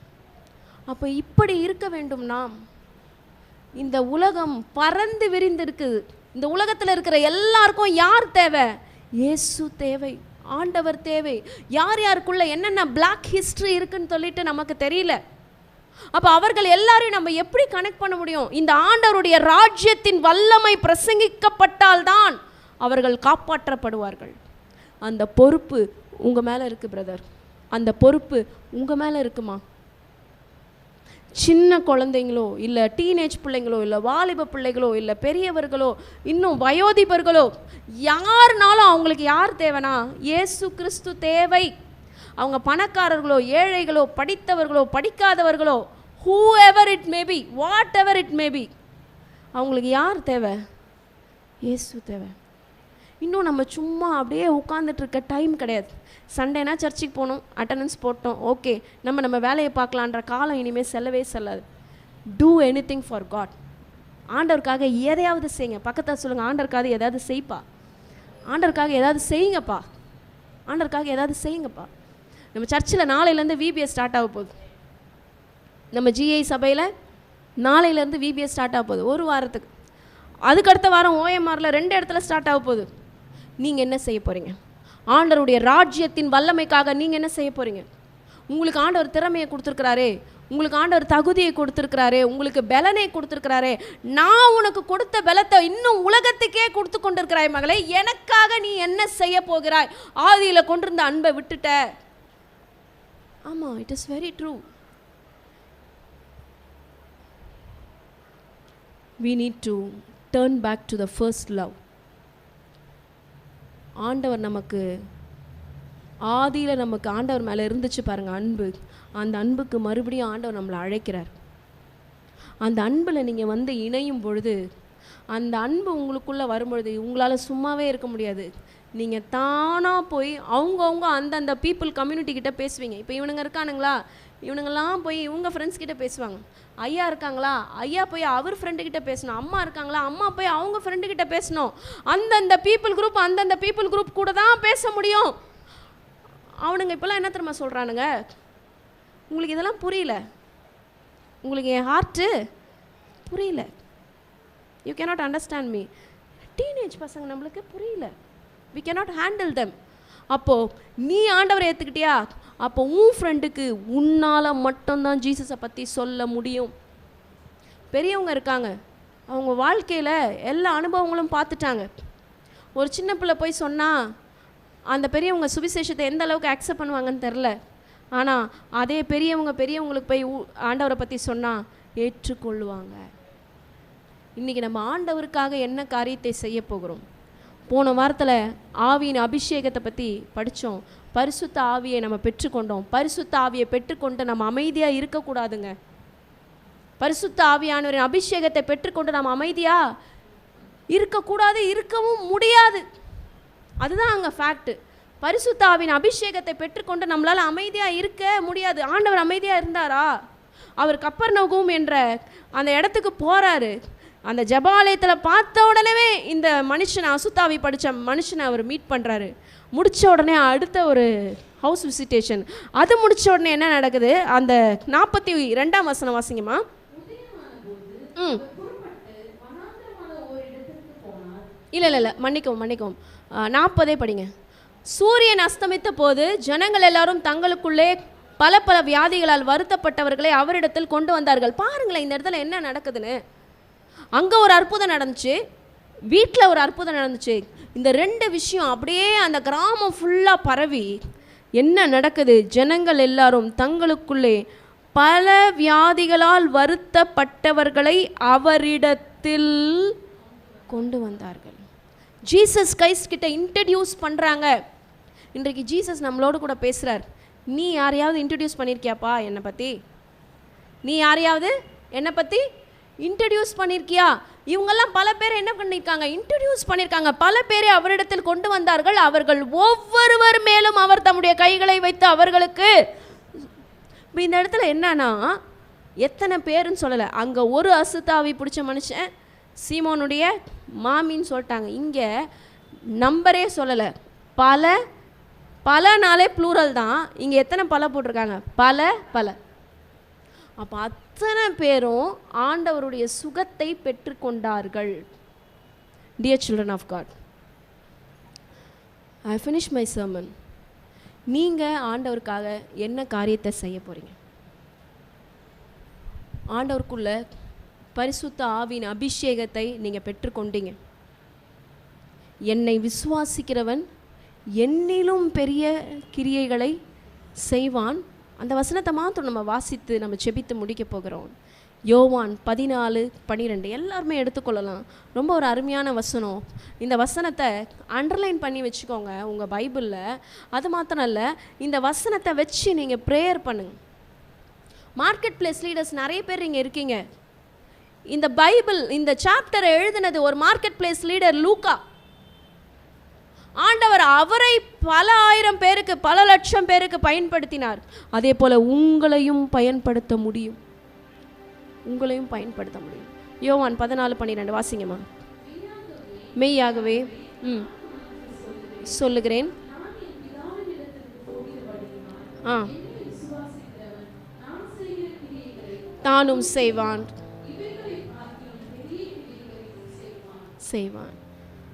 அப்போ இப்படி இருக்க வேண்டும்னா, இந்த உலகம் பறந்து விரிந்து இருக்குது. இந்த உலகத்தில் இருக்கிற எல்லாருக்கும் யார் தேவை? இயேசு தேவை, ஆண்டவர் தேவை. யார் யாருக்குள்ள என்னென்ன பிளாக் ஹிஸ்ட்ரி இருக்குன்னு சொல்லிட்டு நமக்கு தெரியல. அப்போ அவர்கள் எல்லாரையும் நம்ம எப்படி கனெக்ட் பண்ண முடியும்? இந்த ஆண்டவருடைய ராஜ்யத்தின் வல்லமை பிரசங்கிக்கப்பட்டால்தான் அவர்கள் காப்பாற்றப்படுவார்கள். அந்த பொறுப்பு உங்கள் மேலே இருக்குது பிரதர். அந்த பொறுப்பு உங்கள் மேலே இருக்குமா? சின்ன குழந்தைங்களோ, இல்லை டீனேஜ் பிள்ளைங்களோ, இல்லை வாலிப பிள்ளைகளோ, இல்லை பெரியவர்களோ, இன்னும் வயோதிபர்களோ, யாருனாலும் அவங்களுக்கு யார் தேவைனா இயேசு கிறிஸ்து தேவை. அவங்க பணக்காரர்களோ, ஏழைகளோ, படித்தவர்களோ, படிக்காதவர்களோ, whoever it may be, whatever it may be, அவங்களுக்கு யார் தேவை? இயேசு தேவை. இன்னும் நம்ம சும்மா அப்படியே உட்காந்துட்ருக்க டைம் கிடையாது. சண்டேனா சர்ச்சுக்கு போகணும், அட்டண்டன்ஸ் போட்டோம், ஓகே, நம்ம வேலையை பார்க்கலான்ற காலம் இனிமேல் செல்லவே செல்லாது. Do anything for God. ஆண்டவருக்காக எதையாவது செய்யுங்க. பக்கத்தில் சொல்லுங்கள், ஆண்டவருக்காக ஏதாவது செய்ப்பா, ஆண்டவருக்காக ஏதாவது செய்யுங்கப்பா, ஆண்டவருக்காக ஏதாவது செய்யுங்கப்பா. நம்ம சர்ச்சில் நாளையிலேருந்து விபிஎஸ் ஸ்டார்ட் ஆக போகுது. நம்ம ஜிஐ சபையில் நாளையிலேருந்து விபிஎஸ் ஸ்டார்ட் ஆக போகுது, ஒரு வாரத்துக்கு. அதுக்கடுத்த வாரம் ஓஎம்ஆரில் 2 இடத்துல ஸ்டார்ட் ஆக போகுது. நீங்கள் என்ன செய்ய போகிறீங்க? ஆண்டவருடைய ராஜ்யத்தின் வல்லமைக்காக நீங்கள் என்ன செய்ய போகிறீங்க? உங்களுக்கு ஆண்டவர் திறமையை கொடுத்துருக்கிறாரே, உங்களுக்கு ஆண்டவர் தகுதியை கொடுத்துருக்கிறாரே, உங்களுக்கு பலனை கொடுத்துருக்கிறாரே. நான் உனக்கு கொடுத்த பலத்தை இன்னும் உலகத்துக்கே கொடுத்து கொண்டிருக்கிறாய் மகளே, எனக்காக நீ என்ன செய்ய போகிறாய்? ஆதியில் கொண்டிருந்த அன்பை விட்டுட்ட. ஆமாம், it is very true. we need to turn back to the first love. ஆண்டவர் நமக்கு ஆதியில் நமக்கு ஆண்டவர் மேலே இருந்துச்சு பாருங்கள் அன்பு. அந்த அன்புக்கு மறுபடியும் ஆண்டவர் நம்மளை அழைக்கிறார். அந்த அன்பில் நீங்கள் வந்து இணையும் பொழுது, அந்த அன்பு உங்களுக்குள்ளே வரும்பொழுது உங்களால் சும்மாவே இருக்க முடியாது. நீங்கள் தானாக போய் அவங்கவுங்க அந்தந்த பீப்புள் கம்யூனிட்டிக்கிட்ட பேசுவீங்க. இப்போ இவனுங்க இருக்கானுங்களா, இவனுங்கெல்லாம் போய் இவங்க ஃப்ரெண்ட்ஸ் கிட்ட பேசுவாங்க. ஐயா இருக்காங்களா, ஐயா போய் அவர் ஃப்ரெண்டுக்கிட்ட பேசணும். அம்மா இருக்காங்களா, அம்மா போய் அவங்க ஃப்ரெண்டுக்கிட்ட பேசணும். அந்தந்த பீப்புள் குரூப் கூட தான் பேச முடியும். அவனுங்க இப்போல்லாம் என்ன தெரியுமா சொல்கிறானுங்க? உங்களுக்கு இதெல்லாம் புரியல, உங்களுக்கு என் ஹார்ட்டு புரியல, you cannot understand me. Teenage பசங்க நம்மளுக்கு புரியல, வி கேனாட் ஹேண்டில் தெம். அப்போது நீ ஆண்டவரை ஏற்றுக்கிட்டியா, அப்போ உன் ஃப்ரெண்டுக்கு உன்னால் மட்டும்தான் ஜீசஸை பற்றி சொல்ல முடியும். பெரியவங்க இருக்காங்க, அவங்க வாழ்க்கையில் எல்லா அனுபவங்களும் பார்த்துட்டாங்க. ஒரு சின்ன பிள்ளை போய் சொன்னால் அந்த பெரியவங்க சுவிசேஷத்தை எந்த அளவுக்கு அக்செப்ட் பண்ணுவாங்கன்னு தெரில. ஆனால் அதே பெரியவங்களுக்கு போய் ஆண்டவரை பற்றி சொன்னால் ஏற்றுக்கொள்ளுவாங்க. இன்றைக்கி நம்ம ஆண்டவருக்காக என்ன காரியத்தை செய்ய போகிறோம்? போன வாரத்தில் ஆவியின் அபிஷேகத்தை பற்றி படித்தோம். பரிசுத்த ஆவியை நம்ம பெற்றுக்கொண்டோம். பரிசுத்த ஆவியை பெற்றுக்கொண்டு நம்ம அமைதியாக இருக்கக்கூடாதுங்க. பரிசுத்த ஆவியானவரின் அபிஷேகத்தை பெற்றுக்கொண்டு நம்ம அமைதியாக இருக்கக்கூடாது, இருக்கவும் முடியாது. அதுதான் அங்கே ஃபேக்ட்டு. பரிசுத்த ஆவியின் அபிஷேகத்தை பெற்றுக்கொண்டு நம்மளால் அமைதியாக இருக்க முடியாது. ஆண்டவர் அமைதியாக இருந்தாரா? அவர் கப்பர்நகூம் என்ற அந்த இடத்துக்கு போகிறாரு. அந்த ஜெபாலயத்தில் பார்த்த உடனே இந்த மனுஷனை, அசுத்தாவி படித்த மனுஷனை அவர் மீட் பண்ணுறாரு. முடித்த உடனே அடுத்த ஒரு ஹவுஸ் விசிட்டேஷன். அது முடித்த உடனே என்ன நடக்குது? அந்த 42ஆம் வசனம் வாசிங்கம்மா. இல்லை மன்னிக்கவும் 40 படிங்க. சூரியன் அஸ்தமித்த போது ஜனங்கள் எல்லாரும் தங்களுக்குள்ளே பல பல வியாதிகளால் வருத்தப்பட்டவர்களை அவரிடத்தில் கொண்டு வந்தார்கள். பாருங்களேன் இந்த இடத்துல என்ன நடக்குதுன்னு. அங்கே ஒரு அற்புதம் நடந்துச்சு, வீட்டில் ஒரு அற்புதம் நடந்துச்சு. இந்த 2 விஷயம் அப்படியே அந்த கிராமம் ஃபுல்லாக பரவி என்ன நடக்குது? ஜனங்கள் எல்லாரும் தங்களுக்குள்ளே பல வியாதிகளால் வருத்தப்பட்டவர்களை அவரிடத்தில் கொண்டு வந்தார்கள். ஜீசஸ் கிரைஸ்ட் கிட்ட இன்ட்ரடியூஸ் பண்ணுறாங்க. இன்றைக்கு ஜீசஸ் நம்மளோடு கூட பேசுகிறார். நீ யாரையாவது இன்ட்ரடியூஸ் பண்ணியிருக்கியாப்பா என்னை பற்றி? நீ யாரையாவது என்னை பற்றி இன்ட்ரடியூஸ் பண்ணியிருக்கியா? இவங்கெல்லாம் பல பேர் என்ன பண்ணியிருக்காங்க? இன்ட்ரடியூஸ் பண்ணியிருக்காங்க. பல பேரை அவரிடத்தில் கொண்டு வந்தார்கள். அவர்கள் ஒவ்வொருவர் மேலும் அவர் தம்முடைய கைகளை வைத்து அவர்களுக்கு. இப்போ இந்த இடத்துல என்னன்னா, எத்தனை பேருன்னு சொல்லலை. அங்கே ஒரு அசுத்தாவி பிடிச்ச மனுஷன் சீமோனுடைய மாமின்னு சொல்லிட்டாங்க. இங்கே நம்பரே சொல்லலை. பல நாளே ப்ளூரல் தான். இங்கே எத்தனை பல போட்டிருக்காங்க? பல. அப்போ அத்தனை பேரும் ஆண்டவருடைய சுகத்தை பெற்றுக்கொண்டார்கள். Dear children of God, I finished my sermon. நீங்கள் ஆண்டவருக்காக என்ன காரியத்தை செய்ய போகிறீங்க? ஆண்டவருக்குள்ள பரிசுத்த ஆவியின் அபிஷேகத்தை நீங்கள் பெற்றுக்கொண்டீங்க. என்னை விசுவாசிக்கிறவன் என்னிலும் பெரிய கிரியைகளை செய்வான். அந்த வசனத்தை மாத்திரம் நம்ம வாசித்து நம்ம செபித்து முடிக்க போகிறோம். யோவான் 14:12 எல்லாருமே எடுத்துக்கொள்ளலாம். ரொம்ப ஒரு அருமையான வசனம். இந்த வசனத்தை அண்டர்லைன் பண்ணி வச்சுக்கோங்க உங்கள் பைபிளில். அது மாத்திரம் இல்லை, இந்த வசனத்தை வச்சு நீங்கள் ப்ரேயர் பண்ணுங்க. மார்க்கெட் பிளேஸ் லீடர்ஸ் நிறைய பேர் இங்கே இருக்கீங்க. இந்த பைபிள் இந்த சாப்டரை எழுதினது ஒரு மார்க்கெட் பிளேஸ் லீடர் லூக்கா. ஆண்டவர் அவரை பல ஆயிரம் பேருக்கு, பல லட்சம் பேருக்கு பயன்படுத்தினார். அதே போல் உங்களையும் பயன்படுத்த முடியும். யோவான் 14:12 வாசிங்கம்மா. மெய்யாகவே சொல்லுகிறேன், தானும் செய்வான்.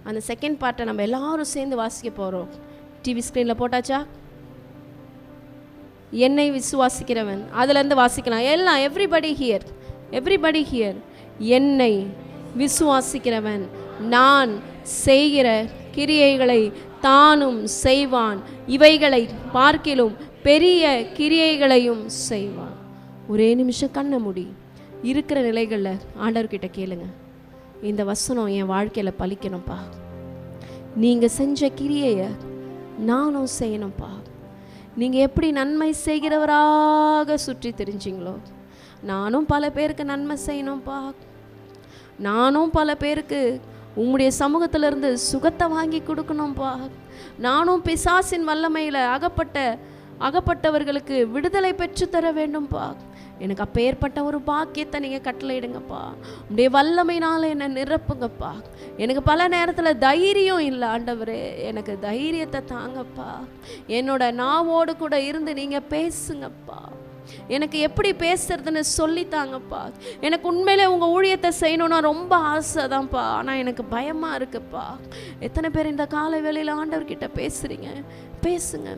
அந்த செகண்ட் பார்ட்டை நம்ம எல்லாரும் சேர்ந்து வாசிக்க போகிறோம். டிவி ஸ்க்ரீனில் போட்டாச்சா? என்னை விசுவாசிக்கிறவன், அதுலேருந்து வாசிக்கலாம் எல்லாம். Everybody here. என்னை விசுவாசிக்கிறவன் நான் செய்கிற கிரியைகளை தானும் செய்வான், இவைகளை பார்க்கிலும் பெரிய கிரியைகளையும் செய்வான். ஒரே நிமிஷம் கண்ணை மூடி இருக்கிற நிலைகளில் ஆண்டவர்கிட்ட கேளுங்க. இந்த வசனம் என் வாழ்க்கையில் பலிக்கணும்ப்பா. நீங்கள் செஞ்ச கிரியையை நானும் செய்யணும்ப்பா. நீங்கள் எப்படி நன்மை செய்கிறவராக சுற்றி தெரிஞ்சிங்களோ, நானும் பல பேருக்கு நன்மை செய்யணும்ப்பா. நானும் பல பேருக்கு உம்முடைய சமூகத்திலிருந்து சுகத்தை வாங்கி கொடுக்கணும்ப்பா. நானும் பிசாசின் வல்லமையில் அகப்பட்டவர்களுக்கு விடுதலை பெற்று தர வேண்டும்ப்பா. எனக்கு அப்பேற்பட்ட ஒரு பாக்கியத்தை நீங்கள் கட்டளையிடுங்கப்பா. உடைய வல்லமையினால் என்னை நிரப்புங்கப்பா. எனக்கு பல நேரத்தில் தைரியம் இல்லை ஆண்டவரே, எனக்கு தைரியத்தை தாங்கப்பா. என்னோட நாவோடு கூட இருந்து நீங்கள் பேசுங்கப்பா. எனக்கு எப்படி பேசுறதுன்னு சொல்லித்தாங்கப்பா. எனக்கு உண்மையிலே உங்கள் ஊழியத்தை செய்யணும்னா ரொம்ப ஆசை தான்ப்பா, ஆனால் எனக்கு பயமாக இருக்குப்பா. எத்தனை பேர் இந்த காலை வேளையில் ஆண்டவர்கிட்ட பேசுகிறீங்க? பேசுங்க.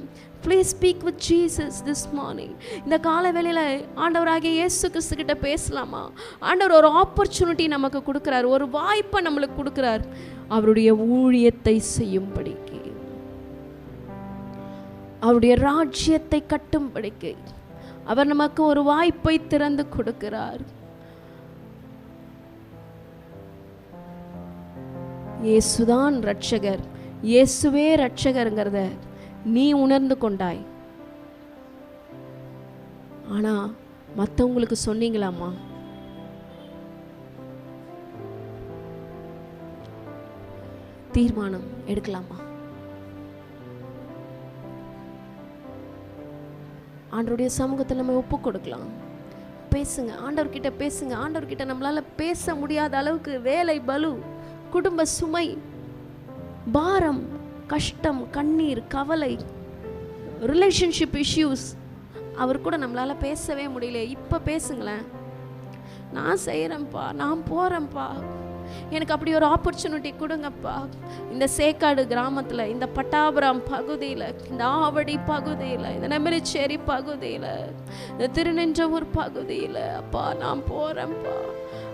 Please speak with Jesus this morning. இந்த காலை வேளையில் ஆண்டவராகிய இயேசு கிறிஸ்து கிட்ட பேசலாமா? ஆண்டவர் ஒரு ஆப்பர்ச்சுனிட்டி நமக்கு கொடுக்குறார், ஒரு வாய்ப்பை நம்மளுக்கு கொடுக்குறார் அவருடைய ஊழியத்தை செய்யும்படிக்கு, அவருடைய ராஜ்யத்தை கட்டும்படிக்கு அவர் நமக்கு ஒரு வாய்ப்பை திறந்து கொடுக்கிறார். இயேசுதான் ரட்சகர், இயேசுவே ரட்சகருங்கிறத நீ உணர்ந்து கொண்டாய். ஆனா மற்றவங்களுக்கு சொன்னீங்களாமா? தீர்மானம் எடுக்கலாமா? ஆண்டவருடைய சமூகத்தில் நம்ம ஒப்பு கொடுக்கலாம். பேசுங்க, ஆண்டவர்கிட்ட பேசுங்க. ஆண்டவர்கிட்ட நம்மளால பேச முடியாத அளவுக்கு வேலை பளு, குடும்ப சுமை, பாரம், கஷ்டம், கண்ணீர், கவலை, ரிலேஷன்ஷிப் இஷ்யூஸ், அவர் கூட நம்மளால பேசவே முடியல. இப்போ பேசுங்களேன். நான் செய்கிறேன்ப்பா, நான் போகிறேன்ப்பா, எனக்கு அப்படி ஒரு ஆப்பர்ச்சுனிட்டி கொடுங்கப்பா. இந்த சேக்காடு கிராமத்தில், இந்த பட்டாபுரம் பகுதியில், இந்த ஆவடி பகுதியில், இந்த நெமிலிச்சேரி பகுதியில், இந்த திருநெஞ்சவூர் பகுதியில் அப்பா நான் போகிறேன்ப்பா,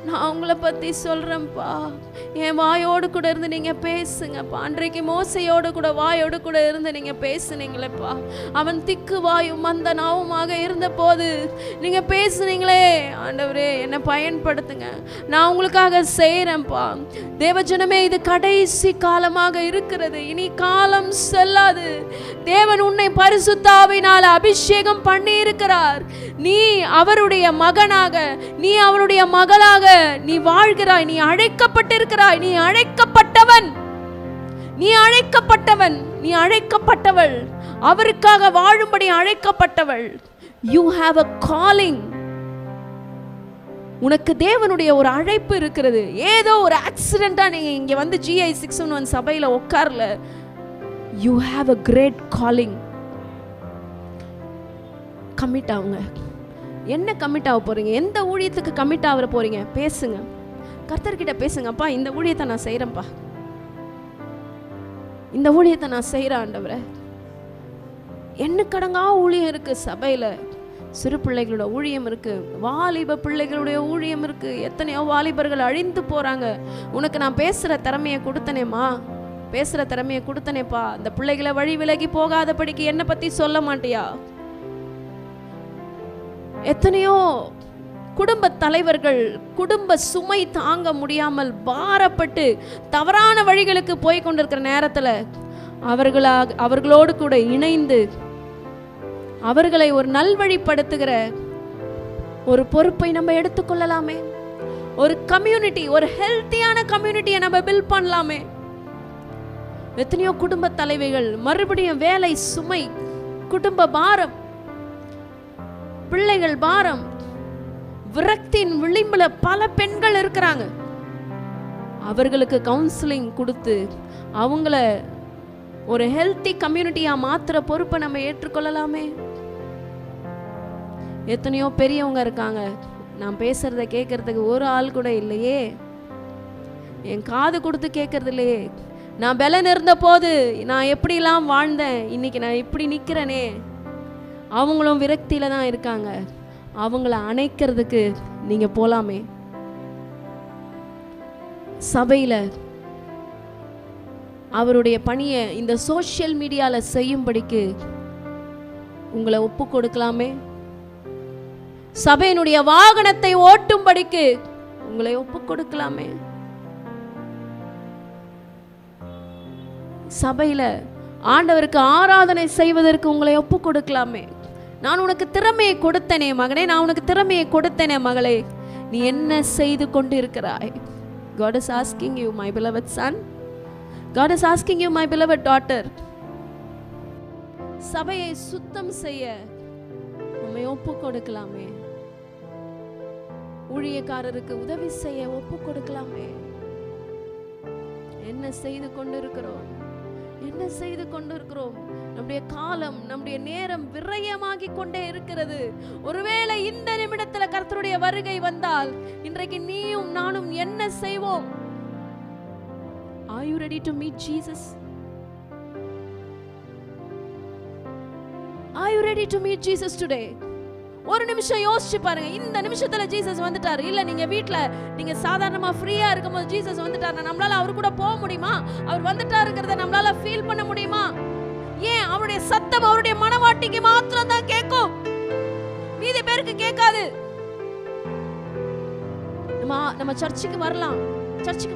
நான் உங்களை பற்றி சொல்கிறேன்ப்பா. என் வாயோடு கூட இருந்து நீங்கள் பேசுங்கப்பா. அன்றைக்கு மோசையோடு கூட வாயோடு கூட இருந்து நீங்கள் பேசுனீங்களேப்பா. அவன் திக்கு வாயும் மந்த நாவுமாக இருந்த போது நீங்கள் பேசுனீங்களே. ஆண்டவரே என்னை பயன்படுத்துங்க, நான் உங்களுக்காக செய்கிறேன்ப்பா. தேவஜனமே, இது கடைசி காலமாக இருக்கிறது, இனி காலம் செல்லாது. தேவன் உன்னை பரிசுத்த ஆவியினால் அபிஷேகம் பண்ணி இருக்கிறார். நீ அவருடைய மகனாக, நீ அவருடைய மகளாக நீ வாழ்கிறாய். நீ அழைக்கப்பட்டிருக்கிறாய், நீ அழைக்கப்பட்டவன், நீ அழைக்கப்பட்டவன், நீ அழைக்கப்பட்டவள், அவருக்காக வாழும்படி அழைக்கப்பட்டவள். You have a calling. உனக்கு தேவனுடைய ஒரு அழைப்பு இருக்கிறது. ஏதோ ஒரு ஆக்சிடென்ட்டா நீங்க இங்க வந்து GI 611 சபையில உட்கார்ல. You have a great calling. Commit ஆகுங்க. என்ன கமிட் ஆக போறீங்க? எந்த ஊழியத்துக்கு கமிட் ஆக போறீங்க? பேசுங்க, கர்த்தர்கிட்ட பேசுங்கப்பா. இந்த ஊழியத்தை நான் செய்கிறேன்ப்பா, இந்த ஊழியத்தை நான் செய்கிறேன் ஆண்டவரே. எண்ணுக்கடங்கா ஊழியம் இருக்கு சபையில். சிறு பிள்ளைகளோட ஊழியம் இருக்கு, வாலிப பிள்ளைகளுடைய ஊழியம் இருக்கு. எத்தனையோ வாலிபர்கள் அழிந்து போறாங்க. உனக்கு நான் பேசுகிற திறமையை கொடுத்தனேம்மா, பேசுகிற திறமையை கொடுத்தனேப்பா. அந்த பிள்ளைகளை வழி விலகி போகாதபடிக்கு என்னை பற்றி சொல்ல மாட்டியா? எத்தனையோ குடும்ப தலைவர்கள் குடும்ப சுமை தாங்க முடியாமல் பாரப்பட்டு தவறான வழிகளுக்கு போய் கொண்டிருக்கிற நேரத்தில் அவர்களோடு கூட இணைந்து அவர்களை ஒரு நல்வழிப்படுத்துகிற ஒரு பொறுப்பை நம்ம எடுத்துக்கொள்ளலாமே. ஒரு கம்யூனிட்டி, ஒரு ஹெல்த்தியான கம்யூனிட்டியை நம்ம பில்ட் பண்ணலாமே. எத்தனையோ குடும்ப தலைவிகள் மறுபடியும் வேலை சுமை, குடும்ப பாரம், பிள்ளைகள் பாரம், விரக்தியின் விளிம்புல பல பெண்கள் இருக்கிறாங்க. அவர்களுக்கு கவுன்சிலிங் கொடுத்து அவங்கள ஒரு ஹெல்த்தி கம்யூனிட்டியா மாத்துற பொறுப்பை நம்ம ஏற்றுக்கொள்ளலாமே. எத்தனையோ பெரியவங்க இருக்காங்க, நான் பேசுறத கேட்கறதுக்கு ஒரு ஆள் கூட இல்லையே, என் காது கொடுத்து கேட்கறது இல்லையே. நான் பலன் இருந்த போது நான் எப்படிலாம் வாழ்ந்தேன், இன்னைக்கு நான் இப்படி நிற்கிறேனே. அவங்களும் விரக்தியில தான் இருக்காங்க. அவங்கள அணைக்கிறதுக்கு நீங்க போலாமே. சபையில அவருடைய பணியை இந்த சோஷியல் மீடியால செய்யும்படிக்கு உங்களை ஒப்பு கொடுக்கலாமே. சபையினுடைய வாகனத்தை ஓட்டும்படிக்கு உங்களை ஒப்பு கொடுக்கலாமே. சபையில ஆண்டவருக்கு ஆராதனை செய்வதற்கு உங்களை ஒப்பு கொடுக்கலாமே. நான் உனக்கு திறமையை கொடுத்தனே மகனே, நான் உனக்கு திறமையை கொடுத்தனே மகளே, நீ என்ன செய்து கொண்டு இருக்கிறாய்? God is asking you, my beloved son. God is asking you, my beloved daughter. சபையை சுத்தம் செய்ய நம்மை ஒப்பு கொடுக்கலாமே. ஊழியக்காரருக்கு உதவி செய்ய ஒப்பு கொடுக்கலாமே. என்ன செய்து கொண்டிருக்கிறோம்? என்ன செய்து கொண்டிருக்கிறோம்? நம்முடைய காலம், நம்முடைய நேரம் விரயமாகி கொண்டே இருக்கிறது. ஒருவேளை இந்த நிமிடத்துல கர்த்தருடைய வருகை வந்தால் இன்றைக்கு நீயும் நானும் என்ன செய்வோம்? Are you ready to meet Jesus? Are you ready to meet Jesus today? ஒரு நிமிஷம் யோசிச்சு பாருங்க. இந்த நிமிஷத்துல ஜீசஸ் வந்துட்டாரு. இல்ல நீங்க வீட்ல நீங்க சாதாரணமா ஃப்ரீயா இருக்கும்போது ஜீசஸ் வந்துட்டாரு, நம்மளால அவர் கூட போக முடியுமா? அவர் வந்துட்டாருங்கிறத நம்மளால ஃபீல் பண்ண முடியுமா? ஏன்? அவருடைய சத்தம் அவருடைய மனவாட்டிக்கு மாத்திரம் தான் கேட்கும், மீதி பேருக்கு கேட்காது. நம்ம சர்ச்சுக்கு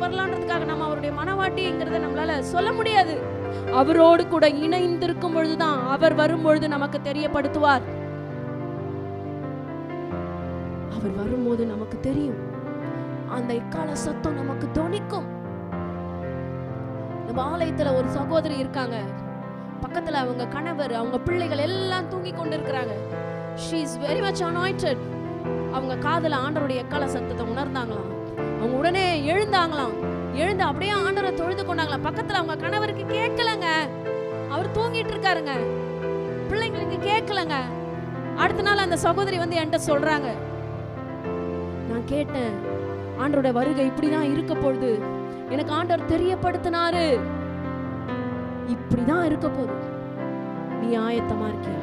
வரலான்றதுக்காக நம்ம அவருடைய மனவாட்டிங்கிறத நம்மளால சொல்ல முடியாது. அவரோடு கூட இணைந்திருக்கும் பொழுதுதான் அவர் வரும்பொழுது நமக்கு தெரியப்படுத்துவார். அவர் வரும்போது நமக்கு தெரியும். அந்த எக்கால சத்தம் நமக்கு தொனிக்கும். நம்ம ஆலயத்துல ஒரு சகோதரி இருக்காங்க. பக்கத்துல அவங்க கணவர், அவங்க பிள்ளைகள் எல்லாம் தூங்கி கொண்டிருக்கிறாங்க. She is very much anointed. அவங்க காதுல ஆண்டவருடைய எக்கால சத்தத்தை உணர்ந்தாங்களாம். அவங்க உடனே எழுந்தாங்களாம். எழுந்து அப்படியே ஆண்டவரை தொழுது கொண்டாங்களாம். பக்கத்துல அவங்க கணவருக்கு கேட்கலங்க, அவர் தூங்கிட்டு இருக்காருங்க. பிள்ளைங்களுக்கு கேட்கலங்க. அடுத்த நாள் அந்த சகோதரி வந்து என்கிட்ட சொல்றாங்க, நான் கேட்டேன், ஆண்டவரோட வருகை இப்படிதான் இருக்க போகுது, எனக்கு ஆண்டவர் தெரியப்படுத்தினாரு, இப்படிதான் இருக்க போகுது. நீ ஆயத்தமா இருக்கியா?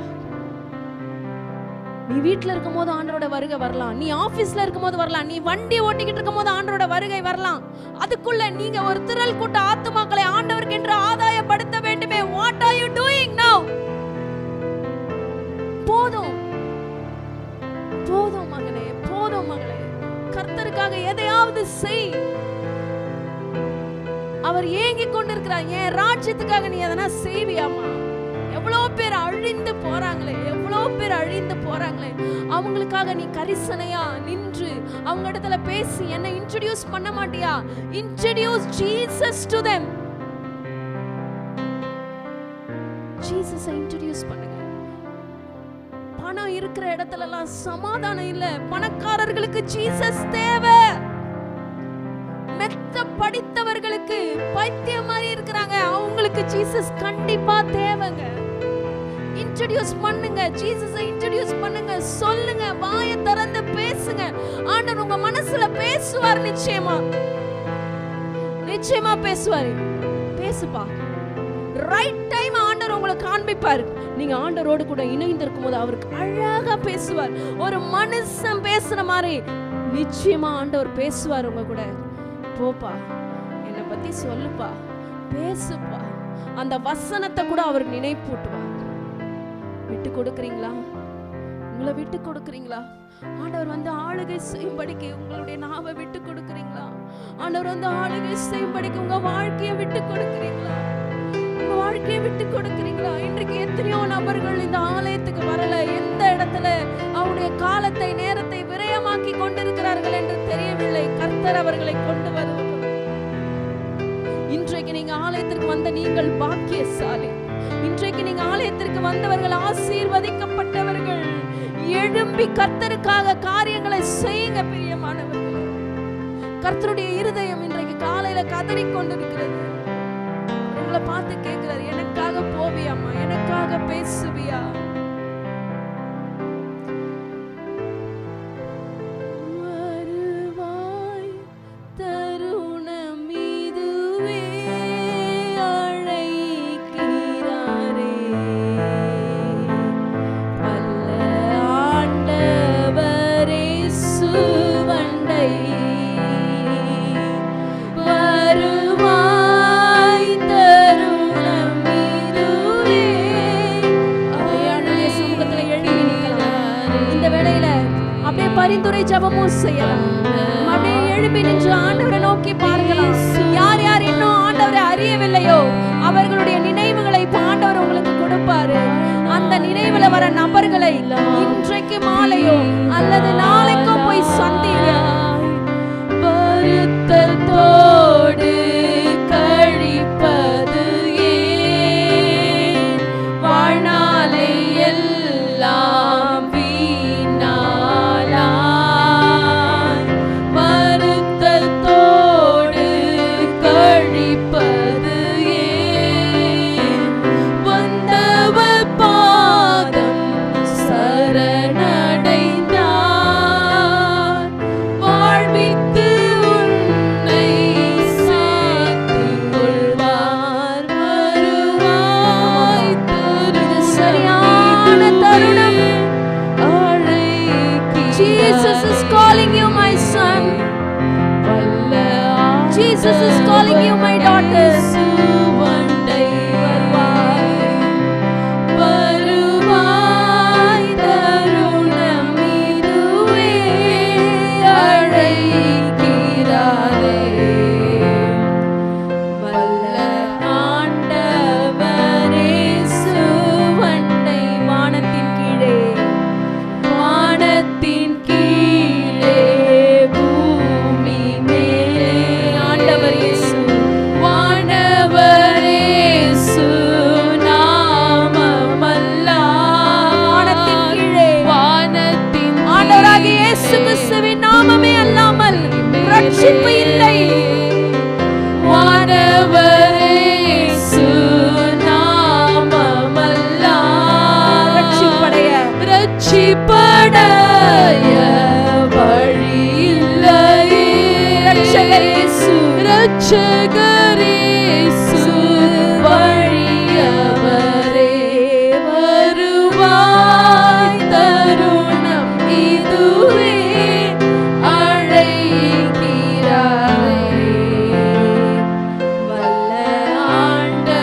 நீ வீட்டுல இருக்கும் போது ஆண்டவரோட வருகை வரலாம், நீ ஆபீஸ்ல இருக்கும் போது வரலாம், நீ வண்டி ஓட்டிக்கிட்டு இருக்கும் போது ஆண்டவரோட வருகை வரலாம். அதுக்குள்ள நீங்க ஒரு திரள் கூட்ட ஆத்துமாக்களை ஆண்டவருக்கு என்று ஆதாயப்படுத்த வேண்டுமே. What are you doing now? போதும் போதும் மகனே, போதும் மகளே, கர்த்தருக்காக எதையாவது செய். அவர் ஏங்கிக் கொண்டிருக்கிறார். என் ராஜ்யத்துக்காக நீ எதனா செய்வியாமா? எவ்வளவு பேர் அழிந்து போறாங்களே, எவ்வளவு பேர் அழிந்து போறாங்களே. அவங்களுக்காக நீ கரிசனையா நின்று அவங்க இடத்துல பேசி என்ன இன்ட்ரோடியூஸ் பண்ண மாட்டியா? Introduce Jesus to them. ஜீசஸை இன்ட்ரோடியூஸ் பண்ணுங்க. பணம் இருக்கிற இடத்துல எல்லாம் சமாதானம் இல்ல. பணக்காரர்களுக்கு ஜீசஸ் தேவை. மெத்த படித்தவர்களுக்கு பைத்தியம் மாதிரி இருக்கிறாங்க, அவங்களுக்கு ஜீசஸ் கண்டிப்பா தேவைங்க. இன்ட்ரோடியூஸ் பண்ணுங்க, ஜீசஸை இன்ட்ரோடியூஸ் பண்ணுங்க, சொல்லுங்க, வாயை திறந்து பேசுங்க. ஆண்டவர் உங்க மனசுல பேசுவார். நிச்சயமா பேசுவாரு. பேசுப்பா. ரைட் டைம் ஆண்டவர் உங்களை காண்பிப்பார். நீங்க ஆண்டவரோடு கூட இணைந்து இருக்கும் போது அவருக்கு அழகா பேசுவார். ஒரு மனுஷன் பேசுற மாதிரி நிச்சயமா ஆண்டவர் பேசுவார் உங்க கூட. போப்பா, என்னை பத்தி சொல்லுப்பா, பேசுப்பா. அந்த வசனத்தை கூட அவர் நினைப்பூட்டுவார். விட்டு கொடுக்குறீங்களா? உங்களை விட்டு கொடுக்குறீங்களா? ஆண்டவர் வந்து ஆளுகை செய்யும்படிக்கு உங்களுடைய நாவை விட்டு கொடுக்குறீங்களா? ஆண்டவர் வந்து ஆளுகை செய்யும்படிக்கு உங்க வாழ்க்கையை விட்டு கொடுக்குறீங்களா? உங்க வாழ்க்கையை விட்டு கொடுக்குறீங்களா? இன்றைக்கு எத்தனையோ நபர்கள் இந்த ஆலயத்துக்கு வரல. எந்த இடத்துல அவருடைய காலத்தை நேரத்தை விரயமாக்கி கொண்டிருக்கிறார்கள் என்று தெரியவில்லை. கர்த்தர் அவர்களை கொண்டு வருவார். இன்றைக்கு நீங்க ஆலயத்திற்கு வந்த நீங்கள் பாக்கியசாலி. இன்றைக்கு நீங்க ஆலயத்திற்கு வந்தவர்கள் ஆசீர்வதிக்கப்பட்டவர்கள். எழும்பி கர்த்தருக்காக காரியங்களை செய்யுங்க பிரியமானவர்களே. கர்த்தருடைய இருதயம் இன்றைக்கு காலையில கதறிக் கொண்டிருக்கிறது. உங்களை பார்த்து கேட்கிறார், எனக்காக போவியாமா? எனக்காக பேசுவியா? பரிந்துரை ஜெபமும் செய்யலாம். அப்படியே எழுப்பி நின்று ஆண்டவரை நோக்கி பார்க்கலாம். யார் யார் இன்னும் ஆண்டவரை அறியவில்லையோ அவர்களுடைய நினைவுகளை ஆண்டவர் உங்களுக்கு கொடுப்பாரு. அந்த நினைவுல வர நபர்களை இன்றைக்கு மாலையோ அல்லது நாளைக்கோ போய் சந்திங்க. வருத்தத்தோடு கழிப்பது ஏன்? வாழ்நாளை எல்லாம் வருத்தத்தோடு கழிப்பது ஏன்? ரட்சிப்பு இல்லை. வானவரே சுநாமமல்லால் ரட்சிப்படைய வழி இல்லையே. ரட்சகரேசு வழியவரே வருவாய் தருணம் இதுவே அழைக்கிறாரே. வல்ல ஆண்டவரேசு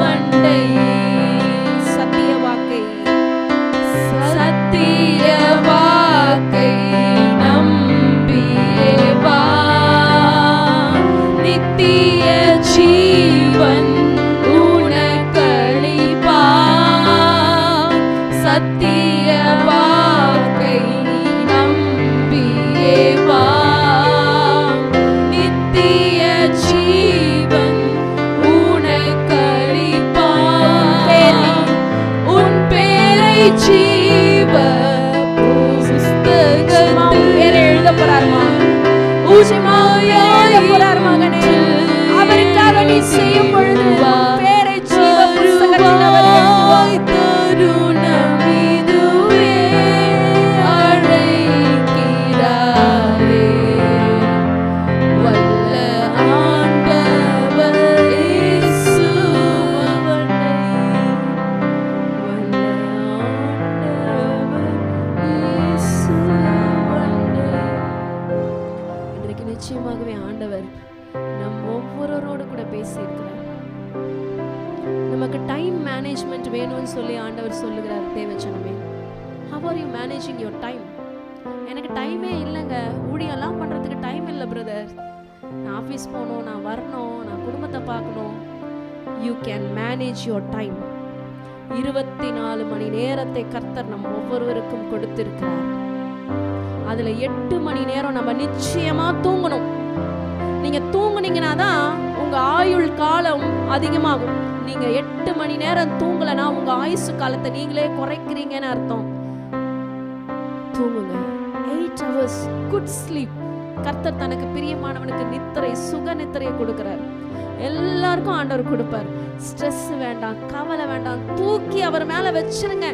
வண்டை சத்திய வாக்கை நம்பியே வா. நித்திய ஜீவன் உனக்களிப்பா. சத்திய வாக்கை நம்பியே வா. நித்திய ஜீவன் உனக்களிப்பா. உன் பேரை ஜீவ புஸ்தகத்தில் எழுத போறாருமா, போறார் மகனே. அவருக்காக நீ செய்யும் பொழுது உன் பேரை ஜீவ புஸ்தகத்தில் அவர் எழுதுவார். தருணம் இதுவே அழைக்கிறாரே. வல்ல ஆண்டவர் இயேசு அவனை. வல்ல ஆண்டவர் இயேசு அவனை. இன்றைக்கு நிச்சயமாகவே ஆண்டவர் நம் ஒவ்வொருவரோடு கூட பேசியிருக்கிறார். நமக்கு டைம் மேனேஜ்மெண்ட் வேணும்னு சொல்லி ஆண்டவர் சொல்லுகிறார். தேவச்சனமே, how are you managing your time? எனக்கு டைமே இல்லைங்க, ஊழியெல்லாம் பண்ணுறதுக்கு டைம் இல்லை பிரதர். நான் ஆஃபீஸ் போகணும், நான் வரணும், நான் குடும்பத்தை பார்க்கணும். You can manage your time. 24 மணி நேரத்தை கர்த்தர் நம் ஒவ்வொருவருக்கும் கொடுத்திருக்கிறார். அதுல 8 மணி நேரம் நம்ம நிச்சயமா தூங்கணும். நீங்க தூங்குனீங்கன்னா தான் உங்க ஆயுள் காலம் அதிகமாகும். நீங்க 8 மணி நேரம் தூங்கலனா உங்க ஆயுசு காலத்தை நீங்களே குறைக்கிறீங்கன்னு அர்த்தம். தூங்குங்க. 8 hours குட் ஸ்லீப். கர்த்தர் தனக்கு பிரியமானவனுக்கு நித்திரை, சுக நித்திரையை கொடுக்கிறார். எல்லாருக்கும் ஆண்டவர் கொடுப்பார். ஸ்ட்ரெஸ் வேண்டாம், கவலை வேண்டாம், தூக்கி அவர் மேல வச்சிருங்க.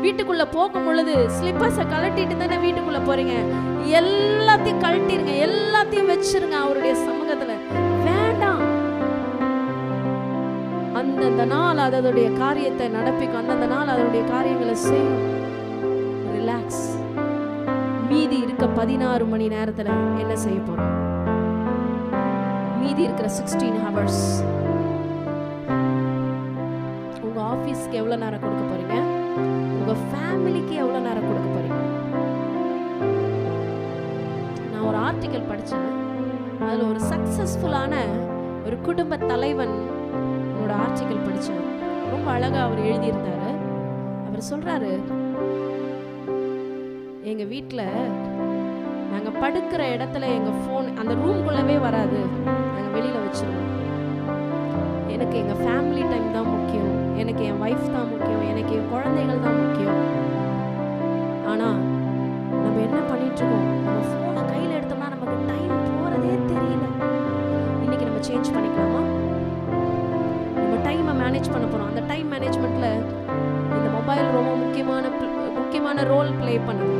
வீட்டுக்குள்ள போகும் பொழுது ஸ்லிப்பர்ஸை கழட்டிட்டு தானே வீட்டுக்குள்ள போறீங்க. எல்லாத்தையும் கழட்டிருங்க, எல்லாத்தையும் வச்சிருங்க அவருடைய சமூகத்துல. வேண்டாம், அந்தந்த நாள் அதனுடைய காரியத்தை நடப்பிக்கும். அந்தந்த நாள் அதனுடைய காரியங்களை செய்யும். ரிலாக்ஸ். மீதி இருக்க 16 மணி நேரத்துல என்ன செய்ய போறோம்? மீதி இருக்கிற 16 hours உங்க ஆபீஸ்க்கு எவ்வளவு நேரம் கொடுக்க போறீங்க? உங்க ஃபேமிலிக்கு எவ்வளவு நேரம் கொடுக்க போறீங்க? நான் ஒரு ஆர்டிக்கல் படிச்சேன். அதுல ஒரு சக்சஸ்ஃபுல்லான ஒரு குடும்ப தலைவன் ஆர்டிக்கல் படிச்சேன். ரொம்ப அழகா அவர் எழுதியிருந்தாரு. அவர் சொல்றாரு, எங்க வீட்டுல நாங்க படுக்கிற இடத்துல எங்க போன் அந்த ரூம்குள்ளவே வராது, நாங்க வெளியில வச்சிருவோம். எனக்கு எங்க ஃபேமிலி டைம் தான் முக்கியம், எனக்கு என் வைஃப் தான் முக்கியம், எனக்கு என் குழந்தைகள் தான் முக்கியம். ஆனா நம்ம என்ன பண்ணிட்டு இருக்கோம்? நம்ம போனை கையில எடுத்தோம்னா நமக்கு டைம் போறதே தெரியல. இன்னைக்கு நம்ம சேஞ்ச் பண்ணிக்கலாமா? நம்ம டைமை மேனேஜ் பண்ண போறோம். அந்த டைம் மேனேஜ்மெண்ட்ல இந்த மொபைல் ரொம்ப முக்கியமான ரோல் ப்ளே பண்ணுது.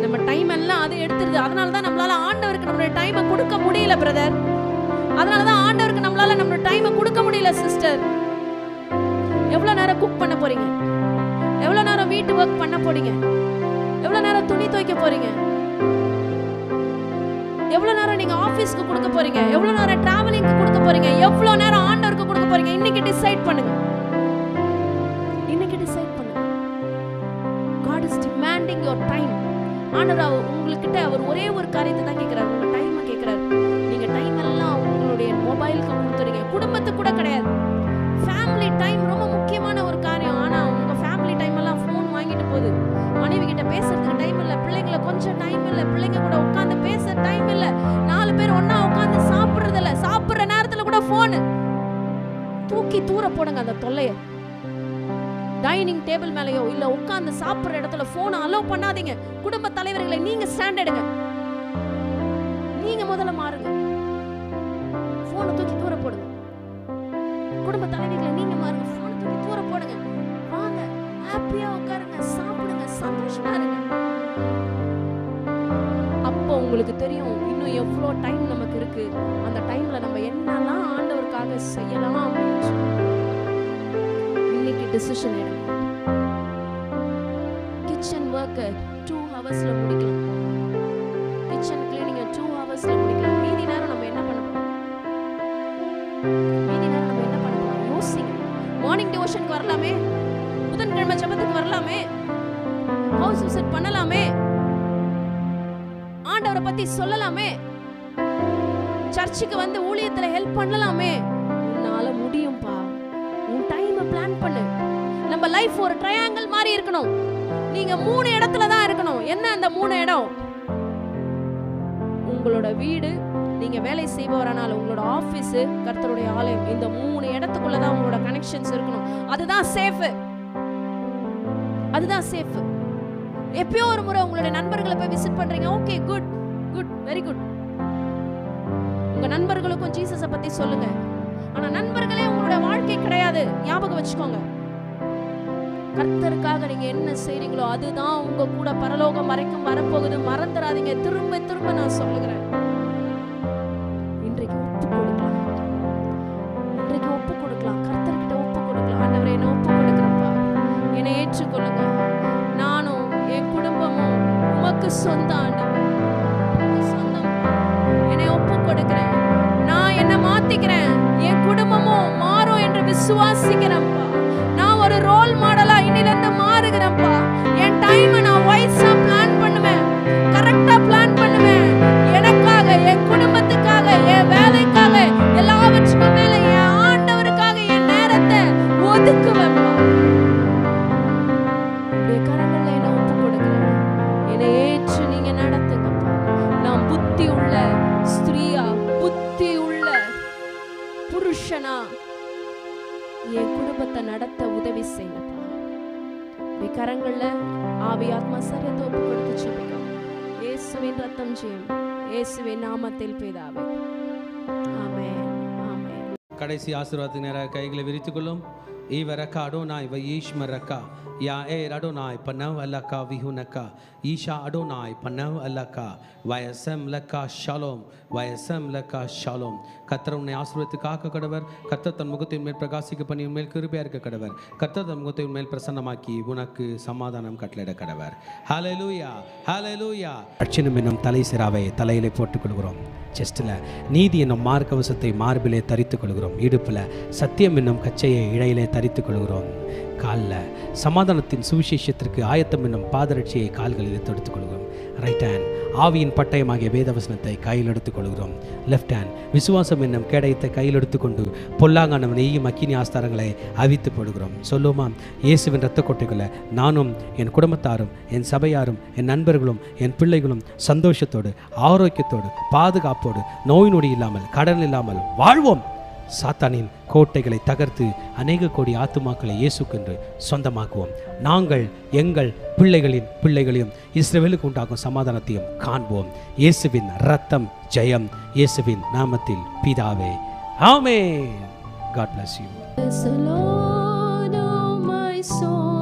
நம்ம டைம் எல்லாம் அது எடுத்துருது. அதனால தான் நம்மளால ஆண்டவருக்கு நம்மளுடைய டைமை கொடுக்க முடியல பிரதர். அதனால தான் ஆண்டவருக்கு நம்மளால நம்மளோட டைமை கொடுக்க முடியல சிஸ்டர். எவ்வளவு நேரம் குக் பண்ண போறீங்க? எவ்வளவு நேரம் வீட்டு ஒர்க் பண்ண போறீங்க? எவ்வளவு நேரம் துணி துவைக்க போறீங்க? எவ்வளவு நேரம் நீங்க ஆபீஸ்க்கு கொடுக்க போறீங்க? எவ்வளவு நேரம் டிராவலிங்க்கு கொடுக்க போறீங்க? எவ்வளவு நேரம் ஆண்டவருக்கு கொடுக்க போறீங்க? இன்னைக்கு டிசைட் பண்ணுங்க. இன்னைக்கு டிசைட் பண்ணுங்க. God is demanding your time. ஆண்டவர் உங்ககிட்ட அவர் ஒரே ஒரு காரியத்தை தான் கேட்கிறார், உங்க டைமை கேட்கிறார். நீங்க டைம் எல்லாம் உங்களுடைய மொபைலுக்கு கொடுத்துறீங்க, குடும்பத்துக்கு கூட கிடையாது. ஃபேமிலி டைம் ரொம்ப முக்கியமான ஒரு காரியம். ஆனா உங்க ஃபேமிலி டைம் எல்லாம் ஃபோன் வாங்கிட்டு போகுது. மனைவி கிட்ட பேசுறதுக்கு டைம் இல்ல, பிள்ளைங்களை கொஞ்சம் டைம் இல்ல, பிள்ளைங்க கூட உட்கார்ந்து பேச டைம் இல்ல, 4 பேர் ஒண்ணா உட்கார்ந்து சாப்பிடுறது இல்ல, சாப்பிடுற நேரத்துல கூட போன். தூக்கி தூர போடுங்க அந்த தொல்லைய. டைனிங் டேபிள் மேலயோ இல்ல உட்கார்ந்து சாப்பிடுற இடத்துல போன் அலோ பண்ணாதீங்க. குடும்ப தலைவர்களை நீங்க ஸ்டாண்ட் எடுங்க. ஹாப்பியா உட்காருங்க, சாப்பிடுங்க, சந்தோஷமா இருங்க. அப்போ உங்களுக்கு தெரியும் இன்னும் எவ்வளோ டைம் நமக்கு இருக்கு, அந்த டைம்ல நம்ம என்னெல்லாம் ஆண்டவருக்காக செய்யலாம் அப்படின்னு சொல்லி. இன்னைக்கு டிசிஷன் எடுங்க. கிச்சன் ஒர்க்கை 2 ஹவர்ஸ்ல முடிக்கலாம். கிச்சன் கிளீனிங்கை 2 ஹவர்ஸ்ல முடிக்கலாம். மீதி நேரம் நம்ம என்ன பண்ண போறோம்? மீதி நேரம் நம்ம என்ன பண்ண போறோம்? யோசிங்க. மார்னிங் டிவோஷனுக்கு வரலாமே, புதன்கிழமை ஜெபத்துக்கு வரலாமே, ஹவுஸ் விசிட் பண்ணலாமே, ஆண்டவரை பத்தி சொல்லலாமே, சர்ச்சுக்கு வந்து ஊழியத்துல ஹெல்ப் பண்ணலாமே. உன்னால முடியும்பா. உன் டைமை பிளான் பண்ணு. நம்ம லைஃப் ஒரு ட்ரையாங்கிள் மாதிரி இருக்கணும். நீங்க 3 இடத்துல தான் இருக்கணும். என்ன அந்த 3 இடம்? உங்களோட வீடு, நீங்க வேலை செய்பவரானால உங்களோட ஆபீஸ், கர்த்தருடைய ஆலயம். இந்த 3 இடத்துக்குள்ள தான் உங்களோட கனெக்ஷன்ஸ் இருக்கணும். அதுதான் சேஃப். அதுதான் சேஃப். எப்பயோ ஒரு முறை உங்களுடைய நண்பர்களை போய் விசிட் பண்றீங்க. Okay, good good, very good. உங்க நண்பர்களுக்கும் ஜீசஸை பத்தி சொல்லுங்க. ஆனா நண்பர்களே உங்களோட வாழ்க்கை கிடையாது. ஞாபகம் வச்சுக்கோங்க. கர்த்தருக்காக நீங்க என்ன செய்றீங்களோ அதுதான் உங்க கூட பரலோகம் வரைக்கும் வரப்போகுது. மறந்துடாதீங்க. திரும்ப திரும்ப நான் சொல்லுகிறேன். இன்றைக்கு ஒப்பு கொடுக்கலாம். இன்றைக்கு ஒப்பு கொடுக்கலாம். கர்த்தர்கிட்ட ஒப்பு கொடுக்கலாம். ஆண்டவரே, என்ன ஒப்பு கொடுக்கிறேன்ப்பா, என்னை ஏற்றுக்கொள்ளுங்க. நானும் என் குடும்பமும் உமக்கு சொந்த. ஆண்டவரே, சொந்தம். என்னை ஒப்பு கொடுக்கிறேன். நான் என்ன மாத்திக்கிறேன். என் குடும்பமும் மாறும் என்று விசுவாசிக்கிறேன்ப்பா. நான் ஒரு ரோல் மாடலா இன்னிலிருந்து மாறுகிறேன்ப்பா. என் டைமை நான் வைஸா பிளான் பண்ணுவேன், கரெக்டா பிளான் பண்ணுவேன். எனக்காக, என் குடும்பத்துக்காக, என் வேலைக்காக, எல்லாவற்றுக்கும் மேல என் ஆண்டவருக்காக என் நேரத்தை ஒதுக்குவேன்ப்பா. என் கரங்கள்ல என்ன ஒப்பு கொடுக்கிறேன். என்னை ஏற்று நீங்க நடத்துங்கப்பா. நான் புத்தி உள்ள ஸ்திரீயா, புத்தி உள்ள புருஷனா என் குடும்பத்தை நடத்த உதவி செய்யப்பா. கரங்கள்ல ஆவி ஆத்மா சரீரத்தை ஒப்பு கொடுத்து ஜெபிக்கிறோம். இயேசுவின் ரத்தம் ஜெயம், இயேசுவின் நாமத்தில் பிதாவே, ஆமென், ஆமென். கடைசி ஆசீர்வாதத்துக்கு நேராக கைகளை விரித்துக் கொள்ளும். ஈவரக்கா அடோனாய் வயீஷ்மரக்கா யா ஏ அடோனாய் பனவ் அல்லக்கா விஹுனக்கா ஈஷா அடோனாய் பனவ் அல்லக்கா வயசம் லக்கா ஷாலோம் வயசம் லக்கா ஷாலோம். கர்த்தர் உன்னை ஆசீர்வதித்து காக்க கடவர். கர்த்தர் தன் முகத்தின் மேல் பிரகாசிக்க பண்ணி உன் மேல் கிருபையா இருக்க கடவர். கர்த்தர் தன் முகத்தை உன் மேல் பிரசன்னமாக்கி உனக்கு சமாதானம் கட்டளையிட கடவர். ஹல்லேலூயா, ஹல்லேலூயா. அர்ச்சனம் என்னும் தலை சிராவை தலையிலே போட்டுக் கொள்கிறோம். செஸ்டில் நீதி என்னும் மார்க்கவசத்தை மார்பிலே தரித்துக் கொள்கிறோம். இடுப்பில் சத்தியம் என்னும் கச்சையை இழையிலே தரித்துக் கொள்கிறோம். காலில் சமாதானத்தின் சுவிசேஷத்திற்கு ஆயத்தம் என்னும் பாதரட்சியை கால்களில் தொடுத்துக் கொள்கிறோம். ரைட் ஹேண்ட் ஆவியின் பட்டயமாகிய வேதவசனத்தை கையில் எடுத்துக் கொள்கிறோம். லெஃப்ட் ஹேண்ட் விசுவாசம் என்னும் கேடயத்தை கையில் எடுத்துக்கொண்டு பொல்லாங்கானவன் நெய்யும் அக்கினி ஆஸ்தாரங்களை அவித்து போடுகிறோம். சொல்லுமா, இயேசுவின் இரத்த கொட்டைகளை நானும் என் குடும்பத்தாரும் என் சபையாரும் என் நண்பர்களும் என் பிள்ளைகளும் சந்தோஷத்தோடு ஆரோக்கியத்தோடு பாதுகாப்போடு நோய் நொடி இல்லாமல் கடன் இல்லாமல் வாழ்வோம். சாத்தானின் கோட்டைகளை தகர்த்து அநேக கோடி ஆத்துமாக்களை இயேசுக்கென்று சொந்தமாக்குவோம். நாங்கள் எங்கள் பிள்ளைகளின் பிள்ளைகளையும் இஸ்ரவேலுக்கு உண்டாகும் சமாதானத்தையும் காண்போம். இயேசுவின் ரத்தம் ஜெயம். இயேசுவின் நாமத்தில் பிதாவே, ஆமென். God bless you. Bless the Lord, oh my soul.